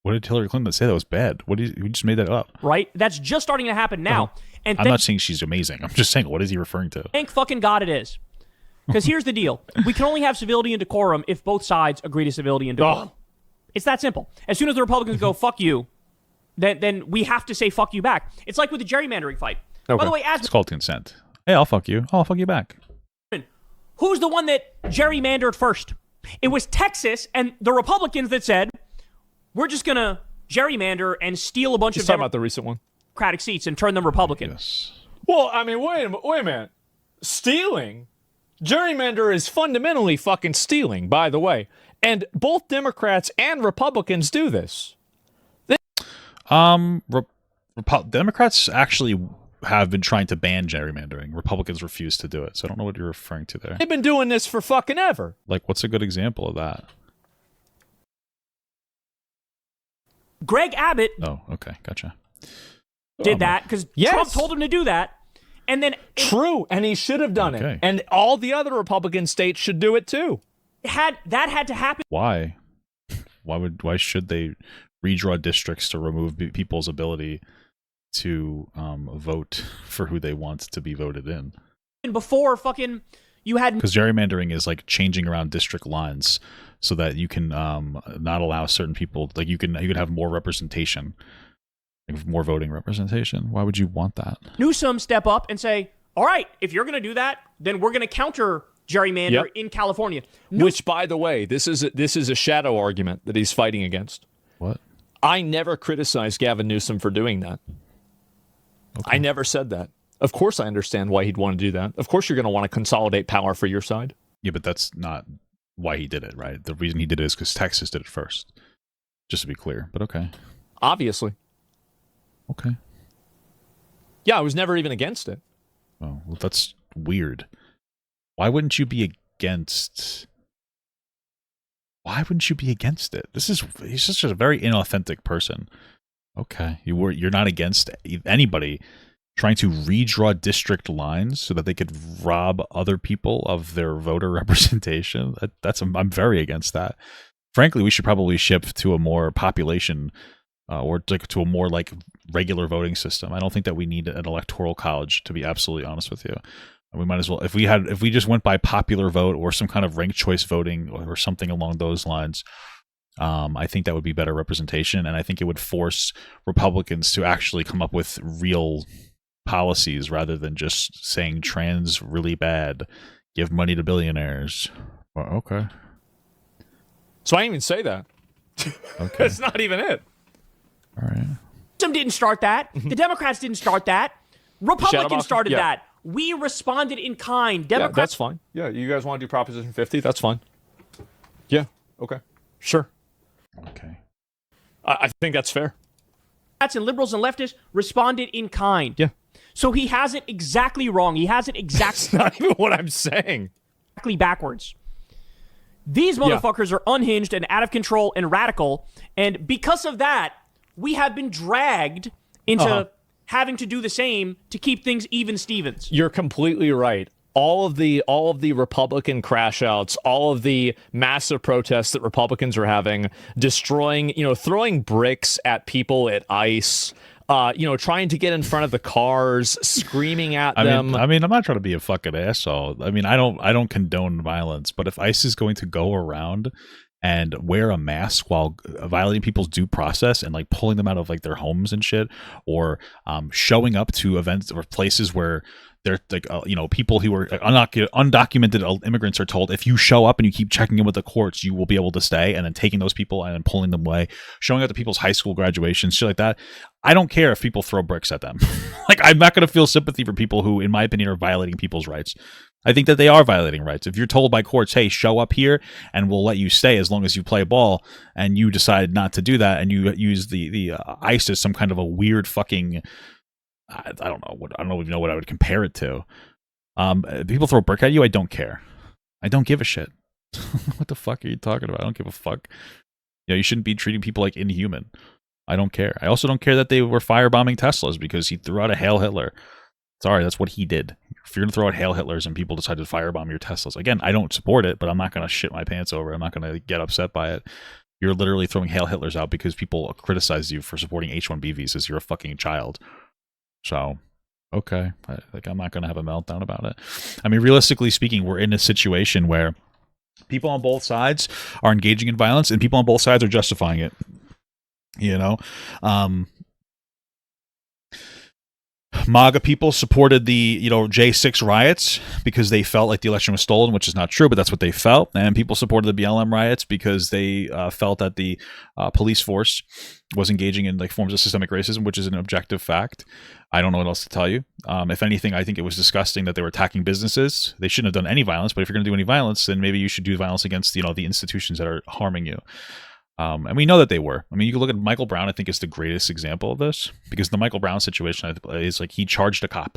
What did Hillary Clinton say that was bad? Who just made that up? Right? That's just starting to happen now. And I'm not saying she's amazing. I'm just saying, what is he referring to? thank fucking God it is. Because here's the deal. We can only have civility and decorum if both sides agree to civility and decorum. It's that simple. As soon as the Republicans go, fuck you, then we have to say fuck you back. It's like with the gerrymandering fight. By the way, It's called consent. Hey, I'll fuck you. I'll fuck you back. who's the one that gerrymandered first? It was Texas and the Republicans that said, we're just going to gerrymander and steal a bunch of talking about the recent one. Democratic seats and turn them Republican. Yes. Well, I mean, wait a minute. Stealing? Gerrymander is fundamentally fucking stealing, by the way. And both Democrats and Republicans do this. Democrats actually have been trying to ban gerrymandering. Republicans refuse to do it. So I don't know what you're referring to there. They've been doing this for fucking ever. Like, what's a good example of that? Greg Abbott Oh, okay. Gotcha. did that because Trump told him to do that. And then True, and he should have done it. And all the other Republican states should do it too. That had to happen. Why? Why should they redraw districts to remove people's ability to vote for who they want to be voted in? Before fucking you had, because gerrymandering is like changing around district lines so that you can not allow certain people, like you could have more representation, like more voting representation. Why would you want that? Newsom step up and say, all right, if you're going to do that, then we're going to counter gerrymander in California. Which, by the way, this is a shadow argument that he's fighting against. What? I never criticized Gavin Newsom for doing that. Okay. I never said that. Of course I understand why he'd want to do that. Of course you're going to want to consolidate power for your side. Yeah, but that's not why he did it, right? The reason he did it is because Texas did it first. Just to be clear, but okay. Obviously. Okay. Yeah, I was never even against it. Oh, well, that's weird. Why wouldn't you be against... Why wouldn't you be against it? He's just a very inauthentic person. Okay. You're not against anybody trying to redraw district lines so that they could rob other people of their voter representation. I'm very against that. Frankly, we should probably shift to a more population or to a more like regular voting system. I don't think that we need an electoral college, to be absolutely honest with you. We might as well, if we just went by popular vote or some kind of ranked choice voting or something along those lines, I think that would be better representation, and I think it would force Republicans to actually come up with real policies rather than just saying trans really bad, give money to billionaires. Well, okay. So I didn't even say that. Okay. That's not even it. All right. Newsom didn't start that. The Democrats didn't start that. Republicans started that. We responded in kind. Democrats. Yeah, that's fine. Yeah, you guys want to do Proposition 50? That's fine. Yeah, okay. Sure. Okay. I think that's fair. Democrats and liberals and leftists responded in kind. Yeah. So he has it exactly wrong. He has it That's not even what I'm saying. Exactly backwards. These motherfuckers are unhinged and out of control and radical. And because of that, we have been dragged into having to do the same to keep things even Stevens. You're completely right. All of the Republican crash outs, all of the massive protests that Republicans are having, destroying, throwing bricks at people at ICE, trying to get in front of the cars, screaming at them. I mean, I'm not trying to be a fucking asshole. I mean, I don't condone violence, but if ICE is going to go around and wear a mask while violating people's due process and like pulling them out of like their homes and shit, or showing up to events or places where they're like, people who are undocumented immigrants are told, if you show up and you keep checking in with the courts, you will be able to stay, and then taking those people and then pulling them away, showing up to people's high school graduations, shit like that. I don't care if people throw bricks at them. Like, I'm not going to feel sympathy for people who, in my opinion, are violating people's rights. I think that they are violating rights. If you're told by courts, hey, show up here and we'll let you stay as long as you play ball, and you decide not to do that and you use the ICE as some kind of a weird fucking, I don't even know what I would compare it to. People throw a brick at you, I don't care. I don't give a shit. What the fuck are you talking about? I don't give a fuck. You shouldn't be treating people like inhuman. I don't care. I also don't care that they were firebombing Teslas because he threw out a Hail Hitler. Sorry, that's what he did. If you're going to throw out Hail Hitlers and people decide to firebomb your Teslas, again, I don't support it, but I'm not going to shit my pants over it. I'm not going to get upset by it. You're literally throwing Hail Hitlers out because people criticize you for supporting H-1B visas. You're a fucking child. So, okay. I'm not going to have a meltdown about it. I mean, realistically speaking, we're in a situation where people on both sides are engaging in violence and people on both sides are justifying it. You know? MAGA people supported the, J6 riots because they felt like the election was stolen, which is not true, but that's what they felt. And people supported the BLM riots because they felt that the police force was engaging in like forms of systemic racism, which is an objective fact. I don't know what else to tell you. If anything, I think it was disgusting that they were attacking businesses. They shouldn't have done any violence, but if you're going to do any violence, then maybe you should do violence against, the institutions that are harming you. And we know that they were. I mean, you can look at Michael Brown, I think is the greatest example of this, because the Michael Brown situation is like he charged a cop.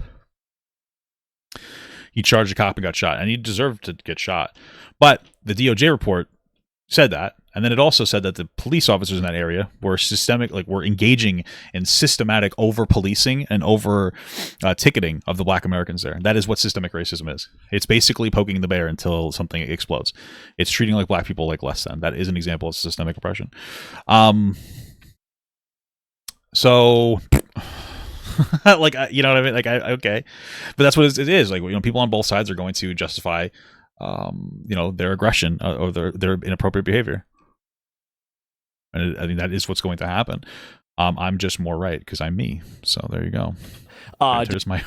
He charged a cop and got shot, and he deserved to get shot. But the DOJ report said that, and then it also said that the police officers in that area were were engaging in systematic over-policing and over-ticketing of the black Americans there. That is what systemic racism is. It's basically poking the bear until something explodes. It's treating like black people like less than. That is an example of systemic oppression. So... like, you know what I mean? Like, okay. But that's what it is. Like, people on both sides are going to justify their aggression or their inappropriate behavior. And I think that is what's going to happen. I'm just more right because I'm me. So there you go. There's my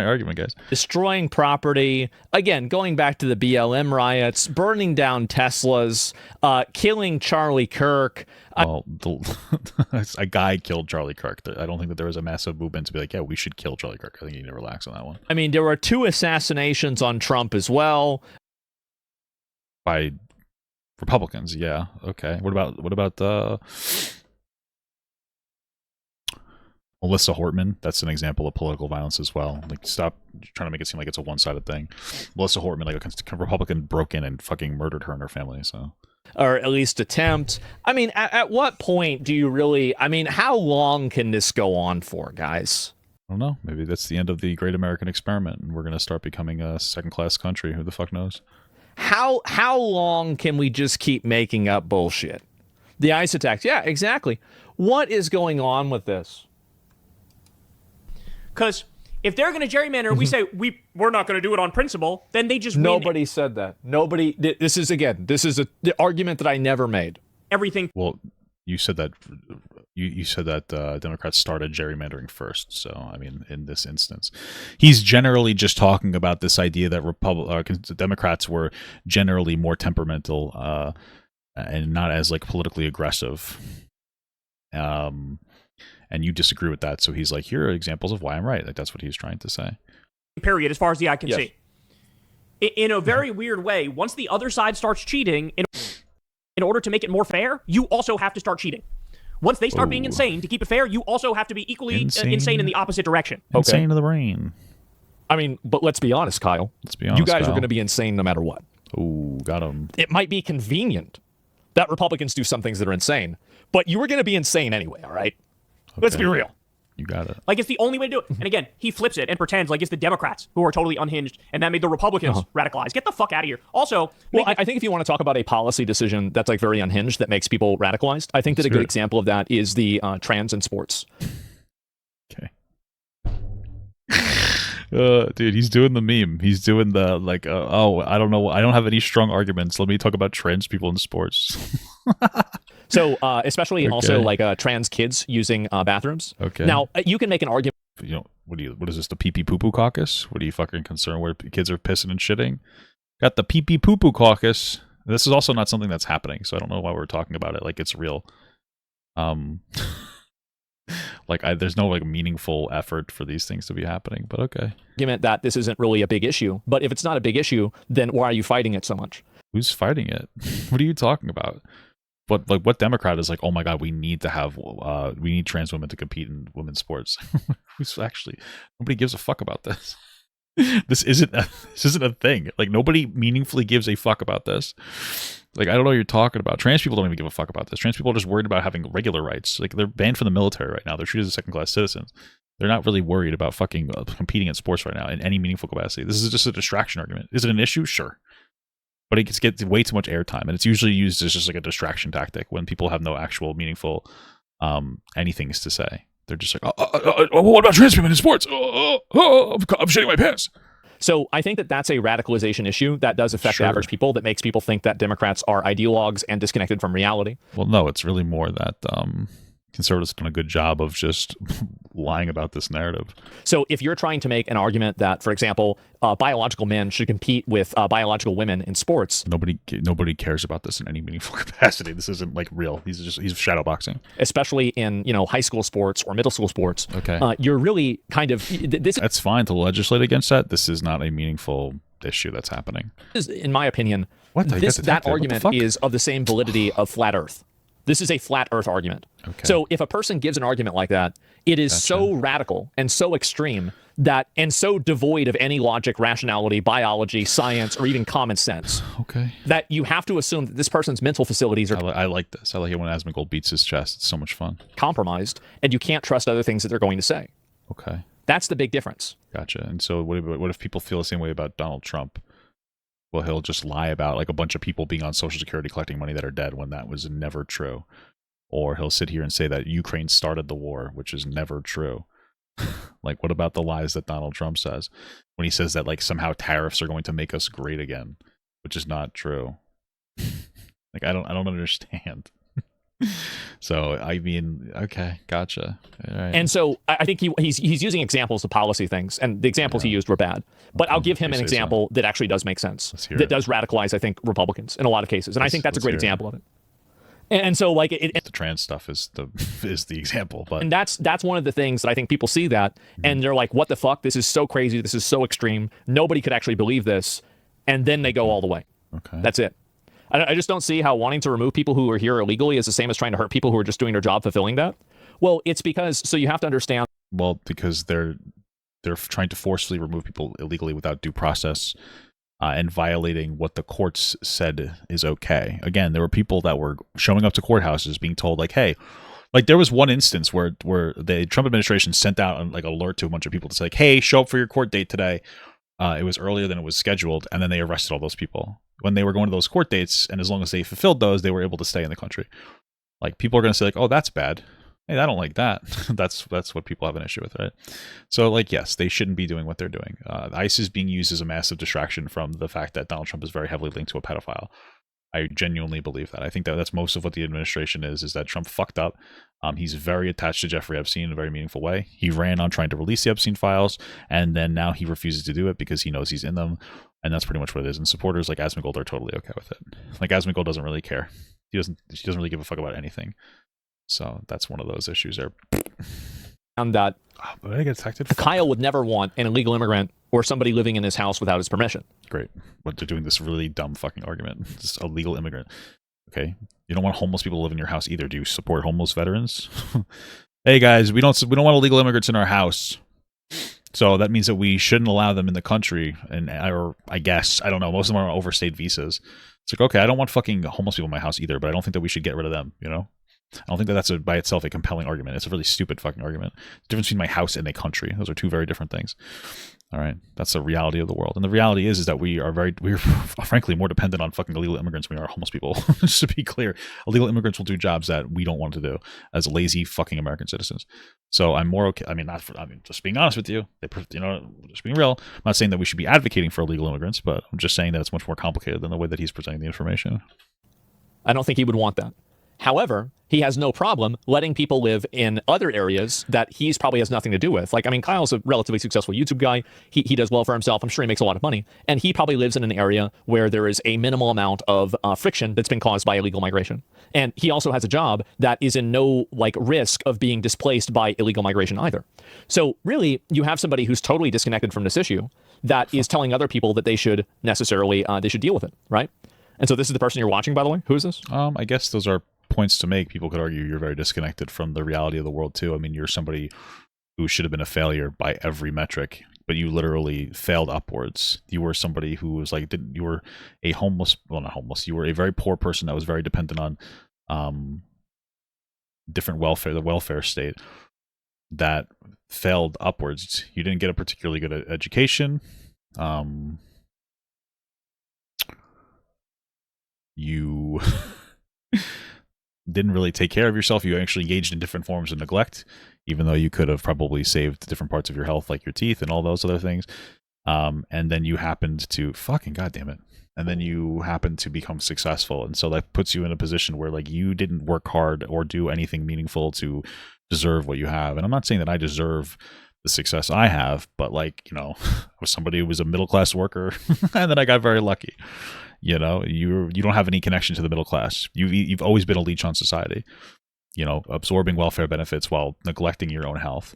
argument, guys. Destroying property. Again, going back to the BLM riots, burning down Teslas, killing Charlie Kirk. Well, a guy killed Charlie Kirk. I don't think that there was a massive movement to be like, yeah, we should kill Charlie Kirk. I think you need to relax on that one. I mean, there were 2 assassinations on Trump as well. By Republicans, yeah. Okay. What about Melissa Hortman? That's an example of political violence as well. Like, stop trying to make it seem like it's a one-sided thing. Melissa Hortman, like a Republican, broke in and fucking murdered her and her family. So, or at least attempt. I mean, at what point do you really? I mean, how long can this go on for, guys? I don't know. Maybe that's the end of the Great American Experiment, and we're going to start becoming a second-class country. Who the fuck knows? How long can we just keep making up bullshit? The ICE attacks. Yeah, exactly. What is going on with this? Because if they're going to gerrymander, we say we're not going to do it on principle, then they just Nobody said that. Nobody. This is the argument that I never made. Everything. Well, you said that Democrats started gerrymandering first. So, I mean, in this instance, he's generally just talking about this idea that Democrats were generally more temperamental and not as like politically aggressive. And you disagree with that. So he's like, here are examples of why I'm right. Like, that's what he's trying to say. Period, as far as the eye can see. In a very weird way, once the other side starts cheating, in order to make it more fair, you also have to start cheating. Once they start being insane, to keep it fair, you also have to be equally insane in the opposite direction. Insane to the brain. I mean, but let's be honest, Kyle. Let's be honest, you guys Kyle. are going to be insane no matter what. Ooh, got him. It might be convenient that Republicans do some things that are insane, but you were going to be insane anyway, all right? Okay. Let's be real. You got it. Like, it's the only way to do it. And again, he flips it and pretends like it's the Democrats who are totally unhinged, and that made the Republicans radicalized. Get the fuck out of here. Also, I think if you want to talk about a policy decision that's like very unhinged that makes people radicalized, I think that a good example of that is the trans in sports. Okay. Dude, he's doing the meme. He's doing the like, I don't know. I don't have any strong arguments. Let me talk about trans people in sports. So, especially also like trans kids using bathrooms. Okay. Now, you can make an argument. What is this? The pee pee poo poo caucus? What are you fucking concerned where kids are pissing and shitting? Got the pee pee poo poo caucus. This is also not something that's happening, so I don't know why we're talking about it like it's real. There's no like meaningful effort for these things to be happening, but okay. Argument that this isn't really a big issue, but if it's not a big issue, then why are you fighting it so much? Who's fighting it? What are you talking about? But like, what Democrat is like, oh my God, we need trans women to compete in women's sports? Who's actually, nobody gives a fuck about this. This isn't a thing. Like, nobody meaningfully gives a fuck about this. Like, I don't know what you're talking about. Trans people don't even give a fuck about this. Trans people are just worried about having regular rights. Like, they're banned from the military right now. They're treated as second-class citizens. They're not really worried about fucking competing in sports right now in any meaningful capacity. This is just a distraction argument. Is it an issue? Sure. But it gets way too much airtime, and it's usually used as just like a distraction tactic when people have no actual meaningful anything to say. They're just like, what about trans women in sports? I'm shitting my pants. So I think that that's a radicalization issue that does affect average people, that makes people think that Democrats are ideologues and disconnected from reality. Well, no, it's really more that conservatives have done a good job of just lying about this narrative. So if you're trying to make an argument that, for example, biological men should compete with biological women in sports, nobody cares about this in any meaningful capacity. This isn't like real. He's shadowboxing, especially in high school sports or middle school sports. Okay, you're really kind of That's fine to legislate against that. This is not a meaningful issue that's happening. In my opinion, that argument is of the same validity of flat Earth. This is a flat Earth argument. Okay. So if a person gives an argument like that, it is so radical and so extreme and so devoid of any logic, rationality, biology, science, or even common sense. Okay. That you have to assume that this person's mental facilities are I like this. I like it when Asmongold beats his chest. It's so much fun. Compromised, and you can't trust other things that they're going to say. Okay. That's the big difference. Gotcha. And so what if people feel the same way about Donald Trump? Well, he'll just lie about like a bunch of people being on Social Security collecting money that are dead when that was never true. Or he'll sit here and say that Ukraine started the war, which is never true. Like, what about the lies that Donald Trump says when he says that like somehow tariffs are going to make us great again, which is not true. Like, I don't understand. So, I mean, okay, gotcha. All right. And so I think he's using examples of policy things, and the examples he used were bad. But I'll give him an example that actually does make sense, that does radicalize, I think, Republicans in a lot of cases. And I think that's a great example of it. And so, like, the trans stuff is the example, but and that's one of the things that I think people see that, and they're like, "What the fuck? This is so crazy. This is so extreme. Nobody could actually believe this." And then they go all the way. Okay, that's it. I just don't see how wanting to remove people who are here illegally is the same as trying to hurt people who are just doing their job fulfilling that. Well, it's because you have to understand. Well, because they're trying to forcefully remove people illegally without due process. And violating what the courts said is okay. Again, there were people that were showing up to courthouses being told like, hey, like there was one instance where the Trump administration sent out like alert to a bunch of people to say like, hey, show up for your court date today. It was earlier than it was scheduled. And then they arrested all those people when they were going to those court dates. And as long as they fulfilled those, they were able to stay in the country. Like people are going to say like, oh, that's bad. Hey, I don't like that. That's what people have an issue with, right? So, like, yes, they shouldn't be doing what they're doing. ICE is being used as a massive distraction from the fact that Donald Trump is very heavily linked to a pedophile. I genuinely believe that. I think that that's most of what the administration is that Trump fucked up. He's very attached to Jeffrey Epstein in a very meaningful way. He ran on trying to release the Epstein files, and then now he refuses to do it because he knows he's in them, and that's pretty much what it is. And supporters like Asmongold are totally okay with it. Like, Asmongold doesn't really care. He doesn't really give a fuck about anything. So that's one of those issues there. And that but I get detected. Kyle would never want an illegal immigrant or somebody living in his house without his permission. Great. But they're doing this really dumb fucking argument. Just illegal immigrant. Okay. You don't want homeless people to live in your house either. Do you support homeless veterans? Hey guys, we don't want illegal immigrants in our house. So that means that we shouldn't allow them in the country. And or I guess, I don't know, most of them are on overstayed visas. It's like, okay, I don't want fucking homeless people in my house either, but I don't think that we should get rid of them, you know? I don't think that that's by itself a compelling argument. It's a really stupid fucking argument. The difference between my house and a country. Those are two very different things. All right. That's the reality of the world. And the reality is that we're frankly more dependent on fucking illegal immigrants than we are homeless people. Just to be clear, illegal immigrants will do jobs that we don't want to do as lazy fucking American citizens. So I'm more okay. I mean, just being honest with you, just being real. I'm not saying that we should be advocating for illegal immigrants, but I'm just saying that it's much more complicated than the way that he's presenting the information. I don't think he would want that. However, he has no problem letting people live in other areas that he's probably has nothing to do with. Like, I mean, Kyle's a relatively successful YouTube guy. He does well for himself. I'm sure he makes a lot of money. And he probably lives in an area where there is a minimal amount of friction that's been caused by illegal migration. And he also has a job that is in no risk of being displaced by illegal migration either. So really, you have somebody who's totally disconnected from this issue that is telling other people that they should necessarily, they should deal with it, right? And so this is the person you're watching, by the way? Who is this? I guess those are points to make. People could argue you're very disconnected from the reality of the world too. I mean, you're somebody who should have been a failure by every metric, but you literally failed upwards. You were somebody who was you were a homeless, well, not homeless, you were a very poor person that was very dependent on different welfare, the welfare state. that failed upwards. You didn't get a particularly good education. You didn't really take care of yourself. You actually engaged in different forms of neglect, even though you could have probably saved different parts of your health, like your teeth and all those other things. And then you happened to fucking goddamn it. And then you happen to become successful, and so that puts you in a position where like you didn't work hard or do anything meaningful to deserve what you have. And I'm not saying that I deserve the success I have, but like, you know, I was somebody who was a middle class worker, and then I got very lucky. You know, you don't have any connection to the middle class. You've always been a leech on society. You know, absorbing welfare benefits while neglecting your own health.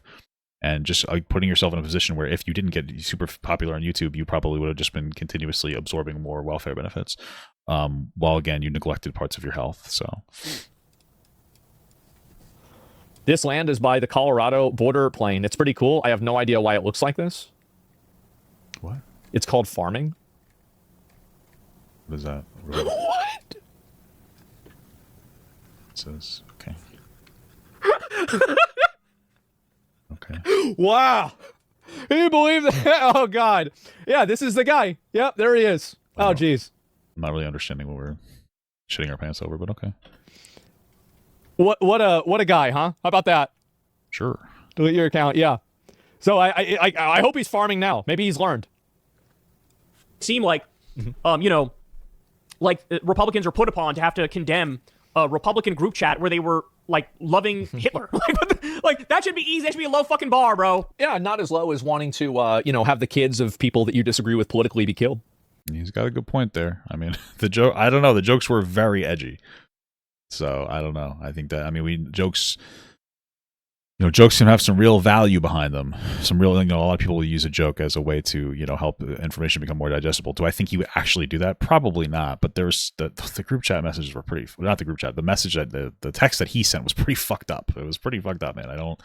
And just putting yourself in a position where if you didn't get super popular on YouTube, you probably would have just been continuously absorbing more welfare benefits, while again you neglected parts of your health. So this land is by the Colorado border plain. It's pretty cool. I have no idea why it looks like this. What? It's called farming. What is that? What? It says okay. Okay. Wow. Can you believe that? Oh, God. Yeah, this is the guy. Yep, there he is. Oh, geez. I'm not really understanding what we're shitting our pants over, but okay. What a guy, huh? How about that? Sure. Delete your account, yeah. So I hope he's farming now. Maybe he's learned. Seem like, you know, like Republicans are put upon to have to condemn a Republican group chat where they were like loving Hitler. Like that should be easy. That should be a low fucking bar, bro. Yeah, not as low as wanting to, you know, have the kids of people that you disagree with politically be killed. He's got a good point there. I mean, the joke. I don't know. The jokes were very edgy. So I don't know. I think that jokes. You know, jokes can have some real value behind them. Some real, you know, a lot of people will use a joke as a way to, you know, help information become more digestible. Do I think you would actually do that? Probably not. But there's the group chat messages were pretty, not the group chat, the message that the text that he sent was pretty fucked up. It was pretty fucked up, man.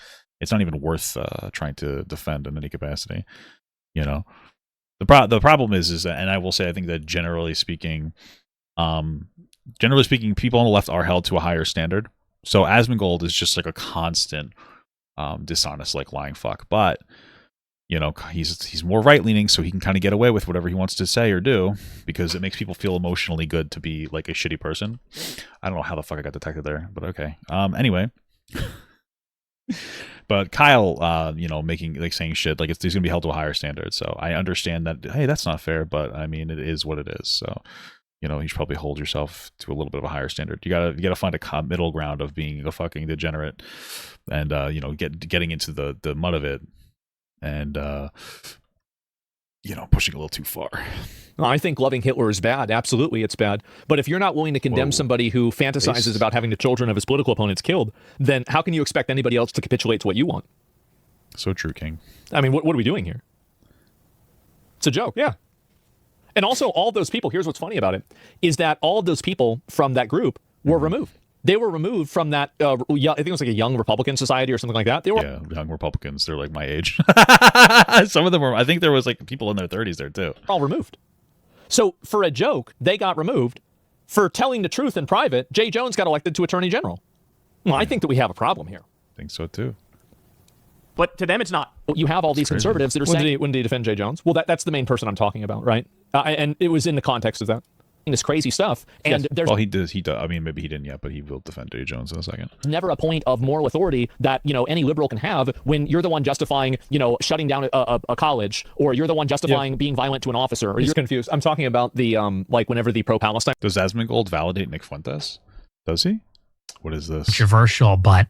It's not even worth trying to defend in any capacity. You know, the problem is that, and I will say, I think that generally speaking, people on the left are held to a higher standard. So Asmongold is just like a constant dishonest, like lying fuck, but you know, he's more right leaning, so he can kind of get away with whatever he wants to say or do because it makes people feel emotionally good to be like a shitty person. I don't know how the fuck I got detected there, but okay. Anyway, but Kyle, you know, making like saying shit like he's gonna be held to a higher standard. So I understand that. Hey, that's not fair, but I mean, it is what it is. So you know, you should probably hold yourself to a little bit of a higher standard. You gotta find a middle ground of being a fucking degenerate, and you know, getting into the mud of it, and you know, pushing a little too far. Well, I think loving Hitler is bad. Absolutely, it's bad. But if you're not willing to condemn somebody who fantasizes about having the children of his political opponents killed, then how can you expect anybody else to capitulate to what you want? So true, King. I mean, what are we doing here? It's a joke, yeah. And also, all those people, here's what's funny about it, is that all of those people from that group were removed. They were removed from that, I think it was like a young Republican society or something like that. They were young Republicans. They're like my age. Some of them were, I think there was like people in their 30s there too. All removed. So for a joke, they got removed. For telling the truth in private, Jay Jones got elected to Attorney General. Well, I think that we have a problem here. I think so too. But to them, it's not. You have all these conservatives that are saying... When did he defend Jay Jones? Well, that's the main person I'm talking about, right? And it was in the context of that. This crazy stuff. And there's... Well, he does. I mean, maybe he didn't yet, but he will defend Jay Jones in a second. Never a point of moral authority that, you know, any liberal can have when you're the one justifying, you know, shutting down a college, or you're the one justifying being violent to an officer. Or you're confused. I'm talking about the, like, whenever the pro-Palestine... Does Asmongold validate Nick Fuentes? Does he? What is this? Controversial, but...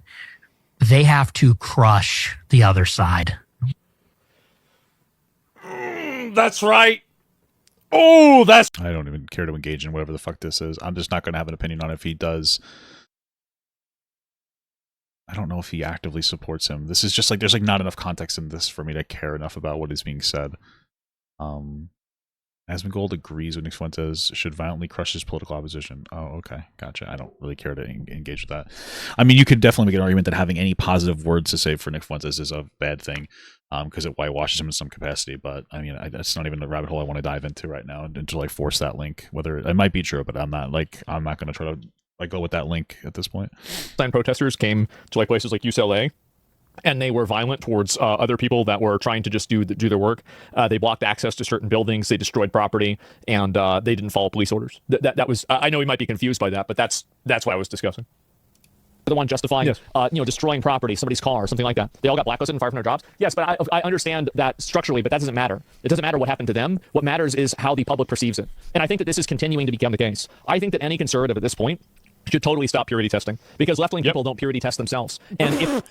they have to crush the other side. That's right. Oh, that's... I don't even care to engage in whatever the fuck this is. I'm just not going to have an opinion on it if he does. I don't know if he actively supports him. This is just like, there's like not enough context in this for me to care enough about what is being said. Asmongold agrees with Nick Fuentes should violently crush his political opposition. Oh, okay. Gotcha. I don't really care to engage with that. I mean, you could definitely make an argument that having any positive words to say for Nick Fuentes is a bad thing because it whitewashes him in some capacity. But, I mean, that's not even the rabbit hole I want to dive into right now and to, like, force that link. Whether it might be true, but I'm not going to try to, like, go with that link at this point. Protesters came to, like, places like UCLA and they were violent towards other people that were trying to just do their work. They blocked access to certain buildings, they destroyed property, and they didn't follow police orders. That was, I know we might be confused by that, but that's what I was discussing. The one justifying, destroying property, somebody's car, something like that. They all got blacklisted and fired from their jobs. Yes, but I understand that structurally, but that doesn't matter. It doesn't matter what happened to them. What matters is how the public perceives it. And I think that this is continuing to become the case. I think that any conservative at this point should totally stop purity testing, because left-wing people don't purity test themselves. And if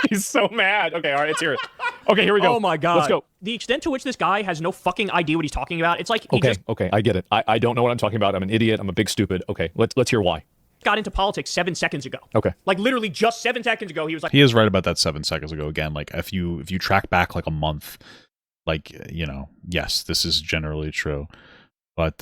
he's so mad. Okay, all right, let's hear it. Okay, here we go. Oh my God. Let's go. The extent to which this guy has no fucking idea what he's talking about. It's like he just Okay, I get it. I don't know what I'm talking about. I'm an idiot. I'm a big stupid. Okay, let's hear why. got into politics 7 seconds ago. Okay. Like literally just 7 seconds ago, he was like, he is right about that 7 seconds ago. Again, like if you track back like a month, like, you know, yes, this is generally true. But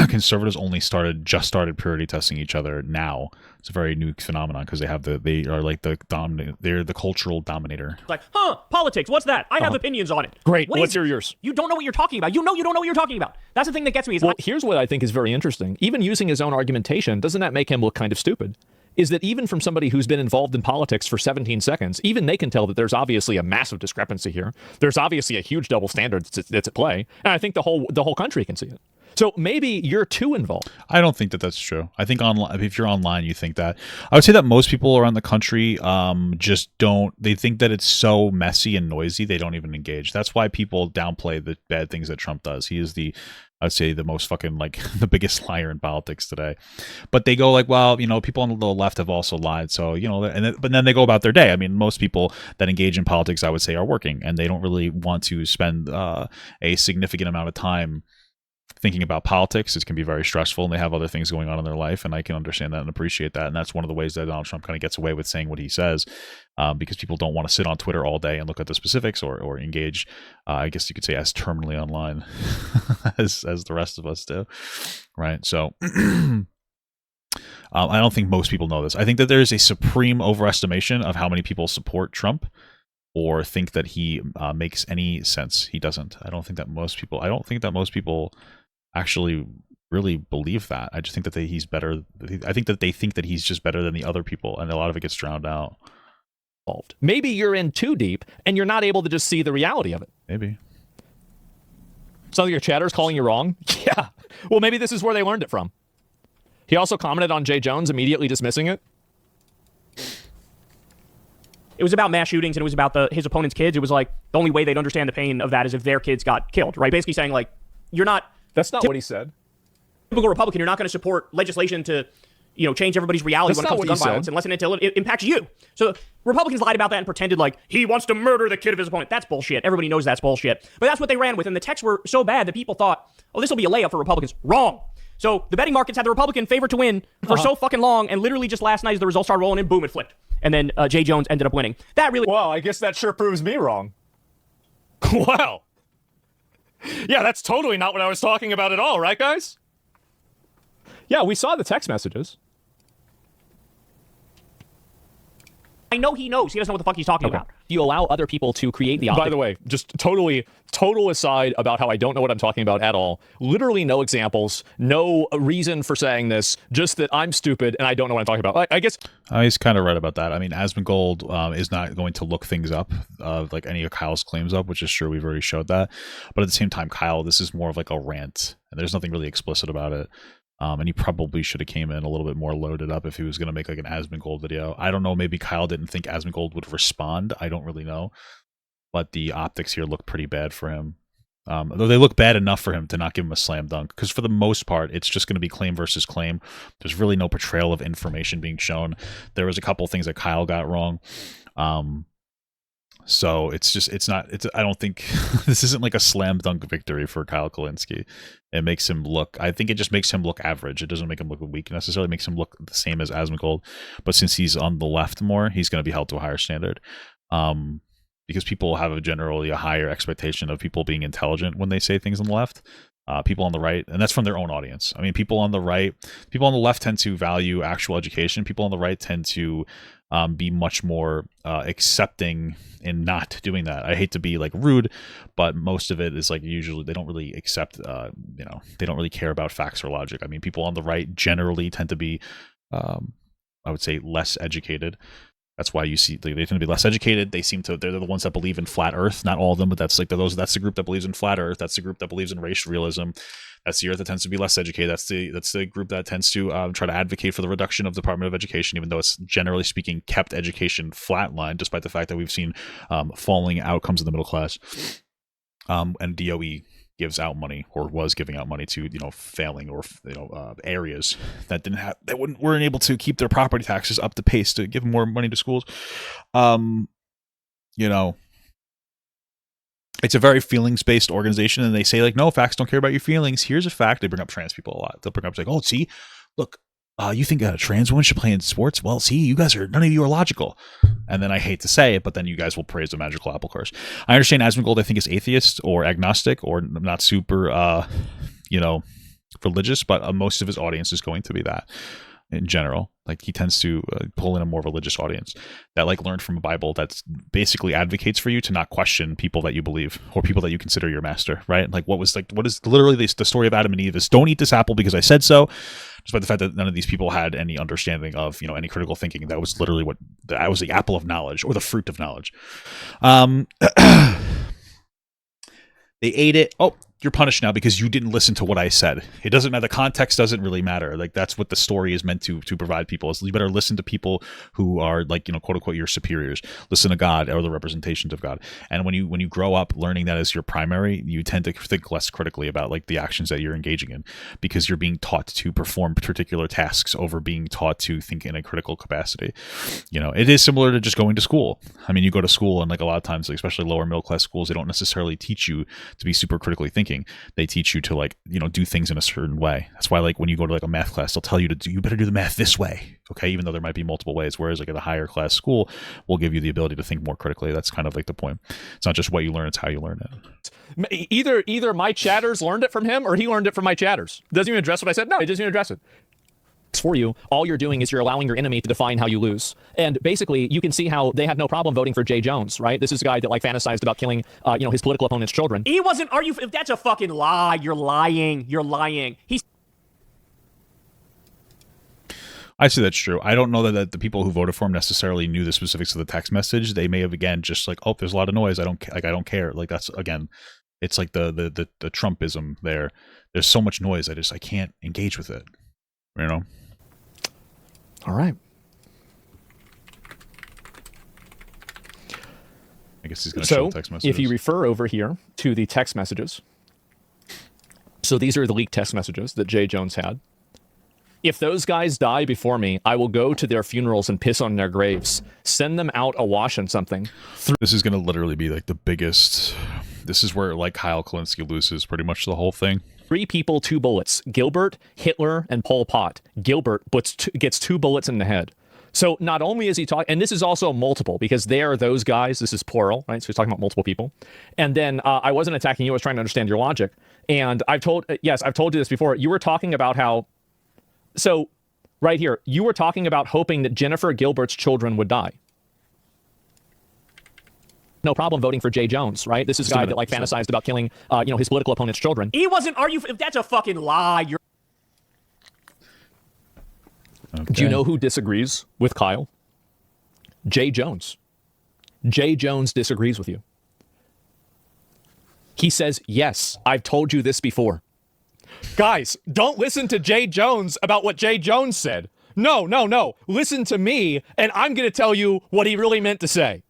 conservatives only just started purity testing each other now. It's a very new phenomenon because they are like they're the cultural dominator. Like, politics, what's that? I have opinions on it. Great. What's yours? You don't know what you're talking about. You don't know what you're talking about. That's the thing that gets me. Here's what I think is very interesting. Even using his own argumentation, doesn't that make him look kind of stupid? Is that even from somebody who's been involved in politics for 17 seconds, even they can tell that there's obviously a massive discrepancy here. There's obviously a huge double standard that's at play. And I think the whole country can see it. So maybe you're too involved. I don't think that that's true. I think online, if you're online, you think that. I would say that most people around the country just don't. They think that it's so messy and noisy, they don't even engage. That's why people downplay the bad things that Trump does. He is I'd say the most fucking, like, the biggest liar in politics today. But they go like, well, you know, people on the left have also lied. So, you know, but then they go about their day. I mean, most people that engage in politics, I would say, are working, and they don't really want to spend a significant amount of time thinking about politics. It can be very stressful, and they have other things going on in their life, and I can understand that and appreciate that. And that's one of the ways that Donald Trump kind of gets away with saying what he says, because people don't want to sit on Twitter all day and look at the specifics or engage, I guess you could say, as terminally online as the rest of us do, right? So I don't think most people know this. I think that there is a supreme overestimation of how many people support Trump or think that he makes any sense. He doesn't. I don't think that most people actually really believe that. I just think that he's better. I think that they think that he's just better than the other people, and a lot of it gets drowned out. Maybe you're in too deep and you're not able to just see the reality of it. Maybe. So your chatter's calling you wrong? Yeah. Well, maybe this is where they learned it from. He also commented on Jay Jones, immediately dismissing it. It was about mass shootings, and it was about his opponent's kids. It was like the only way they'd understand the pain of that is if their kids got killed, right? Basically saying, like, you're not... That's not what he said. Typical Republican, you're not going to support legislation to, you know, change everybody's reality when it comes to gun violence unless and until it impacts you. So Republicans lied about that and pretended like he wants to murder the kid of his opponent. That's bullshit. Everybody knows that's bullshit. But that's what they ran with, and the texts were so bad that people thought, oh, this will be a layup for Republicans. Wrong. So the betting markets had the Republican favorite to win for so fucking long, and literally just last night as the results started rolling in, boom, it flipped. And then Jay Jones ended up winning. That really... Well, I guess that sure proves me wrong. Wow. Yeah, that's totally not what I was talking about at all, right, guys? Yeah, we saw the text messages. I know he knows. He doesn't know what the fuck he's talking about. You allow other people to create the optic. By the way, just total aside about how I don't know what I'm talking about at all. Literally no examples, no reason for saying this, just that I'm stupid and I don't know what I'm talking about. I guess... he's kind of right about that. I mean, Asmongold is not going to look things up, like any of Kyle's claims up, which is true. We've already showed that. But at the same time, Kyle, this is more of like a rant, and there's nothing really explicit about it. And he probably should have came in a little bit more loaded up if he was going to make like an Asmongold video. I don't know. Maybe Kyle didn't think Asmongold would respond. I don't really know. But the optics here look pretty bad for him. Though they look bad enough for him to not give him a slam dunk. Because for the most part, it's just going to be claim versus claim. There's really no portrayal of information being shown. There was a couple things that Kyle got wrong. So I don't think this isn't like a slam dunk victory for Kyle Kulinski. I think it just makes him look average. It doesn't make him look weak. It necessarily makes him look the same as Asmongold. But since he's on the left more, he's going to be held to a higher standard. Because people have generally a higher expectation of people being intelligent when they say things on the left. People on the right, and that's from their own audience. I mean, people on the left tend to value actual education. People on the right tend to be much more accepting in not doing that. I hate to be like rude, but most of it is like usually they don't really accept, they don't really care about facts or logic. I mean, people on the right generally tend to be, I would say, less educated. That's why you see they tend to be less educated. They're the ones that believe in flat Earth. Not all of them, but that's the group that believes in flat Earth. That's the group that believes in race realism. That's the Earth that tends to be less educated. That's the group that tends to try to advocate for the reduction of the Department of Education, even though it's generally speaking kept education flatlined, despite the fact that we've seen falling outcomes in the middle class. And DOE gives out money, or was giving out money to failing or areas that weren't able to keep their property taxes up to pace to give more money to schools. It's a very feelings-based organization, and they say like, no, facts don't care about your feelings. Here's a fact. They bring up trans people a lot. They'll bring up like, oh, see, look, you think a trans woman should play in sports? Well, see, none of you are logical. And then I hate to say it, but then you guys will praise the magical apple course. I understand Asmongold, I think, is atheist or agnostic or not super, religious, but most of his audience is going to be that in general. Like he tends to pull in a more religious audience that like learned from a Bible that's basically advocates for you to not question people that you believe or people that you consider your master, right? Like what is literally the story of Adam and Eve is don't eat this apple because I said so, despite the fact that none of these people had any understanding of any critical thinking. That was literally that was the apple of knowledge or the fruit of knowledge. They ate it. Oh, you're punished now because you didn't listen to what I said. It doesn't matter. The context doesn't really matter. Like that's what the story is meant to provide people. Is you better listen to people who are like, quote unquote, your superiors. Listen to God or the representations of God. And when you grow up learning that as your primary, you tend to think less critically about like the actions that you're engaging in because you're being taught to perform particular tasks over being taught to think in a critical capacity. It is similar to just going to school. I mean, you go to school and like a lot of times, like, especially lower middle class schools, they don't necessarily teach you to be super critically thinking. They teach you to like do things in a certain way. That's why like when you go to like a math class, they'll tell you you better do the math this way, okay, even though there might be multiple ways. Whereas like at a higher class school will give you the ability to think more critically. That's kind of like the point. It's not just what you learn, it's how you learn it. Either my chatters learned it from him or he learned it from my chatters. Doesn't even address what I said. No, it doesn't even address it. For you, all you're doing is you're allowing your enemy to define how you lose. And basically, you can see how they had no problem voting for Jay Jones, right? This is a guy that like fantasized about killing, his political opponent's children. He wasn't. If that's a fucking lie, you're lying. You're lying. I say that's true. I don't know that the people who voted for him necessarily knew the specifics of the text message. They may have again just like, oh, there's a lot of noise. I don't care. Like that's again, it's like the Trumpism there. There's so much noise. I can't engage with it. All right. I guess he's going to show the text messages. If you refer over here to the text messages, so these are the leaked text messages that Jay Jones had. If those guys die before me, I will go to their funerals and piss on their graves. Send them out awash in something. This is going to literally be like the biggest. This is where like Kyle Kulinski loses pretty much the whole thing. 3 people, 2 bullets. Gilbert, Hitler, and Pol Pot. Gilbert gets 2 bullets in the head. So not only is he talking, and this is also multiple, because they are those guys. This is plural, right? So he's talking about multiple people. And then I wasn't attacking you. I was trying to understand your logic. And I've told you this before. You were talking about how, so right here, you were talking about hoping that Jennifer Gilbert's children would die. No problem voting for Jay Jones, right? This is a guy that like fantasized about killing, his political opponent's children. He wasn't. If that's a fucking lie, you're. Okay. Do you know who disagrees with Kyle? Jay Jones. Jay Jones disagrees with you. He says, yes, I've told you this before. Guys, don't listen to Jay Jones about what Jay Jones said. No. Listen to me, and I'm going to tell you what he really meant to say.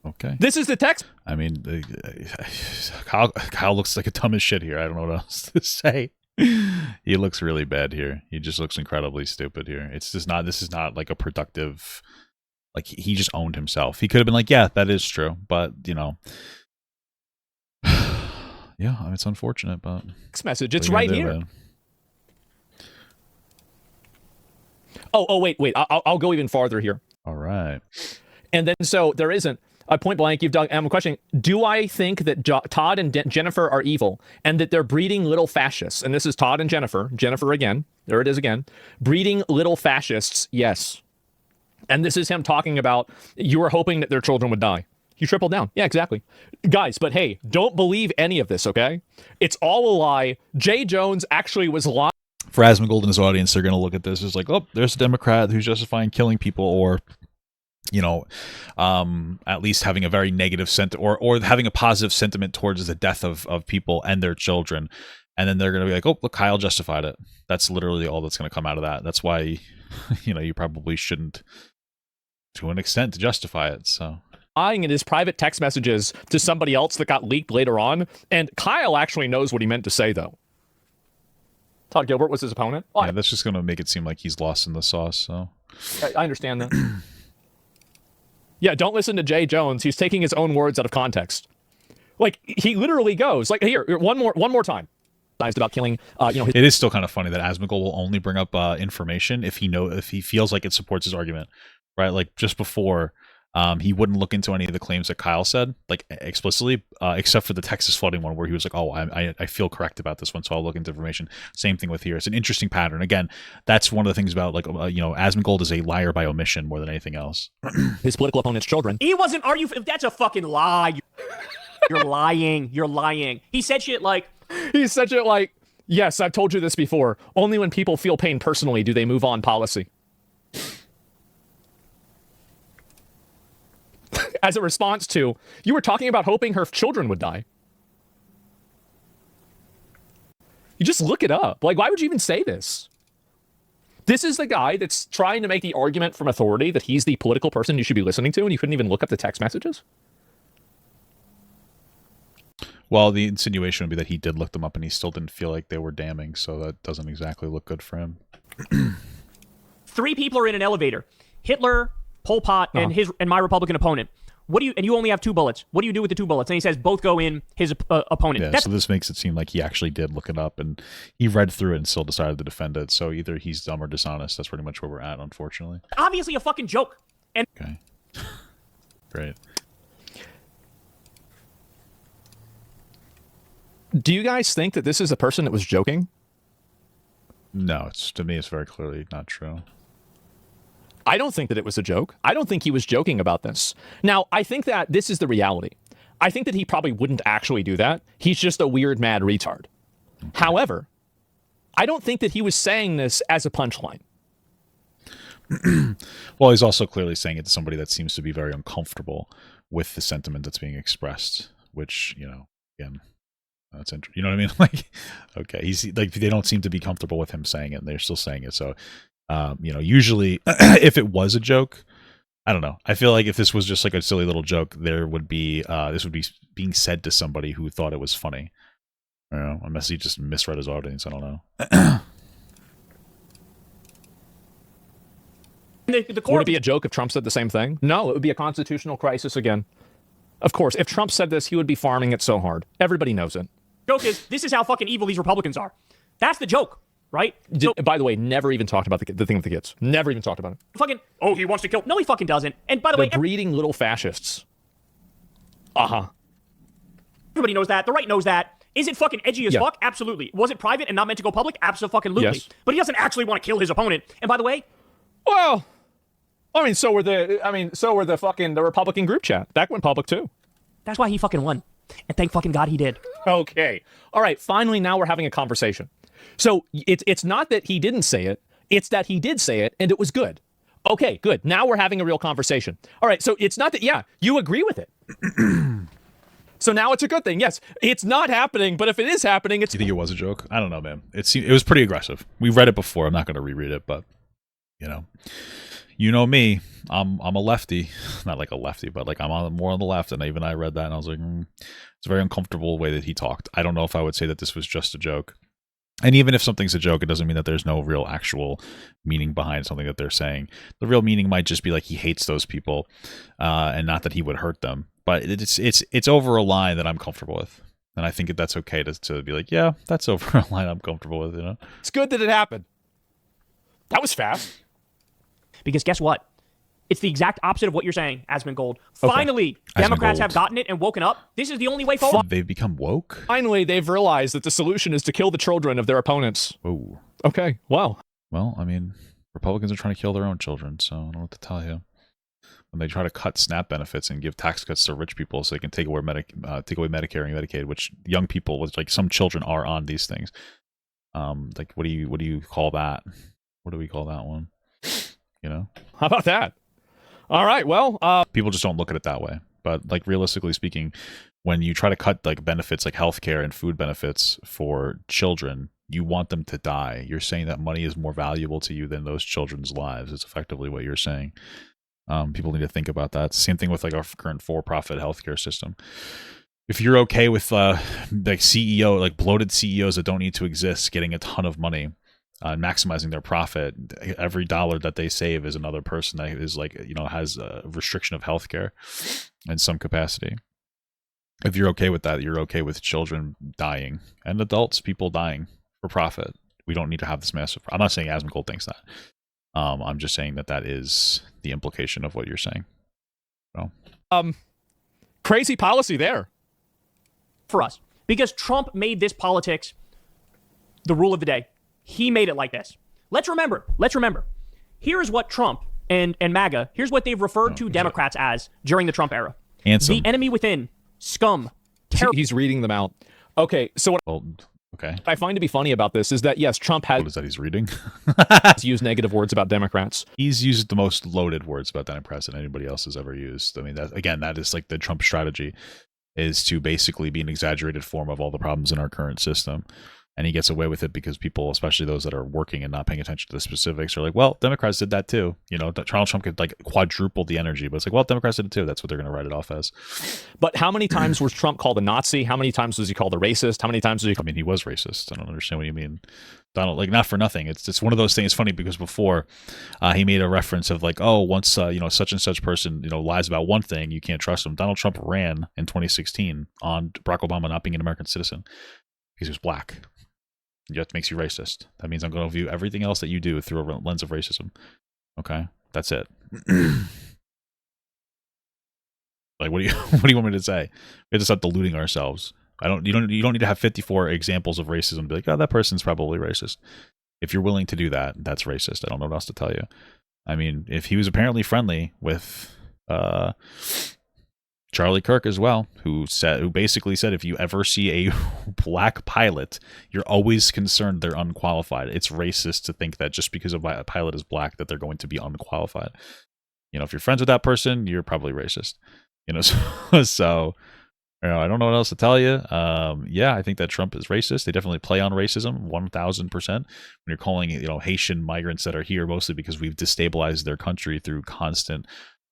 Okay. This is the text. I mean, Kyle looks like a dumb as shit here. I don't know what else to say. He looks really bad here. He just looks incredibly stupid here. This is not like a productive, like he just owned himself. He could have been like, yeah, that is true. But, yeah, I mean, it's unfortunate, but. Text message. It's right here. Man? Oh, wait. I'll go even farther here. All right. And then, so there isn't. Point blank, I'm questioning, do I think that Todd and Jennifer are evil and that they're breeding little fascists? And this is Todd and Jennifer again, there it is again, breeding little fascists, yes. And this is him talking about, you were hoping that their children would die. You tripled down. Yeah, exactly. Guys, but hey, don't believe any of this, okay? It's all a lie. Jay Jones actually was lying. For Asmongold and his audience, they're going to look at this as like, oh, there's a Democrat who's justifying killing people, or you know, at least having a very negative or having a positive sentiment towards the death of people and their children. And then they're going to be like, oh, look, Kyle justified it. That's literally all that's going to come out of that. That's why, you know, you probably shouldn't, to an extent, to justify it. So lying in his private text messages to somebody else that got leaked later on. And Kyle actually knows what he meant to say, though. Todd Gilbert was his opponent. Oh, yeah, that's just going to make it seem like he's lost in the sauce. So I understand that. Yeah, don't listen to Jay Jones. He's taking his own words out of context. Like, he literally goes, like, here, one more time. About killing, it is still kind of funny that Asmongold will only bring up information if he feels like it supports his argument, right? Like just before, he wouldn't look into any of the claims that Kyle said, like explicitly, except for the Texas flooding one, where he was like, "Oh, I feel correct about this one, so I'll look into information." Same thing with here. It's an interesting pattern. Again, that's one of the things about Asmongold is a liar by omission more than anything else. His political opponent's children. He wasn't. Are you? That's a fucking lie. You're lying. You're lying. He said shit like. He said it like, yes, I've told you this before. Only when people feel pain personally do they move on policy. As a response to, you were talking about hoping her children would die. You just look it up. Like, why would you even say this? This is the guy that's trying to make the argument from authority that he's the political person you should be listening to, and you couldn't even look up the text messages? Well, the insinuation would be that he did look them up and he still didn't feel like they were damning, so that doesn't exactly look good for him. 3 people are in an elevator. Hitler, Pol Pot, and my Republican opponent. And you only have 2 bullets. What do you do with the 2 bullets? And he says both go in his opponent. Yeah, so this makes it seem like he actually did look it up and he read through it and still decided to defend it. So either he's dumb or dishonest. That's pretty much where we're at, unfortunately. Obviously a fucking joke. And okay. Great. Do you guys think that this is a person that was joking? No, to me, it's very clearly not true. I don't think that it was a joke. I don't think he was joking about this. Now, I think that this is the reality. I think that he probably wouldn't actually do that. He's just a weird, mad retard. Okay. However, I don't think that he was saying this as a punchline. Well, he's also clearly saying it to somebody that seems to be very uncomfortable with the sentiment that's being expressed, which, again... That's interesting. You know what I mean? Like, okay, he's like, they don't seem to be comfortable with him saying it, and they're still saying it. So, usually, if it was a joke, I don't know. I feel like if this was just like a silly little joke, there would be this would be being said to somebody who thought it was funny. I don't know, unless he just misread his audience. I don't know. Would it be a joke if Trump said the same thing? No, it would be a constitutional crisis again. Of course, if Trump said this, he would be farming it so hard. Everybody knows it. Joke is, this is how fucking evil these Republicans are. That's the joke, right? By the way, never even talked about the thing with the kids. Never even talked about it. Fucking, oh, he wants to kill. No, he fucking doesn't. And by the way, breeding little fascists. Uh-huh. Everybody knows that. The right knows that. Is it fucking edgy as fuck? Absolutely. Was it private and not meant to go public? Absolutely. Yes. But he doesn't actually want to kill his opponent. And by the way, well, so were the Republican group chat. That went public too. That's why he fucking won. And thank fucking God he did. Okay. All right. Finally, now we're having a conversation. So it's not that he didn't say it. It's that he did say it and it was good. Okay, good. Now we're having a real conversation. All right. So it's not that, you agree with it. So now it's a good thing. Yes, it's not happening, but if it is happening, it's... You think it was a joke? I don't know, man. It was pretty aggressive. We read it before. I'm not going to reread it, but, You know me, I'm a lefty, not like a lefty, but like I'm more on the left, and even I read that and I was like, it's a very uncomfortable way that he talked. I don't know if I would say that this was just a joke. And even if something's a joke, it doesn't mean that there's no real actual meaning behind something that they're saying. The real meaning might just be like he hates those people, and not that he would hurt them. But it's over a line that I'm comfortable with. And I think that's okay to be like, yeah, that's over a line I'm comfortable with, It's good that it happened. That was fast. Because guess what? It's the exact opposite of what you're saying, Asmongold. Finally, Democrats have gotten it and woken up. This is the only way forward. They've become woke? Finally, they've realized that the solution is to kill the children of their opponents. Oh. Okay, wow. Well, I mean, Republicans are trying to kill their own children, so I don't know what to tell you. When they try to cut SNAP benefits and give tax cuts to rich people so they can take away Medicare and Medicaid, which young people, like some children are on these things. Like, what do you call that? What do we call that one? How about that? All right. Well, people just don't look at it that way. But like realistically speaking, when you try to cut like benefits like healthcare and food benefits for children, you want them to die. You're saying that money is more valuable to you than those children's lives. It's effectively what you're saying. People need to think about that. Same thing with like our current for-profit healthcare system. If you're okay with like bloated CEOs that don't need to exist getting a ton of money, maximizing their profit, every dollar that they save is another person that is like, has a restriction of healthcare in some capacity. If you're okay with that, you're okay with children dying and adults, people dying for profit. We don't need to have this massive. I'm not saying Asmongold thinks that. I'm just saying that is the implication of what you're saying. So. Crazy policy there. For us. Because Trump made this politics the rule of the day. He made it like this. Let's remember. Here's what Trump and MAGA, here's what they've referred to Democrats as during the Trump era. The enemy within, scum, terror. He's reading them out. Okay, so what I find to be funny about this is that, yes, Trump has... What is that he's reading? used negative words about Democrats. He's used the most loaded words about Democrats than anybody else has ever used. I mean, that is like the Trump strategy, is to basically be an exaggerated form of all the problems in our current system. And he gets away with it because people, especially those that are working and not paying attention to the specifics, are like, well, Democrats did that too. Donald Trump could like quadruple the energy, but it's like, well, Democrats did it too. That's what they're going to write it off as. But how many times was Trump called a Nazi? How many times was he called a racist? How many times was he... I mean, he was racist. I don't understand what you mean. Donald, like, not for nothing. It's one of those things. It's funny because before he made a reference of like, oh, once, such and such person, lies about one thing, you can't trust him. Donald Trump ran in 2016 on Barack Obama not being an American citizen because he was black. That makes you racist. That means I'm going to view everything else that you do through a lens of racism. Okay, that's it. Like, what do you want me to say? We have to start deluding ourselves. You don't need to have 54 examples of racism to be like, oh, that person's probably racist. If you're willing to do that, that's racist. I don't know what else to tell you. I mean, if he was apparently friendly with Charlie Kirk as well, who basically said if you ever see a black pilot, you're always concerned they're unqualified. It's racist to think that just because a pilot is black that they're going to be unqualified. If you're friends with that person, you're probably racist. So I don't know what else to tell you. Yeah, I think that Trump is racist. They definitely play on racism 1,000%. When you're calling Haitian migrants that are here mostly because we've destabilized their country through constant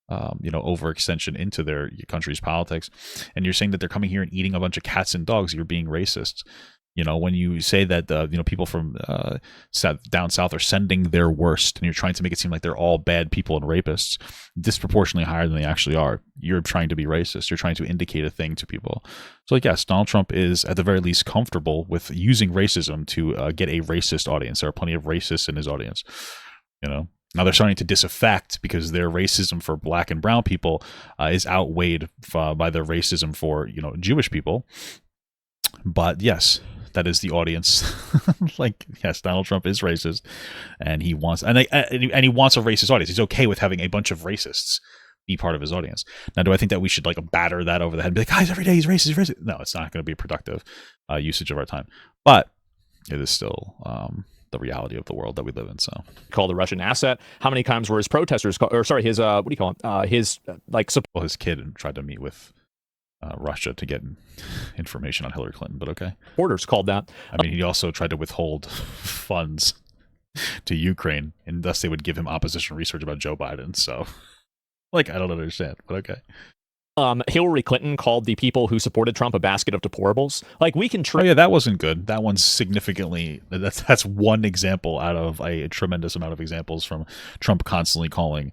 overextension into their country's politics, and you're saying that they're coming here and eating a bunch of cats and dogs, you're being racist. When you say that people from down south are sending their worst, and you're trying to make it seem like they're all bad people and rapists, disproportionately higher than they actually are, you're trying to be racist. You're trying to indicate a thing to people. So, like, yes, Donald Trump is at the very least comfortable with using racism to get a racist audience. There are plenty of racists in his audience. Now they're starting to disaffect because their racism for black and brown people is outweighed by their racism for Jewish people. But yes, that is the audience. Yes, Donald Trump is racist, and he wants and he wants a racist audience. He's okay with having a bunch of racists be part of his audience. Now, do I think that we should like batter that over the head and be like, guys, every day he's racist, he's racist? No, it's not going to be a productive usage of our time. But it is still the reality of the world that we live in. So, called a Russian asset. How many times were his protesters, his what do you call him? His his kid tried to meet with Russia to get information on Hillary Clinton, but okay. Supporters called that. I mean, he also tried to withhold funds to Ukraine, and thus they would give him opposition research about Joe Biden. So, I don't understand, but okay. Hillary Clinton called the people who supported Trump a basket of deplorables. We can oh yeah, that wasn't good. That one's significantly. That's one example out of a tremendous amount of examples from Trump constantly calling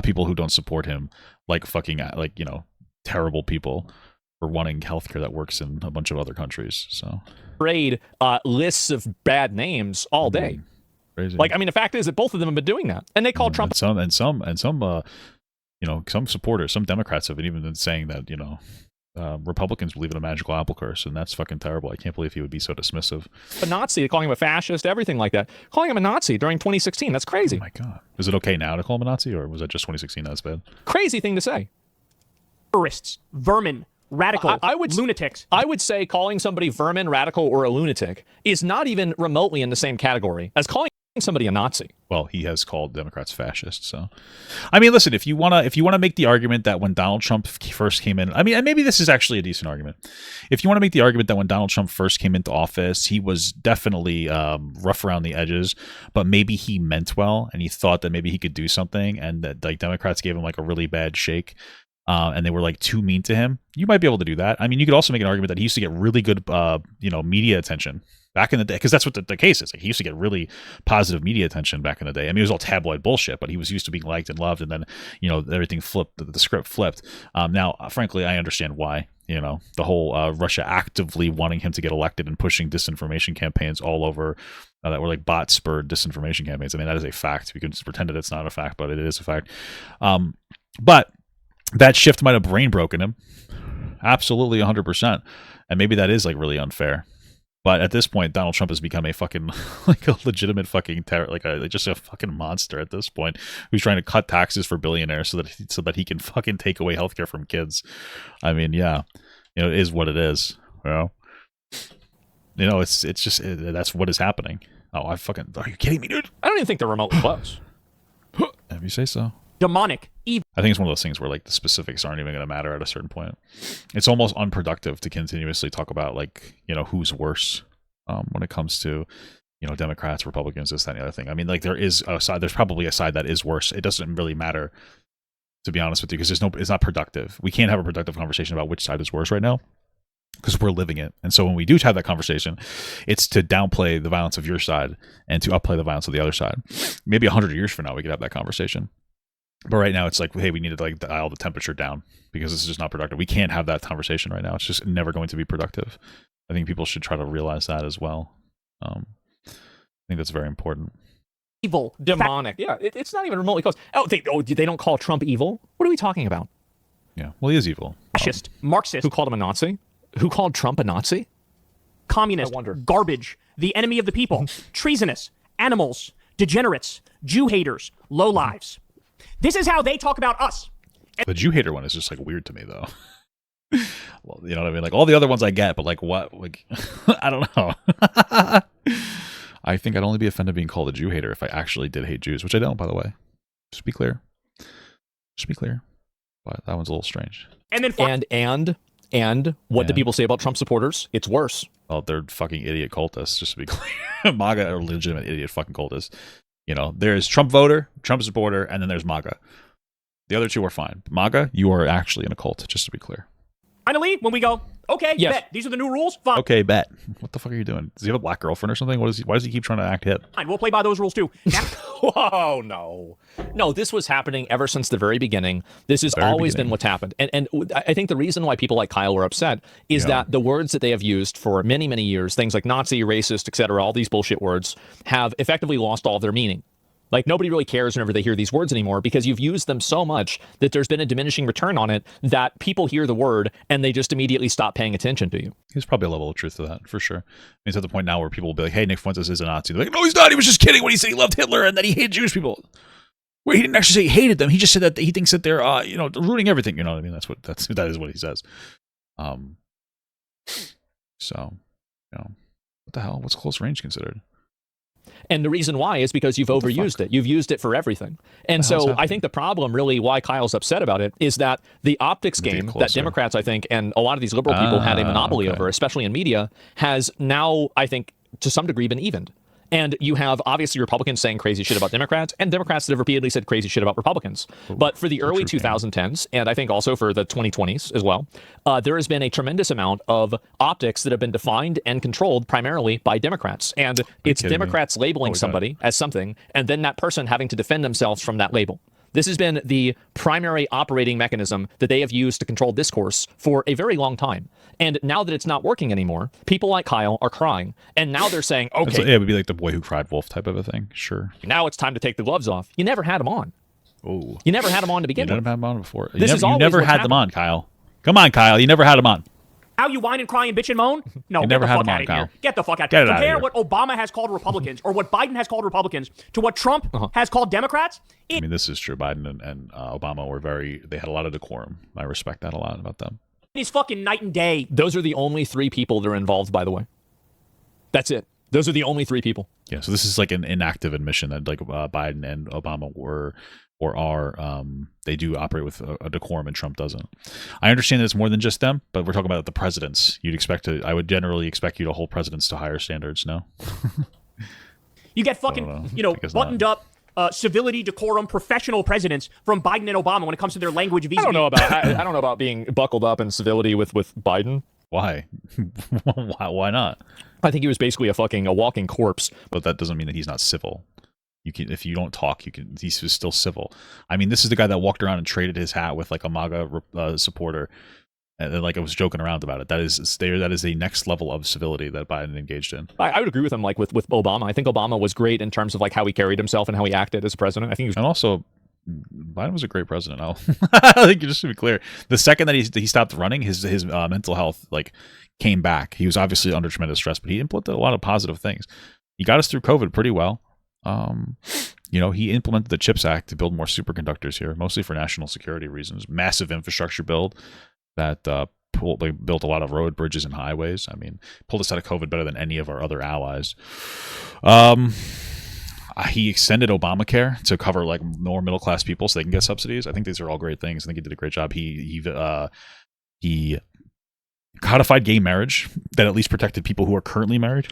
people who don't support him terrible people for wanting healthcare that works in a bunch of other countries. So trade lists of bad names all day. Crazy. The fact is that both of them have been doing that, and they called Trump and some supporters, some Democrats have even been saying that, Republicans believe in a magical apple curse, and that's fucking terrible. I can't believe he would be so dismissive. A Nazi, calling him a fascist, everything like that. Calling him a Nazi during 2016, that's crazy. Oh my God. Is it okay now to call him a Nazi, or was that just 2016 that's bad? Crazy thing to say. Terrorists, vermin, radical, lunatics. I would say calling somebody vermin, radical, or a lunatic is not even remotely in the same category as calling somebody a Nazi. Well, he has called Democrats fascist. So, I mean, listen, if you wanna make the argument that when Donald Trump first came in, I mean, and maybe this is actually a decent argument. If you want to make the argument that when Donald Trump first came into office, he was definitely rough around the edges, but maybe he meant well and he thought that maybe he could do something, and that like Democrats gave him like a really bad shake. And they were like too mean to him. You might be able to do that. I mean, you could also make an argument that he used to get really good, media attention back in the day, because that's what the case is. Like, he used to get really positive media attention back in the day. I mean, it was all tabloid bullshit, but he was used to being liked and loved, and then everything flipped. The script flipped. Now, frankly, I understand why. The whole Russia actively wanting him to get elected and pushing disinformation campaigns all over that were like bot spurred disinformation campaigns. I mean, that is a fact. We can just pretend that it's not a fact, but it is a fact. But that shift might have brain broken him. Absolutely 100%. And maybe that is like really unfair. But at this point, Donald Trump has become a fucking like a legitimate fucking terror, just a fucking monster at this point, who's trying to cut taxes for billionaires so that he can fucking take away healthcare from kids. I mean, yeah, it is what it is. It's just that's what is happening. Are you kidding me, dude? I don't even think they're remotely close. If you say so. Demonic, evil. I think it's one of those things where like the specifics aren't even going to matter at a certain point. It's almost unproductive to continuously talk about like, who's worse when it comes to, Democrats, Republicans, this, that, and the other thing. I mean, like there's probably a side that is worse. It doesn't really matter, to be honest with you, because it's not productive. We can't have a productive conversation about which side is worse right now, because we're living it. And so when we do have that conversation, it's to downplay the violence of your side and to upplay the violence of the other side. Maybe 100 years from now, we could have that conversation. But right now, it's like, hey, we need to like dial the temperature down, because this is just not productive. We can't have that conversation right now. It's just never going to be productive. I think people should try to realize that as well. I think that's very important. Evil. Demonic. Yeah, it's not even remotely close. They don't call Trump evil? What are we talking about? Yeah, well, he is evil. Fascist. Marxist. Who called him a Nazi? Who called Trump a Nazi? Communist. Garbage. The enemy of the people. Treasonous. Animals. Degenerates. Jew haters. Lowlives. This is how they talk about us. The Jew hater one is just like weird to me, though. Well, you know what I mean? Like all the other ones I get, but like what? Like I don't know. I think I'd only be offended being called a Jew hater if I actually did hate Jews, which I don't, by the way. Just be clear. But that one's a little strange. And then and what do people say about Trump supporters? It's worse. Oh, they're fucking idiot cultists. Just to be clear, MAGA are legitimate idiot fucking cultists. There's Trump voter, Trump supporter, and then there's MAGA. The other two are fine. MAGA, you are actually in a cult, just to be clear. Finally, when we go, okay, yes. Bet. These are the new rules. Fine. Okay, bet. What the fuck are you doing? Does he have a black girlfriend or something? Why does he keep trying to act hip? Fine, we'll play by those rules too. Whoa, no. No, this was happening ever since the very beginning. This has always been what's happened. And I think the reason why people like Kyle were upset is that the words that they have used for many, many years, things like Nazi, racist, etc., all these bullshit words, have effectively lost all of their meaning. Like, nobody really cares whenever they hear these words anymore, because you've used them so much that there's been a diminishing return on it, that people hear the word and they just immediately stop paying attention to you. There's probably a level of truth to that, for sure. I mean, it's at the point now where people will be like, hey, Nick Fuentes is a Nazi. They're like, no, he's not. He was just kidding when he said he loved Hitler and that he hated Jewish people. Wait, he didn't actually say he hated them. He just said that he thinks that they're, ruining everything. You know what I mean? That is what he says. So, what the hell? What's close range considered? And the reason why is because you've overused it. You've used it for everything. And so I think the problem, really, why Kyle's upset about it, is that the optics game that Democrats, I think, and a lot of these liberal people had a monopoly over, especially in media, has now, I think, to some degree been evened. And you have, obviously, Republicans saying crazy shit about Democrats, and Democrats that have repeatedly said crazy shit about Republicans. But for the early 2010s, and I think also for the 2020s as well, there has been a tremendous amount of optics that have been defined and controlled primarily by Democrats. And it's Democrats labeling somebody as something, and then that person having to defend themselves from that label. This has been the primary operating mechanism that they have used to control discourse for a very long time. And now that it's not working anymore, people like Kyle are crying. And now they're saying, okay. It would be like the boy who cried wolf type of a thing. Sure. Now it's time to take the gloves off. You never had them on. Oh. You never had them on to begin with. You never had them on before. You never had them on, Kyle. Come on, Kyle. You never had them on. How you whine and cry and bitch and moan? No, you get the fuck out of here. Get the fuck out of here. Compare what Obama has called Republicans or what Biden has called Republicans to what Trump has called Democrats. I mean, this is true. Biden and Obama were they had a lot of decorum. I respect that a lot about them. It is fucking night and day. Those are the only three people that are involved, by the way. That's it. Those are the only 3 people. Yeah, so this is like an inactive admission that like Biden and Obama were or are, they do operate with a decorum and Trump doesn't. I understand that it's more than just them, but we're talking about the presidents. I would generally expect you to hold presidents to higher standards, no? You get fucking, buttoned up, civility, decorum, professional presidents from Biden and Obama when it comes to their language. I don't know about being buckled up in civility with Biden. Why? Why not? I think he was basically a walking corpse. But that doesn't mean that he's not civil. If you don't talk, he's still civil. I mean, this is the guy that walked around and traded his hat with like a MAGA supporter, and then, like I was joking around about it. That is the next level of civility that Biden engaged in. I would agree with him. Like with Obama, I think Obama was great in terms of like how he carried himself and how he acted as president. I think he was, and also Biden was a great president. I think just to be clear, the second that he stopped running, his mental health like came back. He was obviously under tremendous stress, but he implemented a lot of positive things. He got us through COVID pretty well. He implemented the CHIPS Act to build more superconductors here, mostly for national security reasons. Massive infrastructure build that built a lot of road, bridges, and highways. I mean, pulled us out of COVID better than any of our other allies. He extended Obamacare to cover like more middle class people so they can get subsidies. I think these are all great things. I think he did a great job. He codified gay marriage that at least protected people who are currently married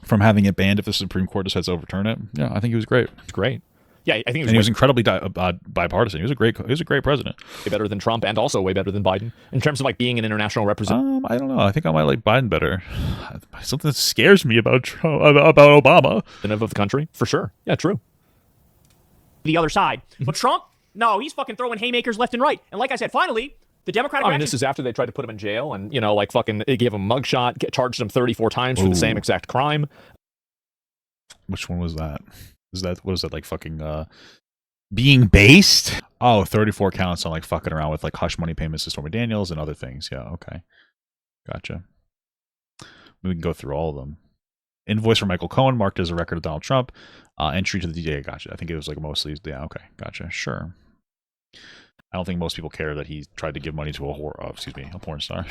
from having it banned if the Supreme Court decides to overturn it. Yeah, I think he was great. It's great. Yeah, I think he was incredibly bipartisan. He was a great president. Way better than Trump, and also way better than Biden in terms of like being an international representative. I don't know. I think I might like Biden better. Something that scares me about Trump, about Obama. Of the country, for sure. Yeah, true. The other side, but Trump, no, he's fucking throwing haymakers left and right. And like I said, finally, the Democratic. This is after they tried to put him in jail, and they gave him a mugshot, charged him 34 times for the same exact crime. Which one was that? What was that like fucking being based? Oh, 34 counts on like fucking around with like hush money payments to Stormy Daniels and other things. Yeah, okay. Gotcha. We can go through all of them. Invoice for Michael Cohen marked as a record of Donald Trump. Entry to the DJ, gotcha. I think it was like mostly, yeah, okay, gotcha, sure. I don't think most people care that he tried to give money to a porn star.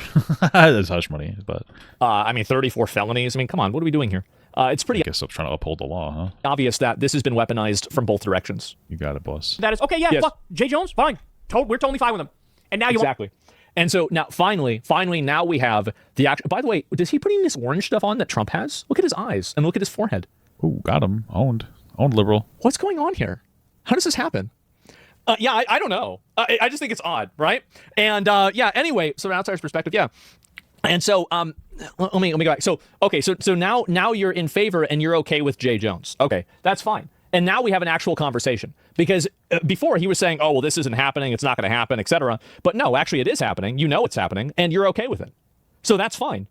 That's hush money, but 34 felonies. I mean, come on, what are we doing here? It's pretty. I guess I'm trying to uphold the law, huh? Obvious that this has been weaponized from both directions. You got it, boss. That is okay. Yeah, yes. Fuck Jay Jones, fine. We're totally fine with him. And now exactly. And so now, finally, now we have the action. By the way, does he putting this orange stuff on that Trump has? Look at his eyes and look at his forehead. Ooh, got him. Owned liberal. What's going on here? How does this happen? I don't know. I just think it's odd, right? And anyway, so from an outsider's perspective, yeah. And so let me go back. So now you're in favor and you're okay with Jay Jones. Okay, that's fine. And now we have an actual conversation because before he was saying, oh, well, this isn't happening. It's not going to happen, etc. But no, actually it is happening. You know it's happening and you're okay with it. So that's fine.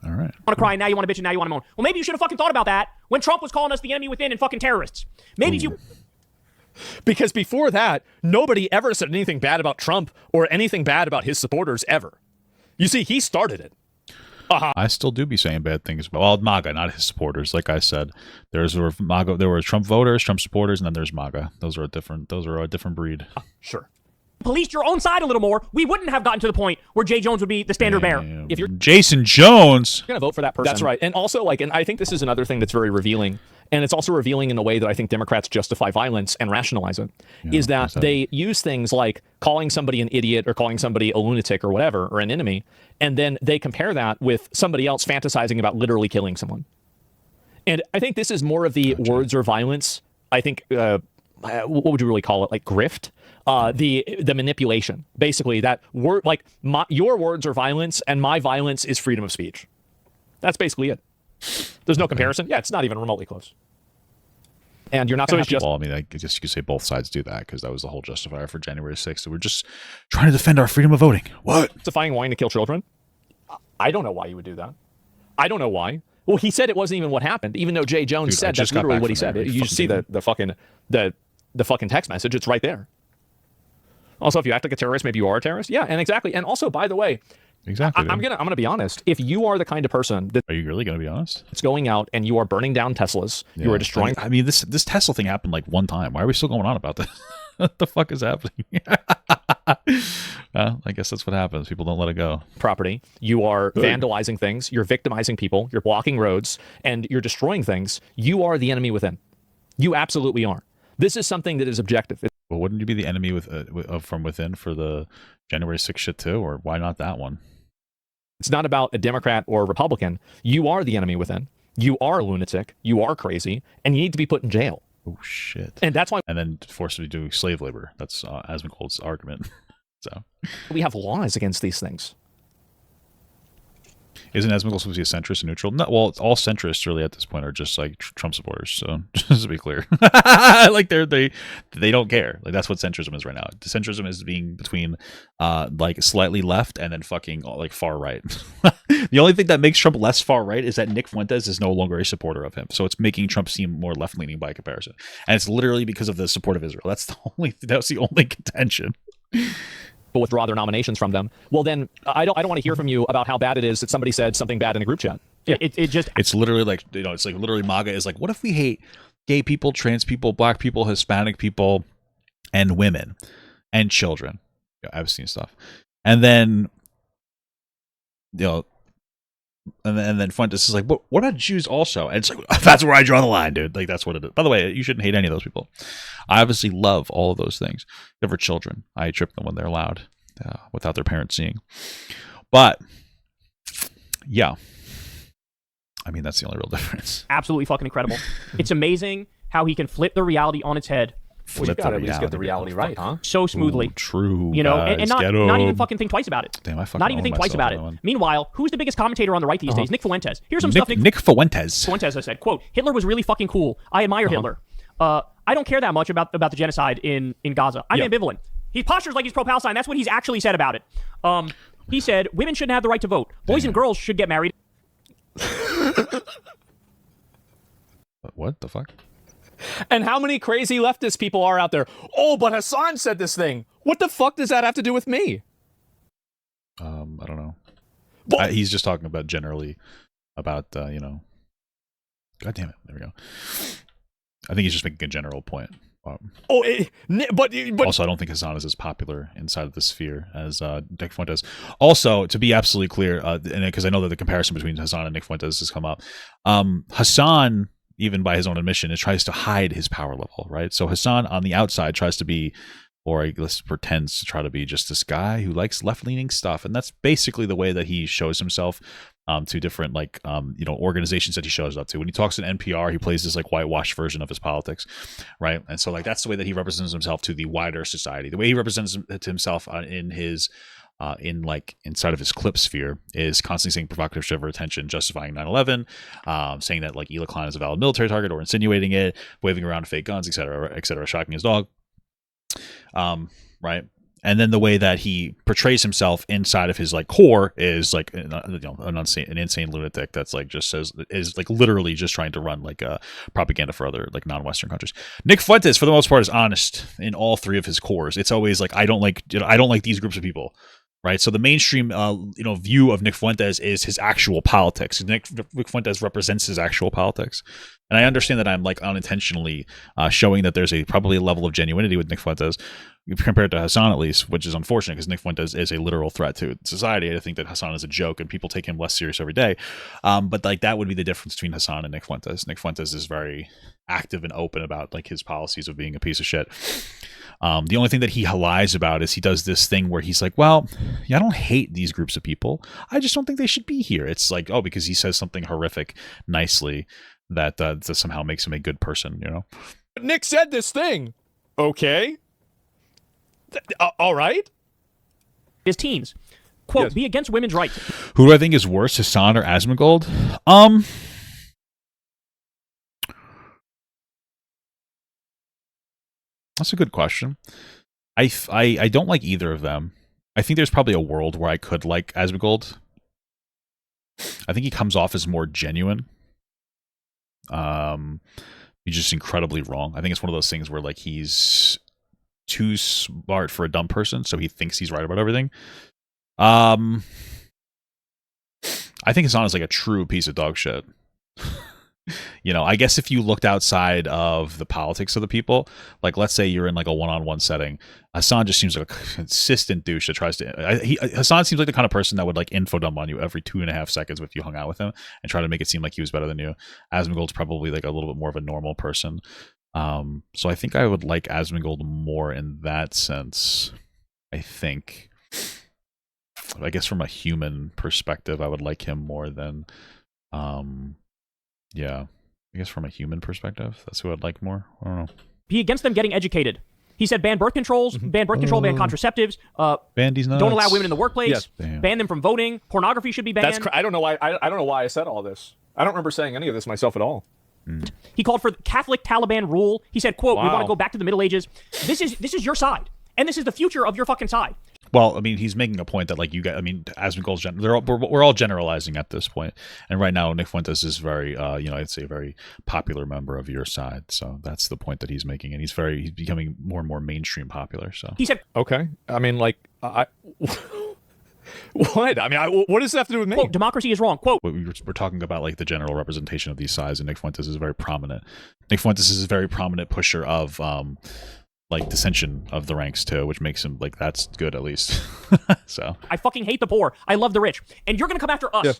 All right. You want to cry, now you want to bitch, and now you want to moan. Well, maybe you should have fucking thought about that when Trump was calling us the enemy within and fucking terrorists. Maybe you... Because before that, nobody ever said anything bad about Trump or anything bad about his supporters ever. You see, he started it. I still do be saying bad things about MAGA, not his supporters. Like I said, there were Trump voters, Trump supporters, and then there's MAGA. Those are a different breed. Sure. Policed your own side a little more, we wouldn't have gotten to the point where Jay Jones would be the standard bearer. If you're Jason Jones, you're gonna vote for that person. That's right. And also, and I think this is another thing that's very revealing. And it's also revealing in the way that I think Democrats justify violence and rationalize it, is that they use things like calling somebody an idiot or calling somebody a lunatic or whatever, or an enemy, and then they compare that with somebody else fantasizing about literally killing someone. And I think this is more of the words or violence, I think, what would you really call it? Like grift? The manipulation. Basically, that word, like your words are violence and my violence is freedom of speech. That's basically it. There's no comparison. Yeah, it's not even remotely close. And you're not going to just... Well, I mean, I guess you could say both sides do that because that was the whole justifier for January 6th. So we're just trying to defend our freedom of voting. What? Justifying wanting to kill children? I don't know why you would do that. I don't know why. Well, he said it wasn't even what happened, even though Jay Jones said that's literally what he said. You see the fucking text message. It's right there. Also, if you act like a terrorist, maybe you are a terrorist. Yeah, and exactly. And also, by the way, exactly. I'm gonna be honest. If you are the kind of person that are you really gonna be honest? It's going out and you are burning down Teslas. Yeah. You are destroying. I mean, this Tesla thing happened like one time. Why are we still going on about this? What the fuck is happening? I guess that's what happens. People don't let it go. Property. You are vandalizing things. You're victimizing people. You're blocking roads, and you're destroying things. You are the enemy within. You absolutely are. This is something that is objective. Well, wouldn't you be the enemy from within for the January 6th shit too? Or why not that one? It's not about a Democrat or a Republican. You are the enemy within. You are a lunatic. You are crazy, and you need to be put in jail. Oh shit! And that's why. And then forced to be doing slave labor. That's Asmongold's argument. So we have laws against these things. Isn't Asmongold supposed to be a centrist and neutral? No, well, all centrists really at this point are just like Trump supporters. So just to be clear, like they don't care. Like that's what centrism is right now. Centrism is being between like slightly left and then fucking like far right. The only thing that makes Trump less far right is that Nick Fuentes is no longer a supporter of him. So it's making Trump seem more left leaning by comparison. And it's literally because of the support of Israel. That's the only contention. But withdraw their nominations from them. Well, then I don't want to hear from you about how bad it is that somebody said something bad in a group chat. Yeah, it's literally like, you know, it's like literally MAGA is like, what if we hate gay people, trans people, black people, Hispanic people, and women and children? Yeah, I've seen stuff. And then, you know, and then Fuentes is like, what about Jews also? And it's like, that's where I draw the line, dude. Like, that's what it is. By the way, you shouldn't hate any of those people. I obviously love all of those things. Except for children. I trip them when they're loud without their parents seeing. But, yeah. I mean, that's the only real difference. Absolutely fucking incredible. It's amazing how he can flip the reality on its head. Well, you gotta at least get the reality right, huh? So smoothly. Ooh, true. You know, guys, and not even fucking think twice about it. Damn, I fucking not even think twice about it. Meanwhile, who's the biggest commentator on the right these days? Nick Fuentes. Here's some stuff. Nick Fuentes. Fuentes, I said, quote, Hitler was really fucking cool. I admire Hitler. I don't care that much about the genocide in Gaza. I'm ambivalent. He postures like he's pro-Palestine. That's what he's actually said about it. He said, women shouldn't have the right to vote. Boys and girls should get married. What the fuck? And how many crazy leftist people are out there? Oh, but Hassan said this thing. What the fuck does that have to do with me? I don't know. Well, he's just talking about generally about, you know. God damn it. There we go. I think he's just making a general point. But also, I don't think Hassan is as popular inside of the sphere as Nick Fuentes. Also, to be absolutely clear, and because I know that the comparison between Hassan and Nick Fuentes has come up, Hassan, even by his own admission, it tries to hide his power level, right? So Hassan on the outside tries to be, or I guess pretends to try to be, just this guy who likes left-leaning stuff, and that's basically the way that he shows himself to different you know, organizations that he shows up to. When he talks to NPR, he plays this like whitewashed version of his politics, right? And so like that's the way that he represents himself to the wider society. The way he represents himself in his inside of his clip sphere is constantly saying provocative shit for attention, justifying 9/11, saying that like Ela Klein is a valid military target or insinuating it, waving around fake guns, etc., shocking his dog, right? And then the way that he portrays himself inside of his like core is like, you know, an insane lunatic that's like is like literally just trying to run like a propaganda for other like non-Western countries. Nick Fuentes, for the most part, is honest in all three of his cores. It's always like, I don't like these groups of people. Right, so the mainstream, you know, view of Nick Fuentes is his actual politics. Nick Fuentes represents his actual politics, and I understand that I'm like unintentionally showing that there's probably a level of genuinity with Nick Fuentes compared to Hassan, at least, which is unfortunate because Nick Fuentes is a literal threat to society. I think that Hassan is a joke, and people take him less serious every day. But like that would be the difference between Hassan and Nick Fuentes. Nick Fuentes is very active and open about like his policies of being a piece of shit. The only thing that he lies about is he does this thing where he's like, well, yeah, I don't hate these groups of people. I just don't think they should be here. It's like, oh, because he says something horrific nicely that somehow makes him a good person, you know? Nick said this thing. Okay. All right. His teens. Quote, yes. Be against women's rights. Who do I think is worse, Hassan or Asmongold? That's a good question. I don't like either of them. I think there's probably a world where I could like Asmongold. I think he comes off as more genuine. He's just incredibly wrong. I think it's one of those things where like he's too smart for a dumb person, so he thinks he's right about everything. I think Hassan is like a true piece of dog shit. You know, I guess if you looked outside of the politics of the people, like let's say you're in like a one-on-one setting, Hassan just seems like a consistent douche that tries to. Hassan seems like the kind of person that would like info dump on you every 2.5 seconds if you hung out with him and try to make it seem like he was better than you. Asmongold's probably like a little bit more of a normal person. So I think I would like Asmongold more in that sense. I think. I guess from a human perspective, I would like him more than. Yeah, I guess from a human perspective, that's who I'd like more. I don't know. Be against them getting educated. He said ban birth controls, ban contraceptives, ban these nuts. Don't allow women in the workplace, Yes. ban them from voting, pornography should be banned. I don't know why. I don't know why I said all this. I don't remember saying any of this myself at all. He called for Catholic Taliban rule. He said, quote, we Wow. want to go back to the Middle Ages. This is your side. And this is the future of your fucking side. Well, I mean, he's making a point that, like, you get, I mean, Asmongold's we're all generalizing at this point. And right now, Nick Fuentes is very, you know, I'd say a very popular member of your side. So that's the point that he's making. And he's becoming more and more mainstream popular. So He said, Okay. I mean, like, what? I mean, what does that have to do with me? quote, democracy is wrong. Quote, we're talking about, like, the general representation of these sides, and Nick Fuentes is very prominent. Nick Fuentes is a very prominent pusher of, like, dissension of the ranks too, which makes him like, that's good at least. So I fucking hate the poor. I love the rich. And you're going to come after us. Yeah.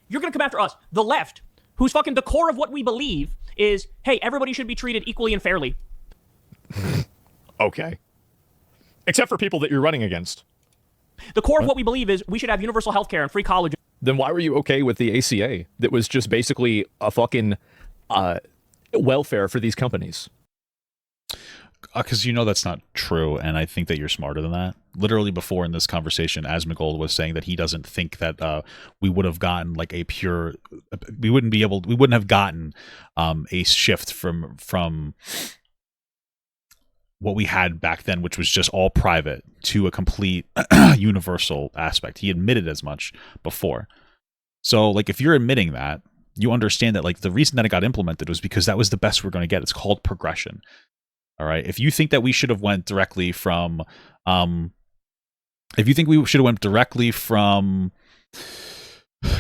You're going to come after us. The left, who's fucking the core of what we believe is, hey, everybody should be treated equally and fairly. Okay. Except for people that you're running against. The core of what we believe is we should have universal health care and free college. Then why were you okay with the ACA that was just basically a fucking welfare for these companies? because you know that's not true, and I think that you're smarter than that. Literally before in this conversation, Asmongold was saying that he doesn't think that we would have gotten like a pure, we wouldn't have gotten a shift from what we had back then, which was just all private, to a complete universal aspect. He admitted as much before. So like if you're admitting that, you understand that like the reason that it got implemented was because that was the best we're going to get. It's called progression. All right. If you think that we should have went directly from if you think we should have went directly from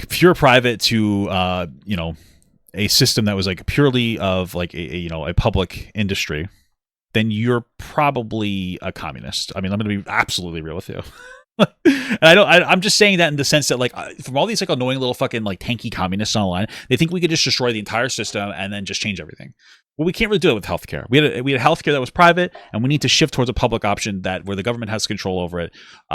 pure private to you know, a system that was like purely of like a public industry, then you're probably a communist. I mean, I'm going to be absolutely real with you. And I'm just saying that in the sense that like from all these like annoying little fucking like tanky communists online, they think we could just destroy the entire system and then just change everything. Well, we can't really do it with healthcare. We had healthcare that was private, and we need to shift towards a public option that where the government has control over it,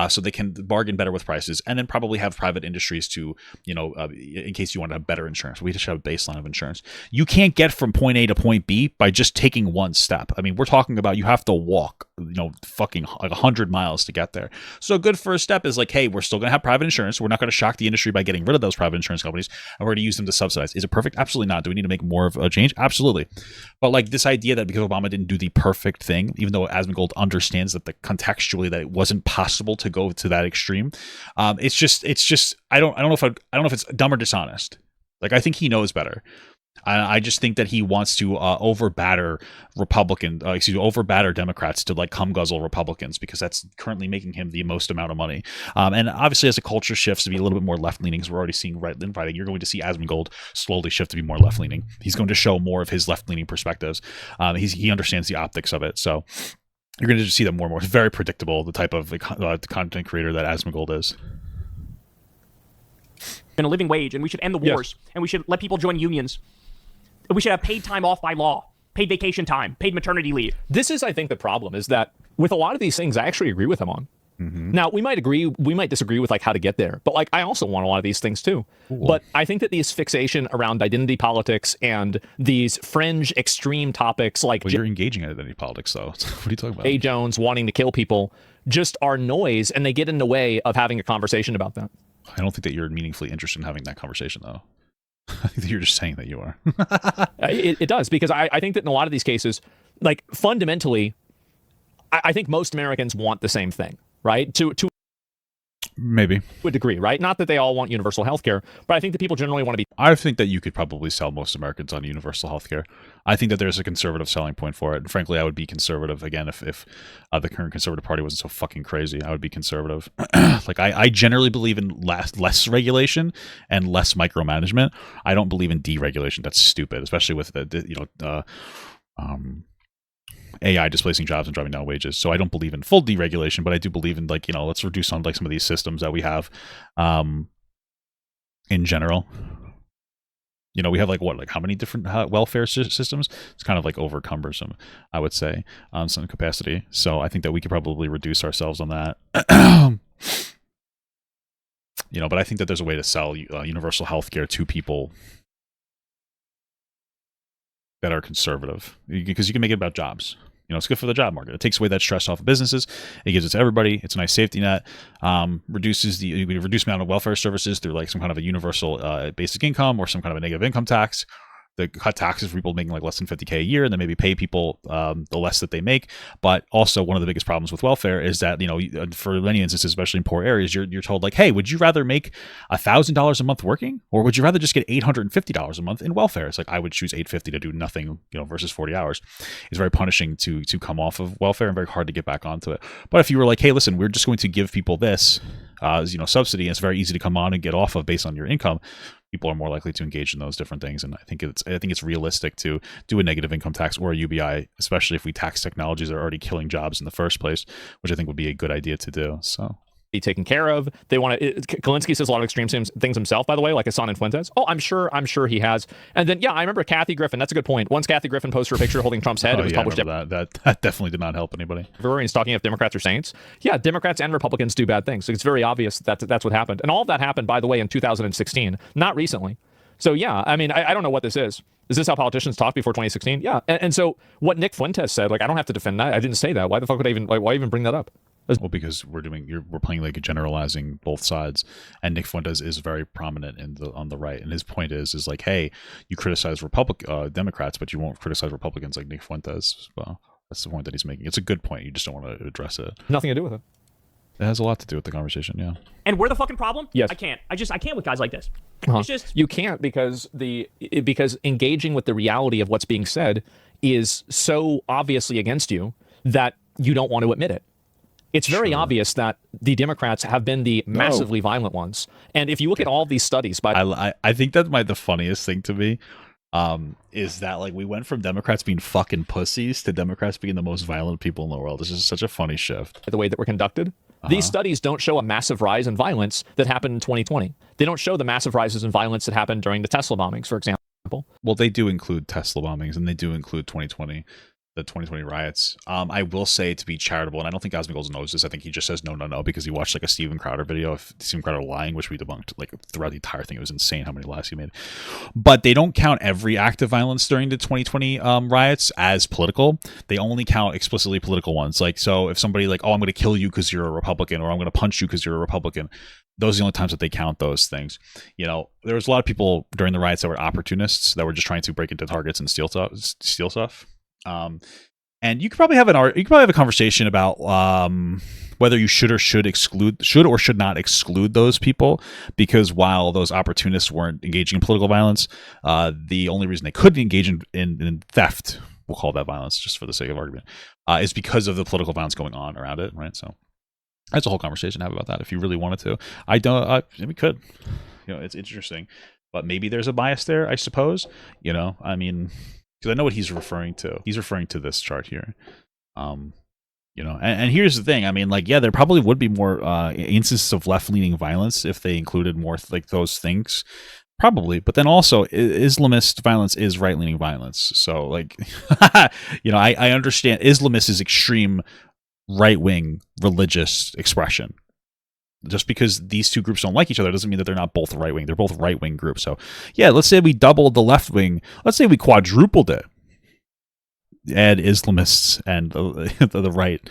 so they can bargain better with prices, and then probably have private industries to, you know, in case you want to have better insurance. We just have a baseline of insurance. You can't get from point A to point B by just taking one step. I mean, we're talking about you have to walk, you know, fucking like 100 miles to get there. So a good first step is like, hey, we're still going to have private insurance. We're not going to shock the industry by getting rid of those private insurance companies, and we're going to use them to subsidize. Is it perfect? Absolutely not. Do we need to make more of a change? Absolutely. But like this idea that because Obama didn't do the perfect thing, even though Asmongold understands that contextually that it wasn't possible to go to that extreme, it's just I don't know if it's dumb or dishonest. Like I think he knows better. I just think that he wants to over-batter Democrats to like come guzzle Republicans because that's currently making him the most amount of money. And obviously, as the culture shifts to be a little bit more left-leaning, because we're already seeing right-leaning fighting, you're going to see Asmongold slowly shift to be more left-leaning. He's going to show more of his left-leaning perspectives. He understands the optics of it, so you're going to just see that more and more. It's very predictable, the type of content creator that Asmongold is. And a living wage, and we should end the wars, and we should let people join unions. We should have paid time off by law, paid vacation time, paid maternity leave. This is, I think, the problem is that with a lot of these things, I actually agree with him on. Mm-hmm. Now, we might disagree with like how to get there, but like I also want a lot of these things too. Ooh. But I think that these fixation around identity politics and these fringe extreme topics like you're engaging in identity politics, though. What are you talking about? A. Jones wanting to kill people just are noise, and they get in the way of having a conversation about that. I don't think that you're meaningfully interested in having that conversation, though. I think you're just saying that you are. It does, because I think that in a lot of these cases, like fundamentally, I think most Americans want the same thing, right? To Maybe. To a degree, right? Not that they all want universal healthcare, but I think that people generally want to be. I think that you could probably sell most Americans on universal healthcare. I think that there's a conservative selling point for it. And frankly, I would be conservative again if the current Conservative Party wasn't so fucking crazy. I would be conservative. Like I generally believe in less regulation and less micromanagement. I don't believe in deregulation. That's stupid, especially with the AI displacing jobs and driving down wages. So I don't believe in full deregulation, but I do believe in let's reduce on some of these systems that we have in general. We have how many different welfare systems? It's kind of over cumbersome, I would say, on some capacity. So I think that we could probably reduce ourselves on that. But I think that there's a way to sell universal healthcare to people that are conservative, because you can make it about jobs. It's good for the job market. It takes away that stress off of businesses. It gives it to everybody. It's a nice safety net. Reduce the amount of welfare services through some kind of a universal basic income or some kind of a negative income tax. They cut taxes for people making less than $50K a year, and then maybe pay people the less that they make. But also, one of the biggest problems with welfare is that for many instances, especially in poor areas, you're told hey, would you rather make $1,000 a month working, or would you rather just get $850 a month in welfare? It's I would choose $850 to do nothing, versus 40 hours. It's very punishing to come off of welfare and very hard to get back onto it. But if you were hey, listen, we're just going to give people this subsidy, and it's very easy to come on and get off of based on your income, people are more likely to engage in those different things. And I think it's realistic to do a negative income tax or a UBI, especially if we tax technologies that are already killing jobs in the first place, which I think would be a good idea to do. So be taken care of. They want to. Kulinski says a lot of extreme things himself, by the way, like Hassan and Fuentes. Oh, I'm sure he has. And then I remember Kathy Griffin. That's a good point. Once Kathy Griffin posted her picture holding Trump's head, it was published. That definitely did not help anybody. And he's talking if Democrats are saints. Yeah, Democrats and Republicans do bad things. It's very obvious that's what happened. And all of that happened, by the way, in 2016, not recently. So yeah, I mean, I don't know what this is. Is this how politicians talk before 2016? Yeah. And so what Nick Fuentes said, I don't have to defend that. I didn't say that. Why the fuck would I even why even bring that up? Well, because we're playing generalizing both sides, and Nick Fuentes is very prominent on the right, and his point is hey, you criticize Democrats, but you won't criticize Republicans like Nick Fuentes. Well, that's the point that he's making. It's a good point. You just don't want to address it. Nothing to do with it. It has a lot to do with the conversation, yeah. And we're the fucking problem? Yes. I can't with guys like this. It's just you can't because engaging with the reality of what's being said is so obviously against you that you don't want to admit it. It's very obvious that the Democrats have been the massively violent ones. And if you look at all these studies, I think that's the funniest thing to me, is that we went from Democrats being fucking pussies to Democrats being the most violent people in the world. This is such a funny shift. The way that we're conducted. These studies don't show a massive rise in violence that happened in 2020. They don't show the massive rises in violence that happened during the Tesla bombings, for example. Well, they do include Tesla bombings, and they do include 2020. The 2020 riots. I will say, to be charitable, and I don't think Asmongold knows this. I think he just says no because he watched a Steven Crowder video of Steven Crowder lying, which we debunked throughout the entire thing. It was insane how many lies he made. But they don't count every act of violence during the 2020 riots as political. They only count explicitly political ones. So if somebody I'm going to kill you because you're a Republican, or I'm going to punch you because you're a Republican, those are the only times that they count those things. There was a lot of people during the riots that were opportunists that were just trying to break into Targets and steal stuff. And you could probably have a conversation about whether you should or should not exclude those people, because while those opportunists weren't engaging in political violence, the only reason they couldn't engage in theft, we'll call that violence just for the sake of argument, is because of the political violence going on around it, right? So that's a whole conversation to have about that if you really wanted to. We could. It's interesting, but maybe there's a bias there, I suppose. I mean, because I know what he's referring to. He's referring to this chart here. And here's the thing. I mean, there probably would be more instances of left-leaning violence if they included more those things. Probably. But then also, Islamist violence is right-leaning violence. So, I understand Islamist is extreme right-wing religious expression. Just because these two groups don't like each other doesn't mean that they're not both right-wing. They're both right-wing groups. So, yeah, let's say we doubled the left wing. Let's say we quadrupled it. Add Islamists and the right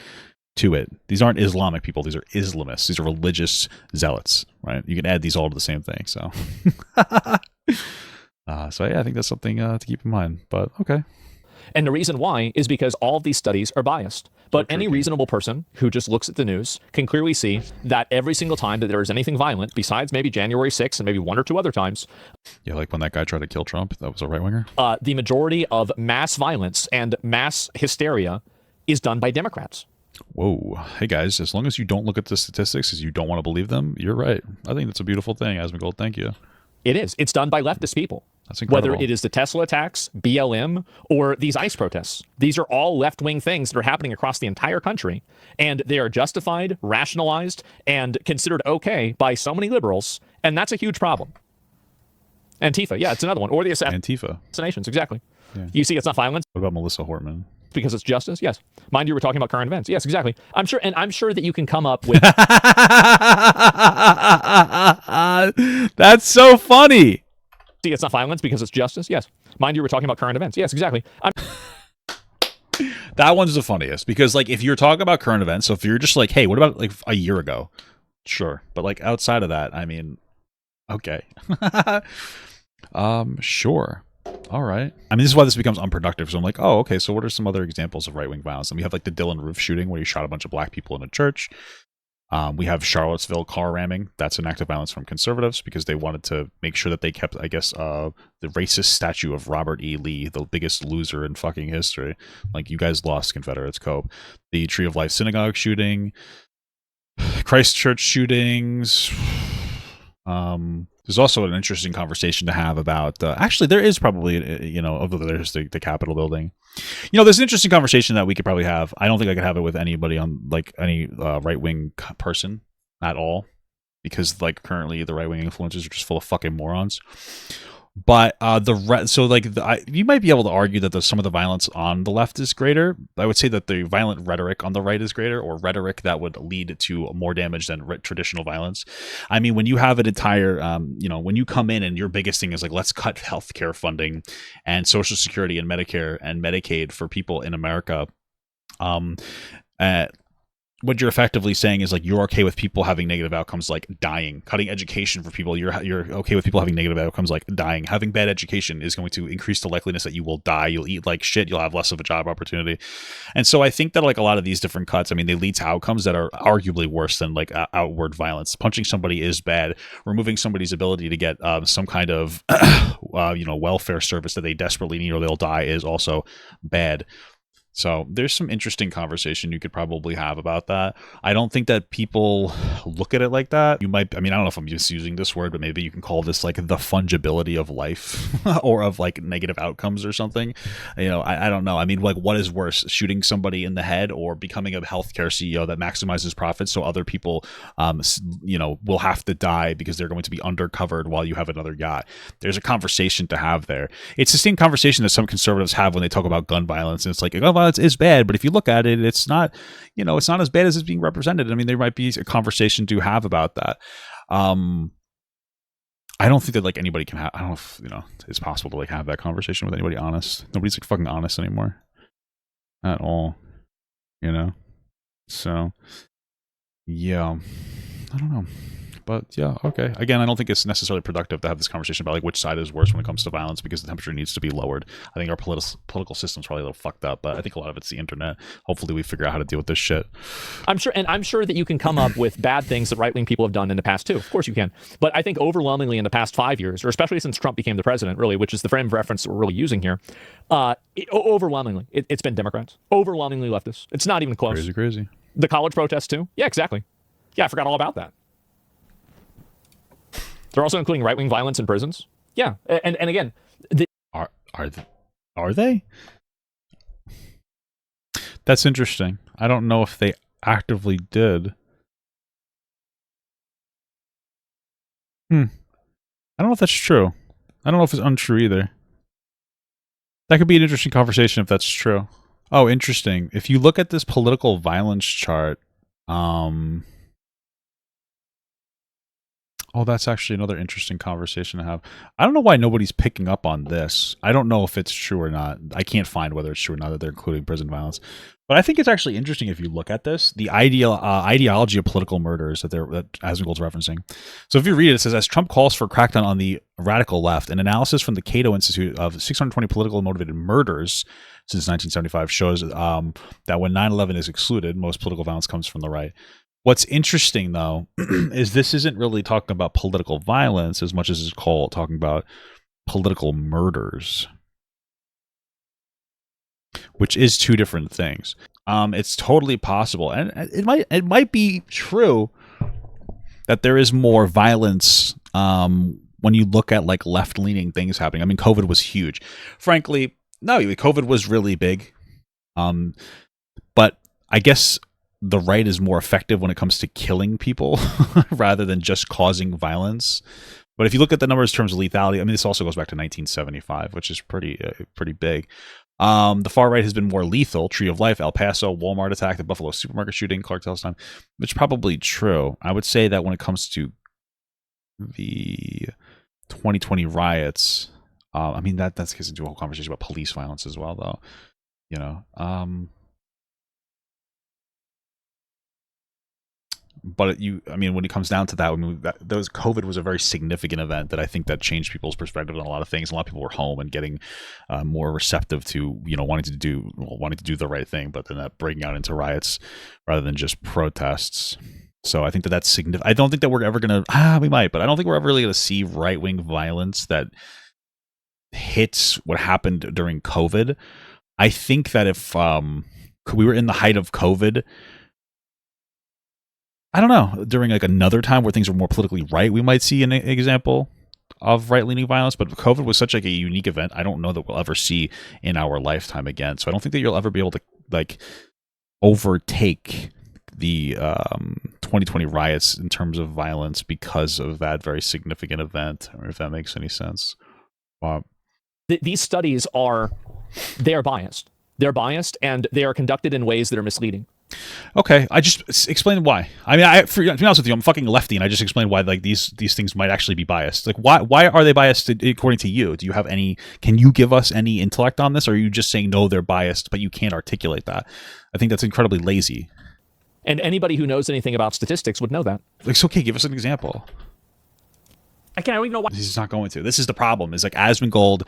to it. These aren't Islamic people. These are Islamists. These are religious zealots, right? You can add these all to the same thing. So, I think that's something to keep in mind. But, okay. And the reason why is because all of these studies are biased. But any reasonable person who just looks at the news can clearly see that every single time that there is anything violent, besides maybe January 6th and maybe one or two other times. Yeah, like when that guy tried to kill Trump, that was a right-winger. The majority of mass violence and mass hysteria is done by Democrats. Whoa. Hey, guys, as long as you don't look at the statistics, as you don't want to believe them, you're right. I think that's a beautiful thing, Asmongold. Thank you. It is. It's done by leftist people. That's incredible. Whether it is the Tesla attacks, BLM, or these ICE protests. These are all left-wing things that are happening across the entire country, and they are justified, rationalized, and considered okay by so many liberals, and that's a huge problem. Antifa, yeah, it's another one. Or the assassinations, exactly. Yeah. You see, it's not violence. What about Melissa Hortman? Because it's justice, yes. Mind you, we're talking about current events. Yes, exactly. I'm sure that you can come up with... That's so funny. See, it's not violence because it's justice, yes. Mind you, we're talking about current events. Yes, exactly. That one's the funniest because, like, if you're talking about current events, so if you're just like, hey, what about like a year ago? Sure. But like outside of that, I mean, okay. Sure. All right. I mean, this is why this becomes unproductive. So I'm like, oh, okay. So what are some other examples of right-wing violence? And we have like the Dylan Roof shooting where he shot a bunch of black people in a church. We have Charlottesville car ramming. That's an act of violence from conservatives because they wanted to make sure that they kept, I guess, the racist statue of Robert E. Lee, the biggest loser in fucking history. Like, you guys lost, Confederates, cope. The Tree of Life synagogue shooting. Christchurch shootings. There's also an interesting conversation to have about, actually, there is probably, you know, although there's the Capitol building. You know, there's an interesting conversation that we could probably have. I don't think I could have it with anybody on, like, any right-wing person at all. Because, like, currently the right-wing influencers are just full of fucking morons. But you might be able to argue that some of the violence on the left is greater. I would say that the violent rhetoric on the right is greater, or rhetoric that would lead to more damage than traditional violence. I mean, when you have an entire, when you come in and your biggest thing is like, let's cut healthcare funding and Social Security and Medicare and Medicaid for people in America. What you're effectively saying is like you're okay with people having negative outcomes like dying, cutting education for people. You're okay with people having negative outcomes like dying. Having bad education is going to increase the likeliness that you will die. You'll eat like shit. You'll have less of a job opportunity. And so I think that like a lot of these different cuts, I mean, they lead to outcomes that are arguably worse than like outward violence. Punching somebody is bad. Removing somebody's ability to get some kind of welfare service that they desperately need or they'll die is also bad. So there's some interesting conversation you could probably have about that. I don't think that people look at it like that. You might, I mean, I don't know if I'm just using this word, but maybe you can call this like the fungibility of life or of like negative outcomes or something. You know, I don't know. I mean, like, what is worse, shooting somebody in the head or becoming a healthcare CEO that maximizes profits so other people, will have to die because they're going to be undercovered while you have another yacht? There's a conversation to have there. It's the same conversation that some conservatives have when they talk about gun violence. And it's like, gun violence is bad, but if you look at it, it's not, it's not as bad as it's being represented. I mean, there might be a conversation to have about that. I don't think that like anybody can have, I don't know if, it's possible to like have that conversation with anybody honest. Nobody's like fucking honest anymore at all, So yeah, I don't know. But yeah, okay. Again, I don't think it's necessarily productive to have this conversation about like which side is worse when it comes to violence because the temperature needs to be lowered. I think our political system's probably a little fucked up, but I think a lot of it's the internet. Hopefully we figure out how to deal with this shit. I'm sure that you can come up with bad things that right-wing people have done in the past too. Of course you can. But I think overwhelmingly in the past 5 years, or especially since Trump became the president, really, which is the frame of reference that we're really using here, overwhelmingly, it's been Democrats. Overwhelmingly leftists. It's not even close. Crazy. The college protests too. Yeah, exactly. Yeah, I forgot all about that. They're also including right-wing violence in prisons. Yeah, and again, are they? That's interesting. I don't know if they actively did. I don't know if that's true. I don't know if it's untrue either. That could be an interesting conversation if that's true. Oh, interesting. If you look at this political violence chart, oh, that's actually another interesting conversation to have. I don't know why nobody's picking up on this. I don't know if it's true or not. I can't find whether it's true or not that they're including prison violence. But I think it's actually interesting if you look at this, the ideology of political murders that Asmongold's referencing. So if you read it, it says, as Trump calls for a crackdown on the radical left, an analysis from the Cato Institute of 620 political motivated murders since 1975 shows that when 9/11 is excluded, most political violence comes from the right. What's interesting, though, is this isn't really talking about political violence as much as it's talking about political murders, which is two different things. It's totally possible, and it might be true that there is more violence when you look at like left-leaning things happening. I mean, COVID was huge. Frankly, no, COVID was really big. But I guess the right is more effective when it comes to killing people rather than just causing violence. But if you look at the numbers in terms of lethality, I mean, this also goes back to 1975, which is pretty big. The far right has been more lethal. Tree of Life, El Paso, Walmart attack, the Buffalo supermarket shooting, Clark Telstein, which is probably true. I would say that when it comes to the 2020 riots, I mean, that gets into a whole conversation about police violence as well, though. You know, but I mean, when it comes down to that, COVID was a very significant event that I think that changed people's perspective on a lot of things. A lot of people were home and getting more receptive to, wanting to do the right thing, but then that breaking out into riots rather than just protests. So I think that's significant. I don't think that we're ever going to, we might, but I don't think we're ever really going to see right-wing violence that hits what happened during COVID. I think that if we were in the height of COVID, I don't know, during like another time where things were more politically right, we might see an example of right-leaning violence. But COVID was such like a unique event, I don't know that we'll ever see in our lifetime again. So I don't think that you'll ever be able to like overtake the 2020 riots in terms of violence because of that very significant event, or if that makes any sense. These studies they're biased. They're biased, and they are conducted in ways that are misleading. Okay, I just explained why. I mean, to be honest with you, I'm fucking lefty, and I just explained why like these things might actually be biased. Like, why are they biased according to you? Do you have any? Can you give us any intellect on this, or are you just saying no, they're biased, but you can't articulate that? I think that's incredibly lazy. And anybody who knows anything about statistics would know that. It's okay. Give us an example. I don't even know why. He's not going to. This is the problem. Is like Asmongold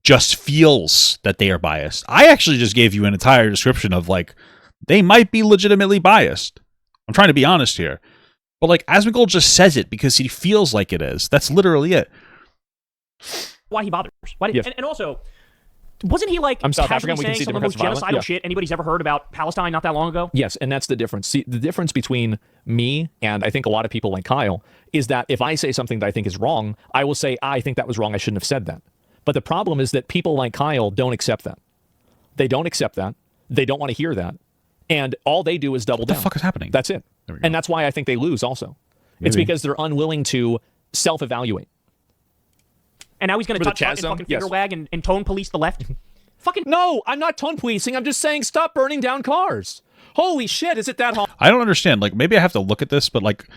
just feels that they are biased. I actually just gave you an entire description of like, they might be legitimately biased. I'm trying to be honest here. But like Asmongold just says it because he feels like it is. That's literally it. Why he bothers. Why yes. And also, wasn't he like South African, saying some of the most genocidal shit anybody's ever heard about Palestine not that long ago? Yes, and that's the difference. See, the difference between me and I think a lot of people like Kyle is that if I say something that I think is wrong, I will say, I think that was wrong. I shouldn't have said that. But the problem is that people like Kyle don't accept that. They don't accept that. They don't want to hear that. And all they do is double down. What the fuck is happening? That's it. And that's why I think they lose also. Maybe. It's because they're unwilling to self-evaluate. And now he's going to touch and fucking finger wag and tone police the left? Fucking no, I'm not tone policing. I'm just saying stop burning down cars. Holy shit, is it that hard? I don't understand. Like, maybe I have to look at this, but like,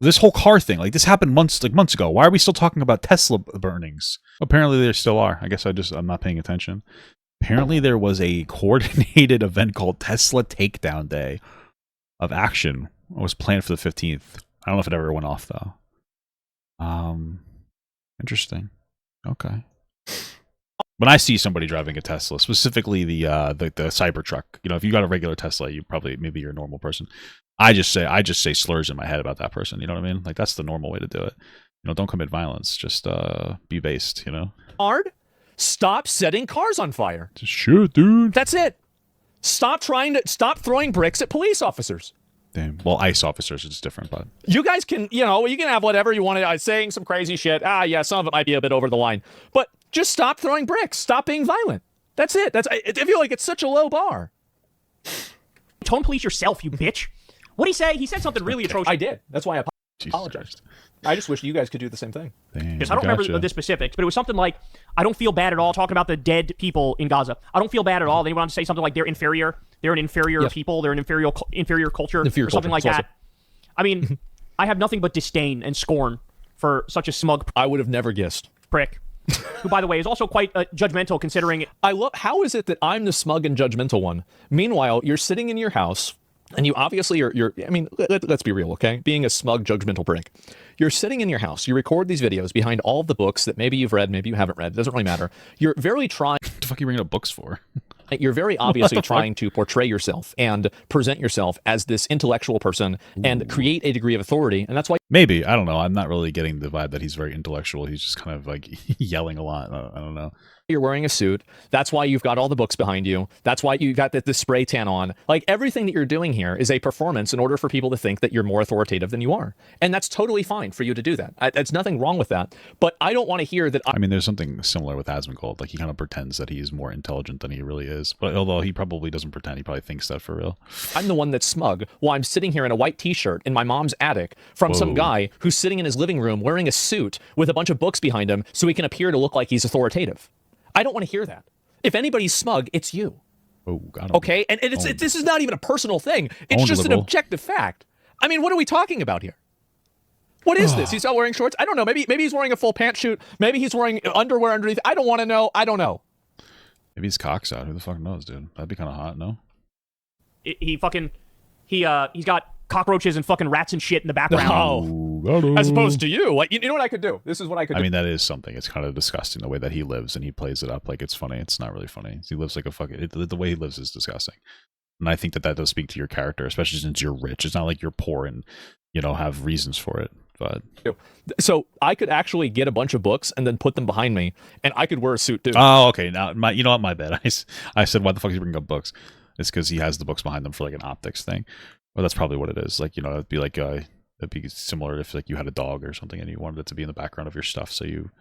this whole car thing, like this happened months ago. Why are we still talking about Tesla burnings? Apparently there still are. I guess I'm not paying attention. Apparently there was a coordinated event called Tesla Takedown Day of action. It was planned for the 15th. I don't know if it ever went off though. Interesting. Okay. When I see somebody driving a Tesla, specifically the Cybertruck, if you got a regular Tesla, maybe you're a normal person. I just say slurs in my head about that person. You know what I mean? Like that's the normal way to do it. Don't commit violence. Just be based. Hard. Stop setting cars on fire. Shit, dude. That's it. Stop throwing bricks at police officers. Damn. Well, ICE officers, it's different, but you guys can, you can have whatever you want to, saying some crazy shit. Yeah, some of it might be a bit over the line, but just stop throwing bricks. Stop being violent. That's it. I feel like it's such a low bar. Tone police yourself, you bitch. What'd he say? He said something really atrocious. I did. That's why I apologized. I just wish you guys could do the same thing. Damn, I don't remember the specifics, but it was something like, I don't feel bad at all talking about the dead people in Gaza. I don't feel bad at all. They want to say something like they're inferior. They're an inferior people. They're an inferior culture or something like that. I mean, I have nothing but disdain and scorn for such a smug I would have never guessed. prick. who, by the way, is also quite judgmental considering it. I love, how is it that I'm the smug and judgmental one? Meanwhile, you're sitting in your house, and you obviously you're I mean, let's be real, okay? Being a smug, judgmental prick. You're sitting in your house, you record these videos behind all of the books that maybe you've read, maybe you haven't read, it doesn't really matter. You're very trying... What the fuck are you bringing up books for? You're very obviously trying to portray yourself and present yourself as this intellectual person and create a degree of authority, and that's why... Maybe. I don't know. I'm not really getting the vibe that he's very intellectual. He's just kind of like yelling a lot. I don't know. You're wearing a suit. That's why you've got all the books behind you. That's why you got the spray tan on. Like, everything that you're doing here is a performance in order for people to think that you're more authoritative than you are. And that's totally fine for you to do that. There's nothing wrong with that. But I don't want to hear that... I mean, there's something similar with Asmongold. Like, he kind of pretends that he's more intelligent than he really is. But although he probably doesn't pretend, he probably thinks that for real. I'm the one that's smug while I'm sitting here in a white t-shirt in my mom's attic from some guy who's sitting in his living room wearing a suit with a bunch of books behind him so he can appear to look like he's authoritative. I don't want to hear that. If anybody's smug, it's you. Oh, God. Okay? And this is not even a personal thing. It's just an objective fact. I mean, what are we talking about here? What is this? He's not wearing shorts? I don't know. Maybe he's wearing a full pantsuit. Maybe he's wearing underwear underneath. I don't want to know. I don't know. Maybe his cock's out. Who the fuck knows, dude? That'd be kind of hot, no? He's got cockroaches and fucking rats and shit in the background. As opposed to you. Like, you know what I could do? This is what I could do. I mean, that is something. It's kind of disgusting the way that he lives, and he plays it up like it's funny. It's not really funny. He lives like a fucking... The way he lives is disgusting. And I think that does speak to your character, especially since you're rich. It's not like you're poor and, you know, have reasons for it. But so I could actually get a bunch of books and then put them behind me, and I could wear a suit too. Oh, okay. Now, you know what? My bad. I said, why the fuck is he bringing up books? It's because he has the books behind them for like an optics thing. Well, that's probably what it is. Like, you know, it'd be like it'd be similar if like you had a dog or something and you wanted it to be in the background of your stuff, so you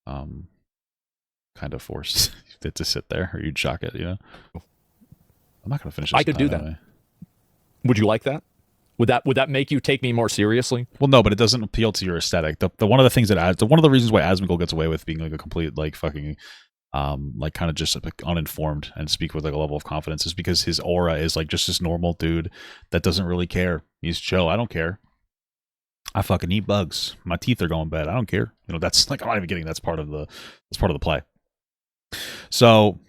kind of forced it to sit there, or you'd shock it. You know, I'm not gonna finish this. I could do that. Anyway. Would you like that? Would that make you take me more seriously? Well, no, but it doesn't appeal to your aesthetic. The one of the things that one of the reasons why Asmongold gets away with being like a complete like fucking like kind of just like uninformed and speak with like a level of confidence is because his aura is like just this normal dude that doesn't really care. He's chill. I don't care. I fucking eat bugs. My teeth are going bad. I don't care. You know, that's like, I'm not even kidding. That's part of the play. So,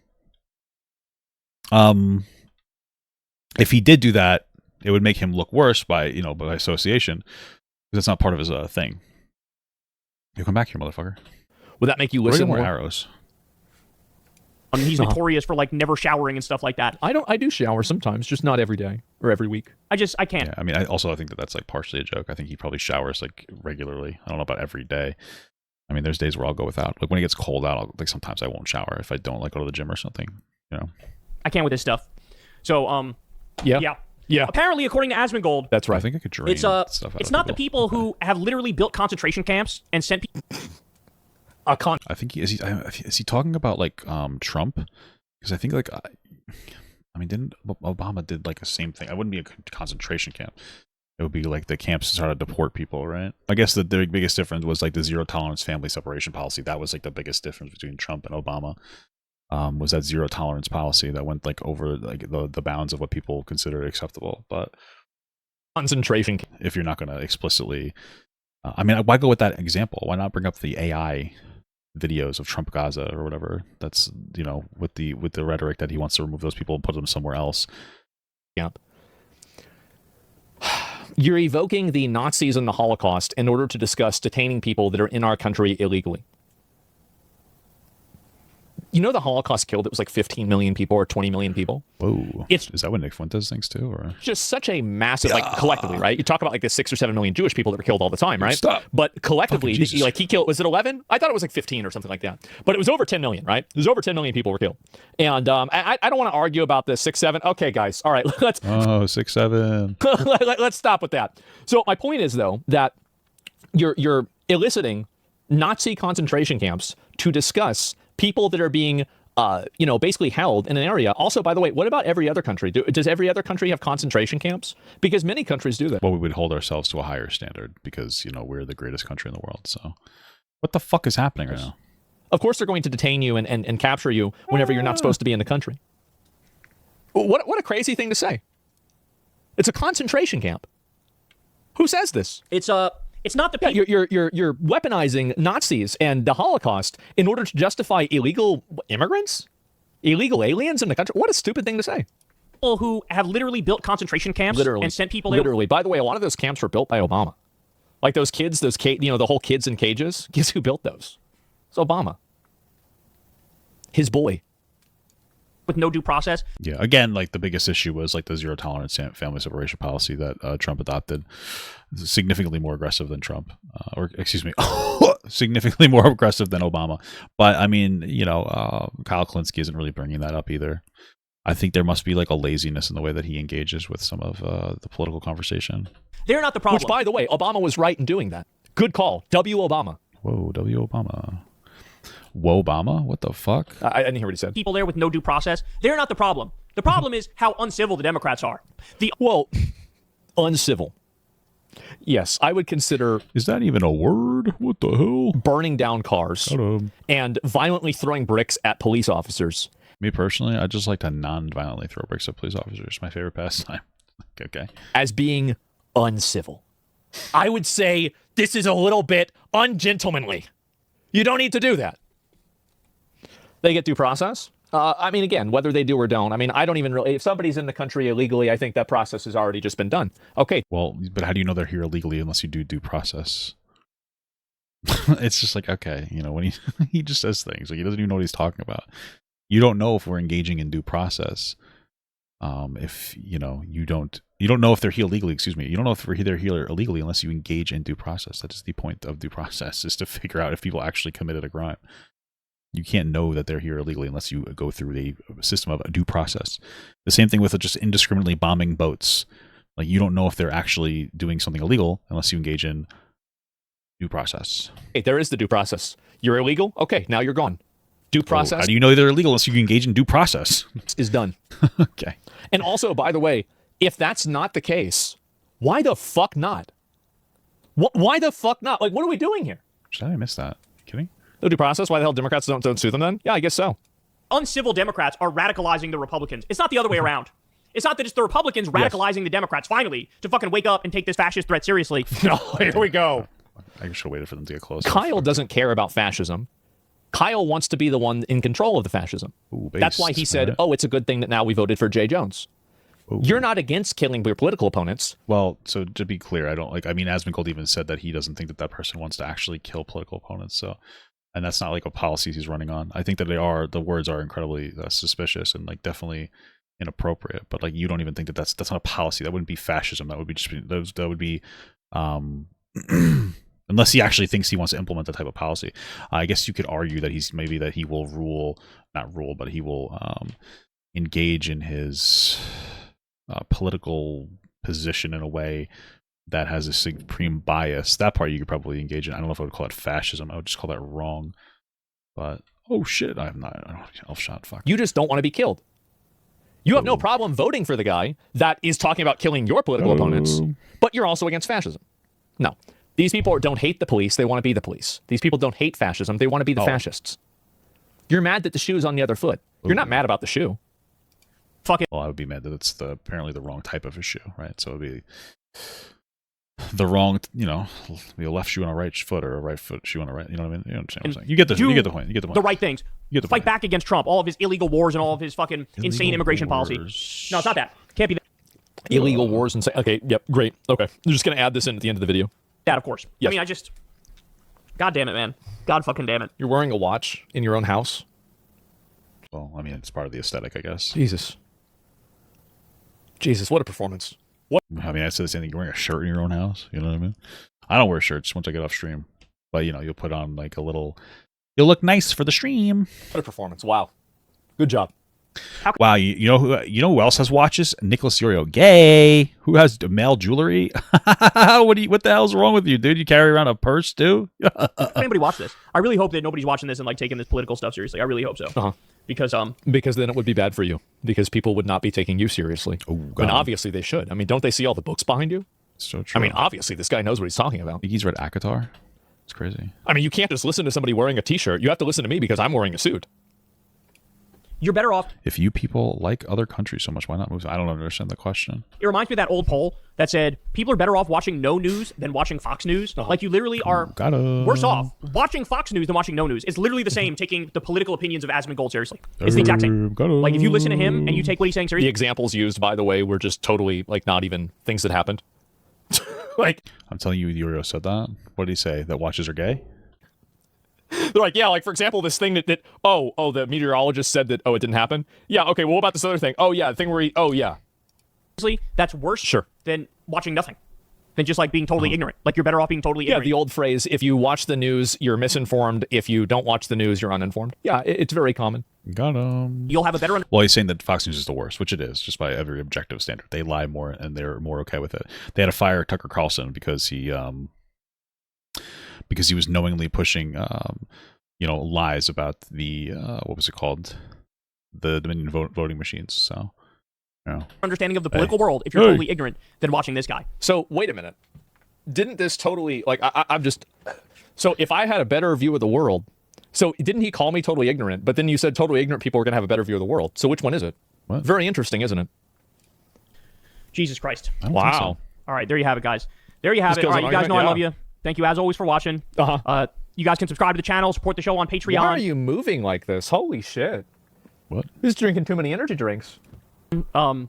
if he did do that, it would make him look worse by association, because that's not part of his thing. You come back here, motherfucker. Would that make you listen more? Arrows. He's notorious for like never showering and stuff like that. I do shower sometimes, just not every day or every week. I can't. Yeah, I mean, I think that's like partially a joke. I think he probably showers like regularly. I don't know about every day. I mean, there's days where I'll go without. Like when it gets cold out, like sometimes I won't shower if I don't like go to the gym or something. You know, I can't with this stuff. So yeah. Apparently, according to Asmongold, that's right. I think I could drain it's stuff out it's not the people who have literally built concentration camps and sent people. I think is he talking about like Trump? Because I think like I mean, didn't Obama did like the same thing? I wouldn't be a concentration camp. It would be like the camps to try to deport people, right? I guess the biggest difference was like the zero tolerance family separation policy. That was like the biggest difference between Trump and Obama. Was that zero tolerance policy that went like over like the bounds of what people considered acceptable. But concentration, if you're not going to explicitly, I mean, why go with that example? Why not bring up the AI videos of Trump Gaza or whatever? That's, you know, with the rhetoric that he wants to remove those people and put them somewhere else. Yeah. You're evoking the Nazis and the Holocaust in order to discuss detaining people that are in our country illegally. You know the Holocaust killed, it was like 15 million people or 20 million people. Whoa. Is that what Nick Fuentes thinks too? Or just such a massive, like collectively, right? You talk about like the 6 or 7 million Jewish people that were killed all the time, right? Stop. But collectively, like he killed, was it 11? I thought it was like 15 or something like that. But it was over 10 million, right? It was over 10 million people were killed. And I don't want to argue about the 6, 7. Okay, guys. All right, let's... Oh, 6, 7. Let's stop with that. So my point is, though, that you're eliciting Nazi concentration camps to discuss people that are being, basically held in an area. Also, by the way, what about every other country? Does every other country have concentration camps? Because many countries do that. Well, we would hold ourselves to a higher standard because, you know, we're the greatest country in the world. So what the fuck is happening right now? Of course, they're going to detain you and capture you whenever you're not supposed to be in the country. What a crazy thing to say. It's a concentration camp. Who says this? It's It's not the people. You're weaponizing Nazis and the Holocaust in order to justify illegal immigrants, illegal aliens in the country. What a stupid thing to say. People who have literally built concentration camps and sent people there. Literally. By the way, a lot of those camps were built by Obama. Like those kids, the whole kids in cages. Guess who built those? It's Obama. His boy. With no due process. Yeah, again, like the biggest issue was like the zero tolerance family separation policy that Trump adopted. Significantly more aggressive than Trump, or excuse me, significantly more aggressive than Obama. But I mean, Kyle Kulinski isn't really bringing that up either. I think there must be like a laziness in the way that he engages with some of the political conversation. They're not the problem. Which, by the way, Obama was right in doing that. Good call. W. Obama. Whoa, W. Obama. Whoa, Obama? What the fuck? I didn't hear what he said. People there with no due process. They're not the problem. The problem is how uncivil the Democrats are. Well, uncivil. Yes, I would consider... Is that even a word? What the hell? Burning down cars and violently throwing bricks at police officers. Me personally, I just like to non-violently throw bricks at police officers. My favorite pastime. Okay. As being uncivil. I would say this is a little bit ungentlemanly. You don't need to do that. They get due process. I mean, again, whether they do or don't. I mean, I don't even really... If somebody's in the country illegally, I think that process has already just been done. Okay. Well, but how do you know they're here illegally unless you do due process? It's just like, okay, when he just says things. Like, he doesn't even know what he's talking about. You don't know if we're engaging in due process. If, you don't know if they're here illegally, excuse me. You don't know if they're here illegally unless you engage in due process. That is the point of due process, is to figure out if people actually committed a crime. You can't know that they're here illegally unless you go through the system of a due process. The same thing with just indiscriminately bombing boats. Like, you don't know if they're actually doing something illegal unless you engage in due process. Hey, there is the due process. You're illegal? Okay, now you're gone. Due process. How do you know they're illegal unless you engage in due process? Is done. Okay. And also, by the way, if that's not the case, why the fuck not? Why the fuck not? Like, what are we doing here? Did I miss that? Kidding? No due process? Why the hell Democrats don't sue them then? Yeah, I guess so. Uncivil Democrats are radicalizing the Republicans. It's not the other way around. It's not that it's the Republicans radicalizing the Democrats, finally, to fucking wake up and take this fascist threat seriously. No, here we go. I should have waited for them to get close. Kyle doesn't care about fascism. Kyle wants to be the one in control of the fascism. Ooh, that's why he said, it's a good thing that now we voted for Jay Jones. Ooh. You're not against killing your political opponents. Well, so to be clear, Asmongold even said that he doesn't think that person wants to actually kill political opponents. So, and that's not like a policy he's running on. I think that the words are incredibly suspicious and like definitely inappropriate. But like, you don't even think that's not a policy. That wouldn't be fascism. That would be that would be, unless he actually thinks he wants to implement that type of policy. I guess you could argue that he will but he will engage in his political position in a way that has a supreme bias. That part you could probably engage in. I don't know if I would call it fascism. I would just call that wrong. But oh shit, I'm not elf-shot. Fuck. You just don't want to be killed. You have no problem voting for the guy that is talking about killing your political opponents, but you're also against fascism. No. These people don't hate the police. They want to be the police. These people don't hate fascism. They want to be the fascists. You're mad that the shoe is on the other foot. You're not mad about the shoe. Fuck it. Well, I would be mad that it's apparently the wrong type of a shoe, right? So it would be the wrong, be a left shoe on a right foot or a right foot shoe on a right. You know what I mean? You understand what I'm saying? You get the point. The right things. Fight back against Trump. All of his illegal wars and all of his fucking insane immigration policy. No, it's not that. Can't be that. Illegal wars and okay, yep, great. Okay, I'm just gonna add this in at the end of the video. That, of course. Yes. I mean, God damn it, man. God fucking damn it. You're wearing a watch in your own house? Well, I mean, it's part of the aesthetic, I guess. Jesus, what a performance. What? I mean, I said the same thing. You're wearing a shirt in your own house. You know what I mean? I don't wear shirts once I get off stream. But, you'll put on like you'll look nice for the stream. What a performance. Wow. Good job. Wow, you know who else has watches? Nicholas Yorio, gay. Who has male jewelry? What the hell's wrong with you, dude? You carry around a purse too? If anybody watch this, I really hope that nobody's watching this and like taking this political stuff seriously. I really hope so. Because then it would be bad for you because people would not be taking you seriously. And obviously they should. I mean, don't they see all the books behind you? So true. I mean, obviously this guy knows what he's talking about. Think he's read Akatar? It's crazy. I mean, you can't just listen to somebody wearing a t-shirt. You have to listen to me because I'm wearing a suit. You're better off. If you people like other countries so much, why not move? I don't understand the question. It reminds me of that old poll that said people are better off watching no news than watching Fox News. Like, you literally are worse off watching Fox News than watching no news. It's literally the same, taking the political opinions of Asmongold seriously. It's the exact same. Like, if you listen to him and you take what he's saying seriously. The examples used, by the way, were just totally, like, not even things that happened. Like, I'm telling you, Yurio said that. What did he say? That watches are gay? they're like, yeah, like, for example, this thing that the meteorologist said that, it didn't happen. Yeah, okay, well, what about this other thing? Oh, yeah, the thing where yeah. That's worse Sure. than watching nothing. Than just, like, being totally ignorant. Like, you're better off being totally ignorant. Yeah, the old phrase, if you watch the news, you're misinformed. If you don't watch the news, you're uninformed. Yeah, it's very common. Got him. You'll have a better... Well, he's saying that Fox News is the worst, which it is, just by every objective standard. They lie more, and they're more okay with it. They had to fire Tucker Carlson because he was knowingly pushing, lies about the what was it called, the Dominion voting machines. So, understanding of the political world if you're totally ignorant than watching this guy. So wait a minute, didn't this totally like I'm just so if I had a better view of the world. So didn't he call me totally ignorant? But then you said totally ignorant people are going to have a better view of the world. So which one is it? What? Very interesting, isn't it? Jesus Christ. Wow. So. All right, there you have it, guys. There you have it. All right, you guys know I love you. Thank you, as always, for watching. You guys can subscribe to the channel, support the show on Patreon. Why are you moving like this? Holy shit. What? Who's drinking too many energy drinks? Sign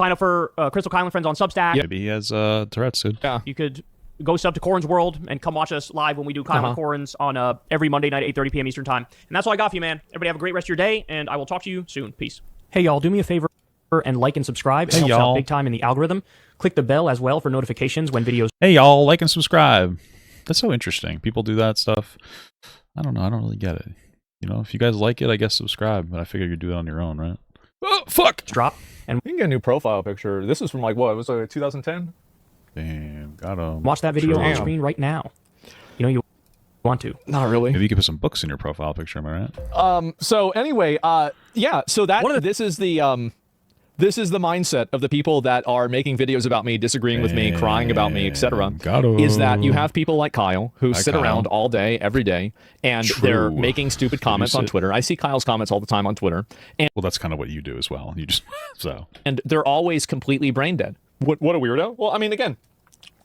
up for Crystal Kylan Friends on Substack. Yeah. Maybe he has Tourette's, dude. Yeah. You could go sub to Corin's World and come watch us live when we do Kylan Corin's on every Monday night at 8:30 p.m. Eastern Time. And that's all I got for you, man. Everybody have a great rest of your day, and I will talk to you soon. Peace. Hey, y'all, do me a favor and like and subscribe. It helps out big time in the algorithm. Click the bell as well for notifications when videos... Hey, y'all, like and subscribe. That's so interesting. People do that stuff. I don't know. I don't really get it. If you guys like it, I guess subscribe. But I figure you do it on your own, right? Oh, fuck! Drop. And you can get a new profile picture. This is from, like, what? It was like 2010? Damn, got him. Watch that video on screen right now. You want to. Not really. Maybe you could put some books in your profile picture, am I right? So anyway, so that this is the mindset of the people that are making videos about me, disagreeing with me, crying about me, etc. Is that you have people like Kyle who sit around all day, every day, and they're making stupid comments on Twitter. I see Kyle's comments all the time on Twitter. And, well, that's kind of what you do as well. You just and they're always completely brain dead. What a weirdo. Well, I mean, again,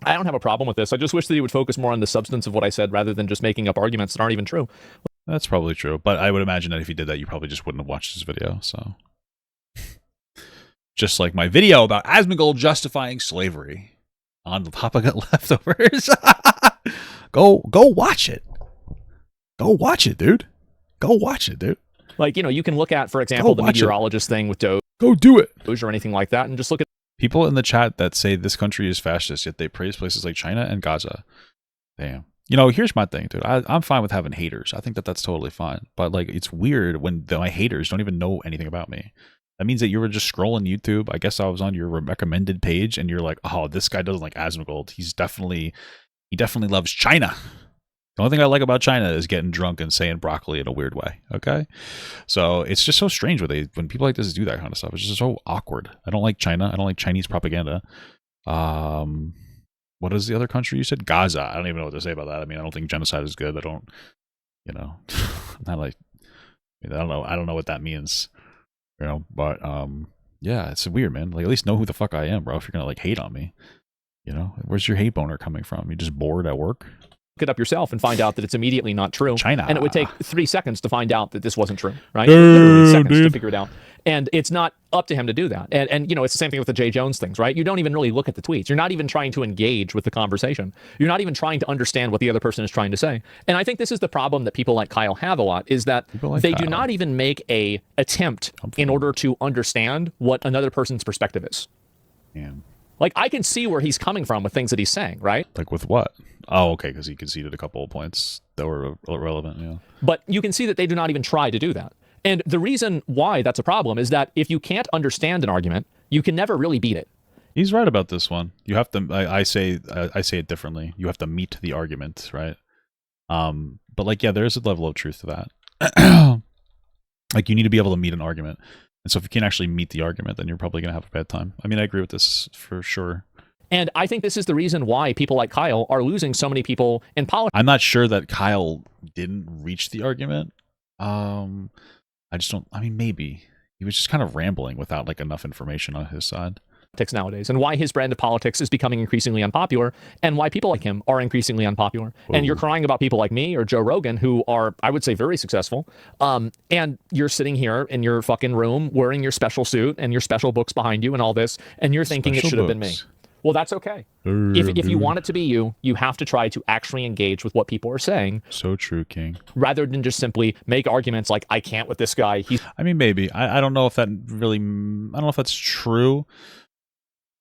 I don't have a problem with this. I just wish that he would focus more on the substance of what I said rather than just making up arguments that aren't even true. That's probably true. But I would imagine that if he did that, you probably just wouldn't have watched his video. So, just like my video about Asmongold justifying slavery on the topic of leftovers. Go watch it. Go watch it, dude. Go watch it, dude. Like, you can look at, for example, the meteorologist thing with Doge. Go do it. Or anything like that, and just look at people in the chat that say this country is fascist, yet they praise places like China and Gaza. Damn. Here's my thing, dude. I'm fine with having haters. I think that that's totally fine. But, like, it's weird when my haters don't even know anything about me. That means that you were just scrolling YouTube. I guess I was on your recommended page, and you're like, oh, this guy doesn't like Asmongold. He definitely loves China. The only thing I like about China is getting drunk and saying broccoli in a weird way. Okay, so it's just so strange when people like this do that kind of stuff. It's just so awkward. I don't like China. I don't like Chinese propaganda. What is the other country you said? Gaza. I don't even know what to say about that. I mean, I don't think genocide is good. I don't, not like, I don't know. I don't know what that means. But yeah, it's weird, man. Like, at least know who the fuck I am, bro. If you're gonna like hate on me, where's your hate boner coming from? You just bored at work? Look it up yourself and find out that it's immediately not true. China. And it would take 3 seconds to find out that this wasn't true, right? Literally seconds to figure it out. And it's not up to him to do that. And it's the same thing with the Jay Jones things, right? You don't even really look at the tweets. You're not even trying to engage with the conversation. You're not even trying to understand what the other person is trying to say. And I think this is the problem that people like Kyle have a lot, is that they do not even make a attempt in order to understand what another person's perspective is. Yeah. Like, I can see where he's coming from with things that he's saying, right? Like with what? Oh, okay, because he conceded a couple of points that were relevant, yeah. But you can see that they do not even try to do that. And the reason why that's a problem is that if you can't understand an argument, you can never really beat it. He's right about this one. You have to, I say it differently. You have to meet the argument, right? But like, yeah, there is a level of truth to that. Like, you need to be able to meet an argument. And so if you can't actually meet the argument, then you're probably going to have a bad time. I mean, I agree with this for sure. And I think this is the reason why people like Kyle are losing so many people in politics. I'm not sure that Kyle didn't reach the argument. I just don't. I mean, maybe he was just kind of rambling without like enough information on his side. Nowadays, and why his brand of politics is becoming increasingly unpopular, and why people like him are increasingly unpopular. Ooh. And you're crying about people like me or Joe Rogan, who are, I would say, very successful. And you're sitting here in your fucking room wearing your special suit and your special books behind you and all this, and you're thinking it should have been me. Well, that's okay. If you want it to be you, you have to try to actually engage with what people are saying. So true, King. Rather than just simply make arguments like, I can't with this guy. I mean, maybe. I don't know if that really, I don't know if that's true.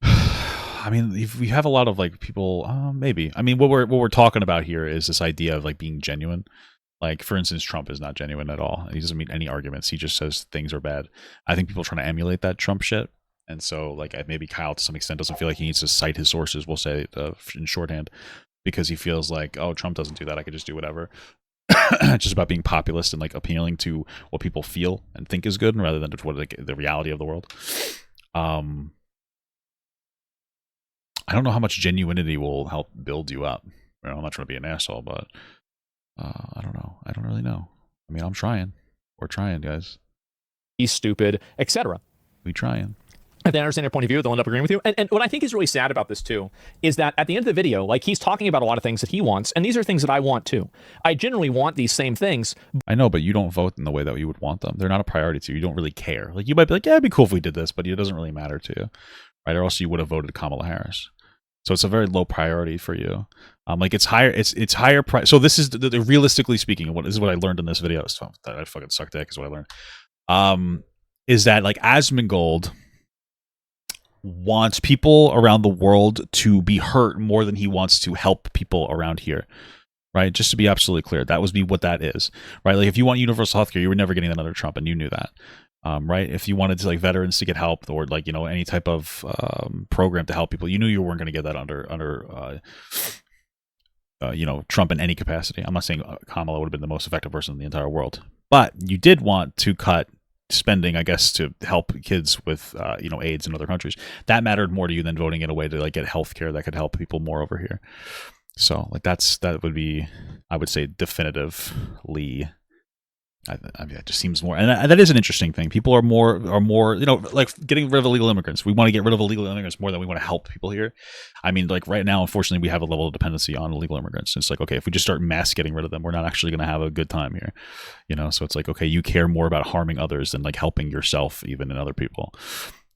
I mean, if we have a lot of like people, maybe. I mean, what we're talking about here is this idea of like being genuine. Like, for instance, Trump is not genuine at all. He doesn't meet any arguments. He just says things are bad. I think people are trying to emulate that Trump shit. And so, like, maybe Kyle, to some extent, doesn't feel like he needs to cite his sources, we'll say, in shorthand, because he feels like, oh, Trump doesn't do that. I could just do whatever. It's just about being populist and, like, appealing to what people feel and think is good, rather than what, like, the reality of the world. I don't know how much genuinity will help build you up. You know, I'm not trying to be an asshole, but I don't know. I don't really know. I mean, I'm trying. We're trying, guys. He's stupid, etc. We trying. If they understand your point of view, they'll end up agreeing with you. And what I think is really sad about this, too, is that at the end of the video, like, he's talking about a lot of things that he wants, and these are things that I want, too. I generally want these same things. I know, but you don't vote in the way that you would want them. They're not a priority to you. You don't really care. Like, you might be like, yeah, it'd be cool if we did this, but it doesn't really matter to you, right? Or else you would have voted Kamala Harris. So it's a very low priority for you. Like, it's higher. It's higher. So this is realistically speaking, this is what I learned in this video. That I fucking sucked dick is what I learned. Is that, like, Asmongold wants people around the world to be hurt more than he wants to help people around here, right? Just to be absolutely clear, that would be what that is, right? Like, if you want universal healthcare, you were never getting that under Trump, and you knew that, right? If you wanted to, like, veterans to get help, or, like, you know, any type of program to help people, you knew you weren't going to get that under you know, Trump in any capacity. I'm not saying Kamala would have been the most effective person in the entire world, but you did want to cut spending, I guess, to help kids with you know, AIDS in other countries. That mattered more to you than voting in a way to, like, get health care that could help people more over here. So, like, that would be, I would say, definitively, I mean, it just seems more, and that is an interesting thing. People are more, you know, like, getting rid of illegal immigrants. We want to get rid of illegal immigrants more than we want to help people here. I mean, like, right now, unfortunately, we have a level of dependency on illegal immigrants. It's like, okay, if we just start mass getting rid of them, we're not actually going to have a good time here, you know. So it's like, okay, you care more about harming others than, like, helping yourself, even, and other people.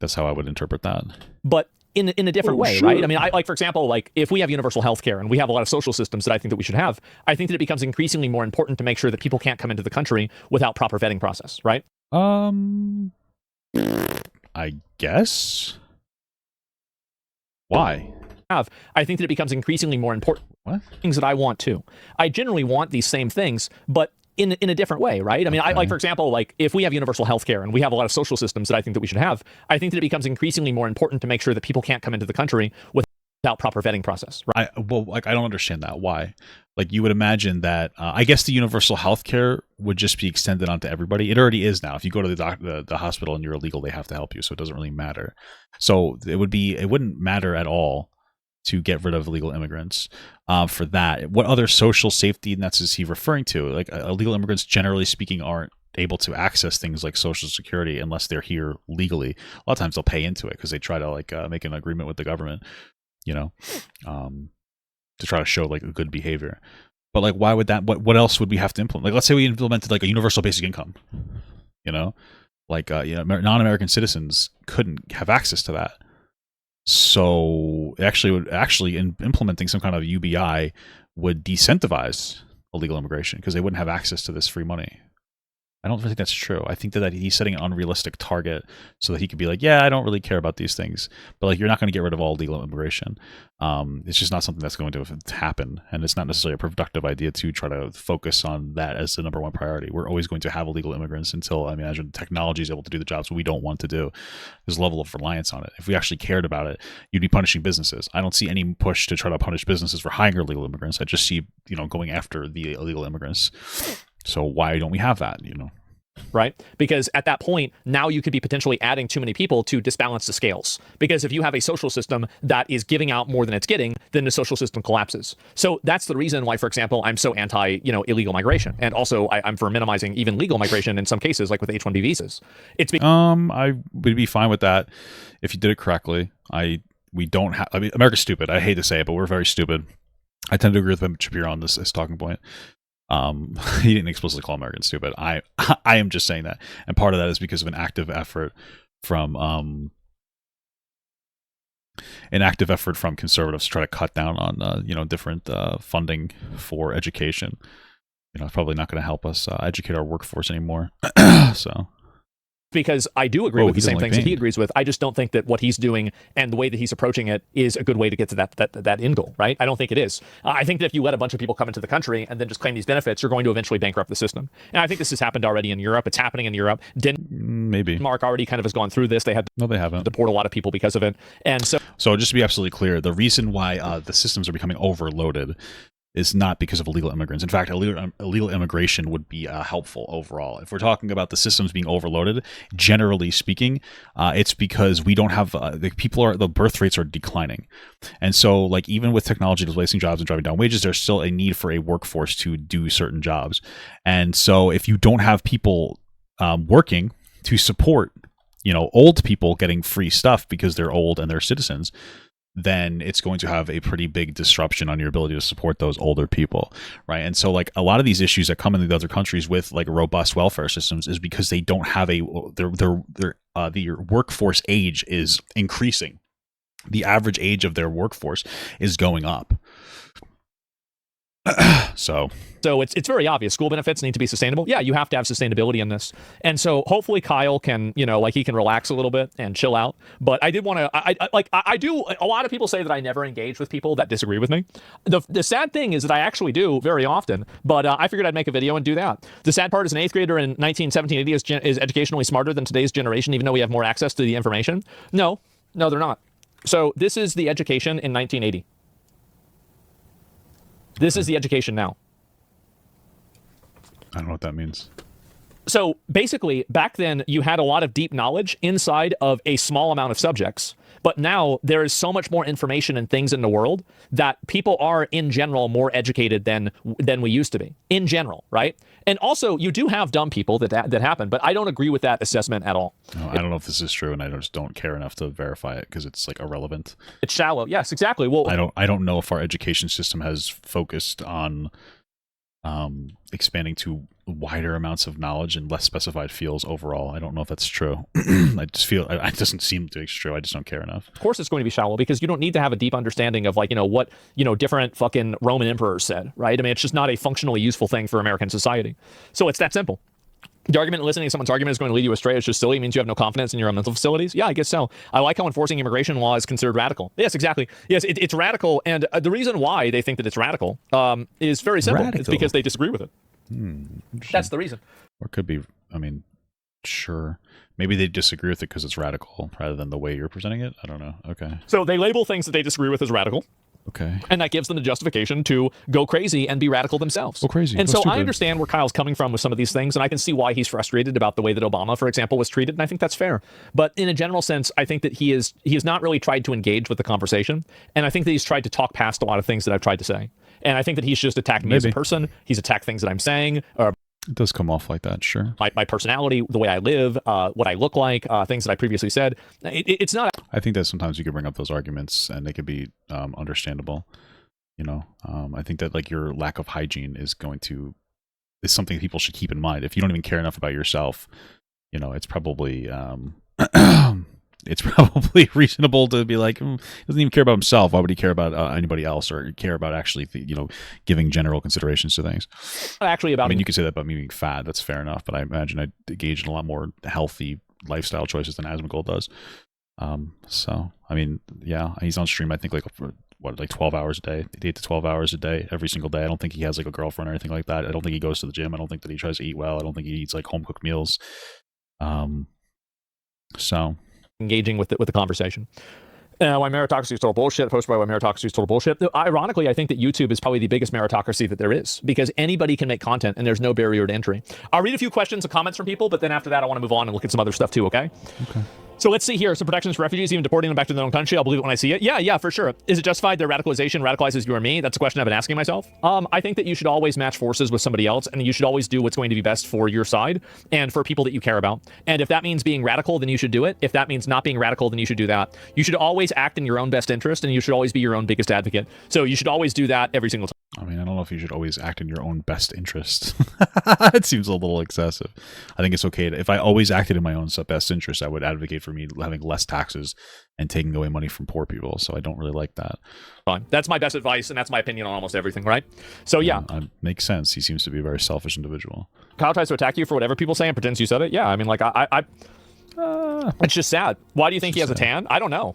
That's how I would interpret that. But in a different way, sure. Right? I mean, like, for example, like, if we have universal health care and we have a lot of social systems that I think that we should have, I think that it becomes increasingly more important to make sure that people can't come into the country without proper vetting process, right? I guess. Why? I think that it becomes increasingly more important. What? Things that I want too. I generally want these same things, but in a different way, right? I mean, okay. Like, for example, like, if we have universal health care and we have a lot of social systems that I think that we should have, I think that it becomes increasingly more important to make sure that people can't come into the country without proper vetting process, right? Well, like, I don't understand that. Why? Like, you would imagine that, I guess the universal health care would just be extended onto everybody. It already is now. If you go to the hospital and you're illegal, they have to help you, so it doesn't really matter. So it wouldn't matter at all to get rid of illegal immigrants for that. What other social safety nets is he referring to? Like, illegal immigrants, generally speaking, aren't able to access things like Social Security unless they're here legally. A lot of times they'll pay into it because they try to, like, make an agreement with the government, you know, to try to show, like, a good behavior. But, like, why would that? What else would we have to implement? Like, let's say we implemented, like, a universal basic income, you know, like, you know, non-American citizens couldn't have access to that. So implementing some kind of UBI would decentivize illegal immigration because they wouldn't have access to this free money. I don't think that's true. I think that he's setting an unrealistic target so that he could be like, yeah, I don't really care about these things, but, like, you're not going to get rid of all illegal immigration. It's just not something that's going to happen, and it's not necessarily a productive idea to try to focus on that as the number one priority. We're always going to have illegal immigrants until, I imagine, technology is able to do the jobs we don't want to do. There's a level of reliance on it. If we actually cared about it, you'd be punishing businesses. I don't see any push to try to punish businesses for hiring illegal immigrants. I just see, you know, going after the illegal immigrants. So why don't we have that, you know? right? Because at that point, now you could be potentially adding too many people to disbalance the scales. Because if you have a social system that is giving out more than it's getting, then the social system collapses. So that's the reason why, for example, I'm so anti, illegal migration. And also I'm for minimizing even legal migration in some cases, like with H-1B visas. I would be fine with that if you did it correctly. We don't have, America's stupid. I hate to say it, but we're very stupid. I tend to agree with Ben Shapiro on this talking point. He didn't explicitly call Americans stupid. I am just saying that, and part of that is because of an active effort from conservatives to try to cut down on different funding for education. It's probably not going to help us educate our workforce anymore. So. Because I do agree with the same things that he agrees with. I just don't think that what he's doing and the way that he's approaching it is a good way to get to that end goal, right? I don't think it is. I think that if you let a bunch of people come into the country and then just claim these benefits, you're going to eventually bankrupt the system. And I think this has happened already in Europe. It's happening in Europe. Maybe Denmark already kind of has gone through this. They haven't deport a lot of people because of it. And so just to be absolutely clear, the reason why the systems are becoming overloaded is not because of illegal immigrants. In fact, illegal immigration would be helpful overall. If we're talking about the systems being overloaded, generally speaking, it's because we don't have the birth rates are declining, and so like even with technology displacing jobs and driving down wages, there's still a need for a workforce to do certain jobs. And so if you don't have people working to support, old people getting free stuff because they're old and they're citizens, then it's going to have a pretty big disruption on your ability to support those older people, right? And so like a lot of these issues that come in the other countries with like robust welfare systems is because they don't have their workforce age is increasing. The average age of their workforce is going up. So it's very obvious. School benefits need to be sustainable. Yeah, you have to have sustainability in this. And so hopefully Kyle can, he can relax a little bit and chill out. But I did want to, I do, a lot of people say that I never engage with people that disagree with me. The sad thing is that I actually do very often, but I figured I'd make a video and do that. The sad part is an 8th grader in 1780 is educationally smarter than today's generation, even though we have more access to the information. No, they're not. So this is the education in 1980. This is the education now. I don't know what that means. So basically, back then, you had a lot of deep knowledge inside of a small amount of subjects. But now there is so much more information and things in the world that people are, in general, more educated than we used to be, in general, right? And also, you do have dumb people that happen, but I don't agree with that assessment at all. No, I don't know if this is true, and I just don't care enough to verify it because it's like irrelevant. It's shallow. Yes, exactly. Well, I don't know if our education system has focused on expanding to wider amounts of knowledge and less specified fields overall. I don't know if that's true. I just feel it doesn't seem to be true. I just don't care enough. Of course it's going to be shallow because you don't need to have a deep understanding of what different fucking Roman emperors said, right? I mean, it's just not a functionally useful thing for American society. So it's that simple. The argument listening to someone's argument is going to lead you astray. It's just silly. It means you have no confidence in your own mental facilities. Yeah, I guess so. I like how enforcing immigration law is considered radical. Yes, exactly. Yes, it's radical. And the reason why they think that it's radical is very simple. Radical. It's because they disagree with it. That's the reason. Or it could be, sure. Maybe they disagree with it because it's radical rather than the way you're presenting it. I don't know. Okay. So they label things that they disagree with as radical. Okay. And that gives them the justification to go crazy and be radical themselves. Go crazy. And go so stupid. I understand where Kyle's coming from with some of these things, and I can see why he's frustrated about the way that Obama, for example, was treated, and I think that's fair. But in a general sense, I think that he has not really tried to engage with the conversation, and I think that he's tried to talk past a lot of things that I've tried to say. And I think that he's just attacked me as a person. He's attacked things that I'm saying, or it does come off like that, sure. My personality, the way I live, what I look like, things that I previously said. It's not. I think that sometimes you can bring up those arguments and they could be understandable. I think that like your lack of hygiene is something people should keep in mind. If you don't even care enough about yourself, it's probably it's probably reasonable to be like, he doesn't even care about himself. Why would he care about anybody else or care about actually, giving general considerations to things? Actually, you could say that about me being fat. That's fair enough. But I imagine I engage in a lot more healthy lifestyle choices than Asmongold does. Yeah, he's on stream, I think, like 12 hours a day, 8 to 12 hours a day, every single day. I don't think he has like a girlfriend or anything like that. I don't think he goes to the gym. I don't think that he tries to eat well. I don't think he eats like home cooked meals. So engaging with the conversation. Why meritocracy is total bullshit. Posted by why meritocracy is total bullshit. Ironically, I think that YouTube is probably the biggest meritocracy that there is because anybody can make content and there's no barrier to entry. I'll read a few questions and comments from people, but then after that, I want to move on and look at some other stuff too, okay? Okay. So let's see here. Some protections for refugees, even deporting them back to their own country. I'll believe it when I see it. Yeah, for sure. Is it justified their radicalization radicalizes you or me? That's a question I've been asking myself. I think that you should always match forces with somebody else, and you should always do what's going to be best for your side and for people that you care about. And if that means being radical, then you should do it. If that means not being radical, then you should do that. You should always act in your own best interest, and you should always be your own biggest advocate. So you should always do that every single time. I mean, I don't know if you should always act in your own best interest. It seems a little excessive. I think it's okay if I always acted in my own best interest, I would advocate for me having less taxes and taking away money from poor people. So I don't really like that. Fine. That's my best advice, and that's my opinion on almost everything, right? So yeah. Makes sense. He seems to be a very selfish individual. Kyle tries to attack you for whatever people say and pretends you said it. Yeah, I mean, like, it's just sad. Why do you think he has a tan? I don't know.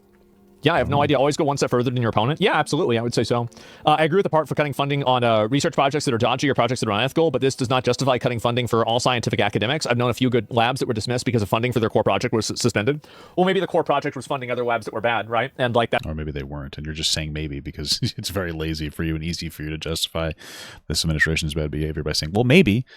Yeah, I have no idea. Always go one step further than your opponent. Yeah, absolutely. I would say so. I agree with the part for cutting funding on research projects that are dodgy or projects that are unethical, but this does not justify cutting funding for all scientific academics. I've known a few good labs that were dismissed because of funding for their core project was suspended. Well, maybe the core project was funding other labs that were bad, right? And like that. Or maybe they weren't, and you're just saying maybe because it's very lazy for you and easy for you to justify this administration's bad behavior by saying, well, maybe.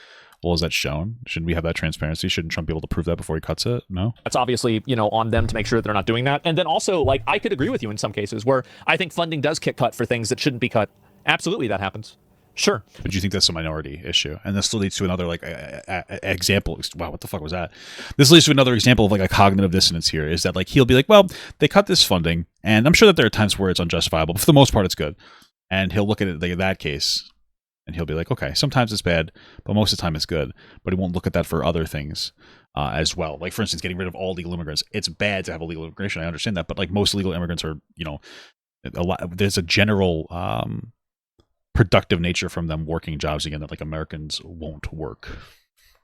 Well, is that shown? Shouldn't we have that transparency? Shouldn't Trump be able to prove that before he cuts it? No? That's obviously, on them to make sure that they're not doing that. And then also, like, I could agree with you in some cases where I think funding does get cut for things that shouldn't be cut. Absolutely, that happens. Sure. But you think that's a minority issue? And this leads to another, like, example. Wow, what the fuck was that? This leads to another example of, like, a cognitive dissonance here, is that, like, he'll be like, well, they cut this funding, and I'm sure that there are times where it's unjustifiable, but for the most part, it's good. And he'll look at it like that case, and he'll be like, okay, sometimes it's bad, but most of the time it's good. But he won't look at that for other things as well. Like, for instance, getting rid of all legal immigrants. It's bad to have illegal immigration. I understand that. But, like, most illegal immigrants are, there's a general productive nature from them working jobs again that, like, Americans won't work.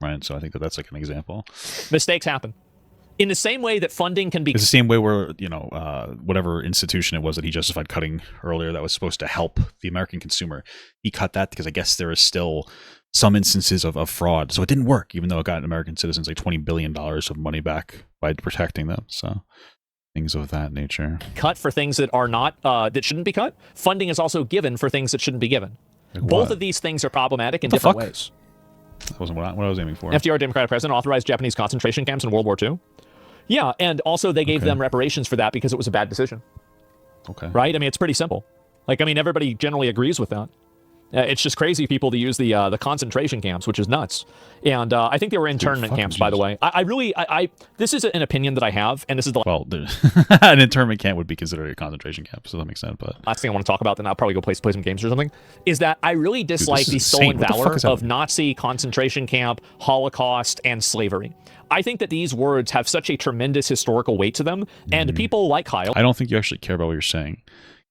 Right? So I think that's, like, an example. Mistakes happen. In the same way that funding can be... It's the same way where, whatever institution it was that he justified cutting earlier that was supposed to help the American consumer, he cut that because I guess there is still some instances of fraud. So it didn't work, even though it got American citizens like $20 billion of money back by protecting them. So things of that nature. Cut for things that are not, that shouldn't be cut. Funding is also given for things that shouldn't be given. Like both of these things are problematic in different ways. That wasn't what I was aiming for. FDR, Democratic president, authorized Japanese concentration camps in World War II. Yeah, and also they gave them reparations for that because it was a bad decision. Okay. Right? I mean, it's pretty simple. Like, I mean, everybody generally agrees with that. It's just crazy people to use the concentration camps, which is nuts. And I think they were internment camps, by the way. I this is an opinion that I have, and this is the... Well, an internment camp would be considered a concentration camp, so that makes sense, but... Last thing I want to talk about, then I'll probably go play some games or something, is that I really dislike the stolen valor of Nazi, concentration camp, Holocaust, and slavery. I think that these words have such a tremendous historical weight to them, and people like Kyle... I don't think you actually care about what you're saying.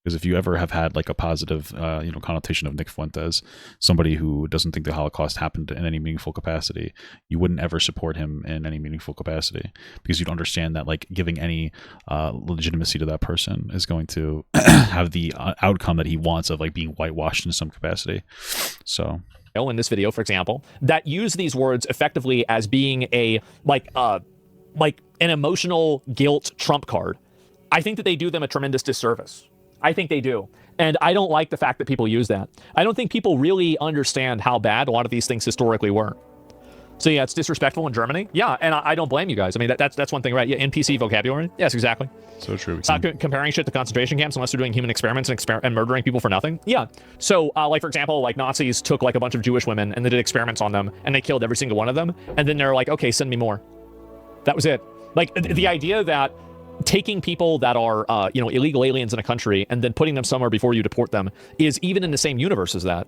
Because if you ever have had like a positive, connotation of Nick Fuentes, somebody who doesn't think the Holocaust happened in any meaningful capacity, you wouldn't ever support him in any meaningful capacity because you'd understand that like giving any legitimacy to that person is going to have the outcome that he wants of like being whitewashed in some capacity. So in this video, for example, that use these words effectively as being a like an emotional guilt trump card. I think that they do them a tremendous disservice. I think they do. And I don't like the fact that people use that. I don't think people really understand how bad a lot of these things historically were. So yeah, it's disrespectful in Germany. Yeah, and I don't blame you guys. I mean, that's one thing, right? Yeah, NPC vocabulary. Yes, exactly. So true. Comparing shit to concentration camps unless they're doing human experiments and murdering people for nothing. Yeah. So, like, for example, like Nazis took like a bunch of Jewish women and they did experiments on them and they killed every single one of them. And then they're like, okay, send me more. That was it. Like, the idea that taking people that are, illegal aliens in a country and then putting them somewhere before you deport them is even in the same universe as that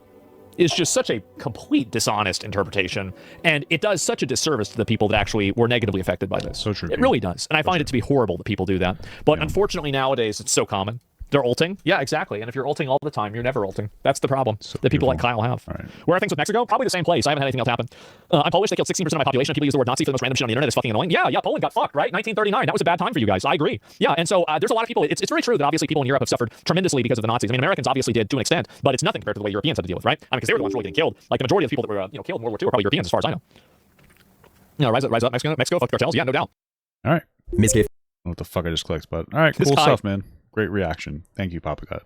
is just such a complete dishonest interpretation. And it does such a disservice to the people that actually were negatively affected by this. So true. It really does. And I find it to be horrible that people do that. But unfortunately nowadays it's so common. They're ulting. Yeah, exactly. And if you're ulting all the time, you're never ulting. That's the problem that people like Kyle have. Right. Where are things with Mexico? Probably the same place. I haven't had anything else happen. I'm Polish. They killed 16% of my population. People use the word Nazi for the most random shit on the internet. It's fucking annoying. Yeah, Poland got fucked, right? 1939. That was a bad time for you guys. I agree. Yeah, and so there's a lot of people. It's very true that obviously people in Europe have suffered tremendously because of the Nazis. I mean, Americans obviously did to an extent, but it's nothing compared to the way Europeans had to deal with, right? I mean, because they were the ones really getting killed. Like the majority of the people that were killed in World War II were probably Europeans, as far as I know. Rise up, Mexico, fuck cartels. Yeah, no doubt. All right. What the fuck I just clicked, but all right, cool stuff, man. Great reaction. Thank you, Papa Cut.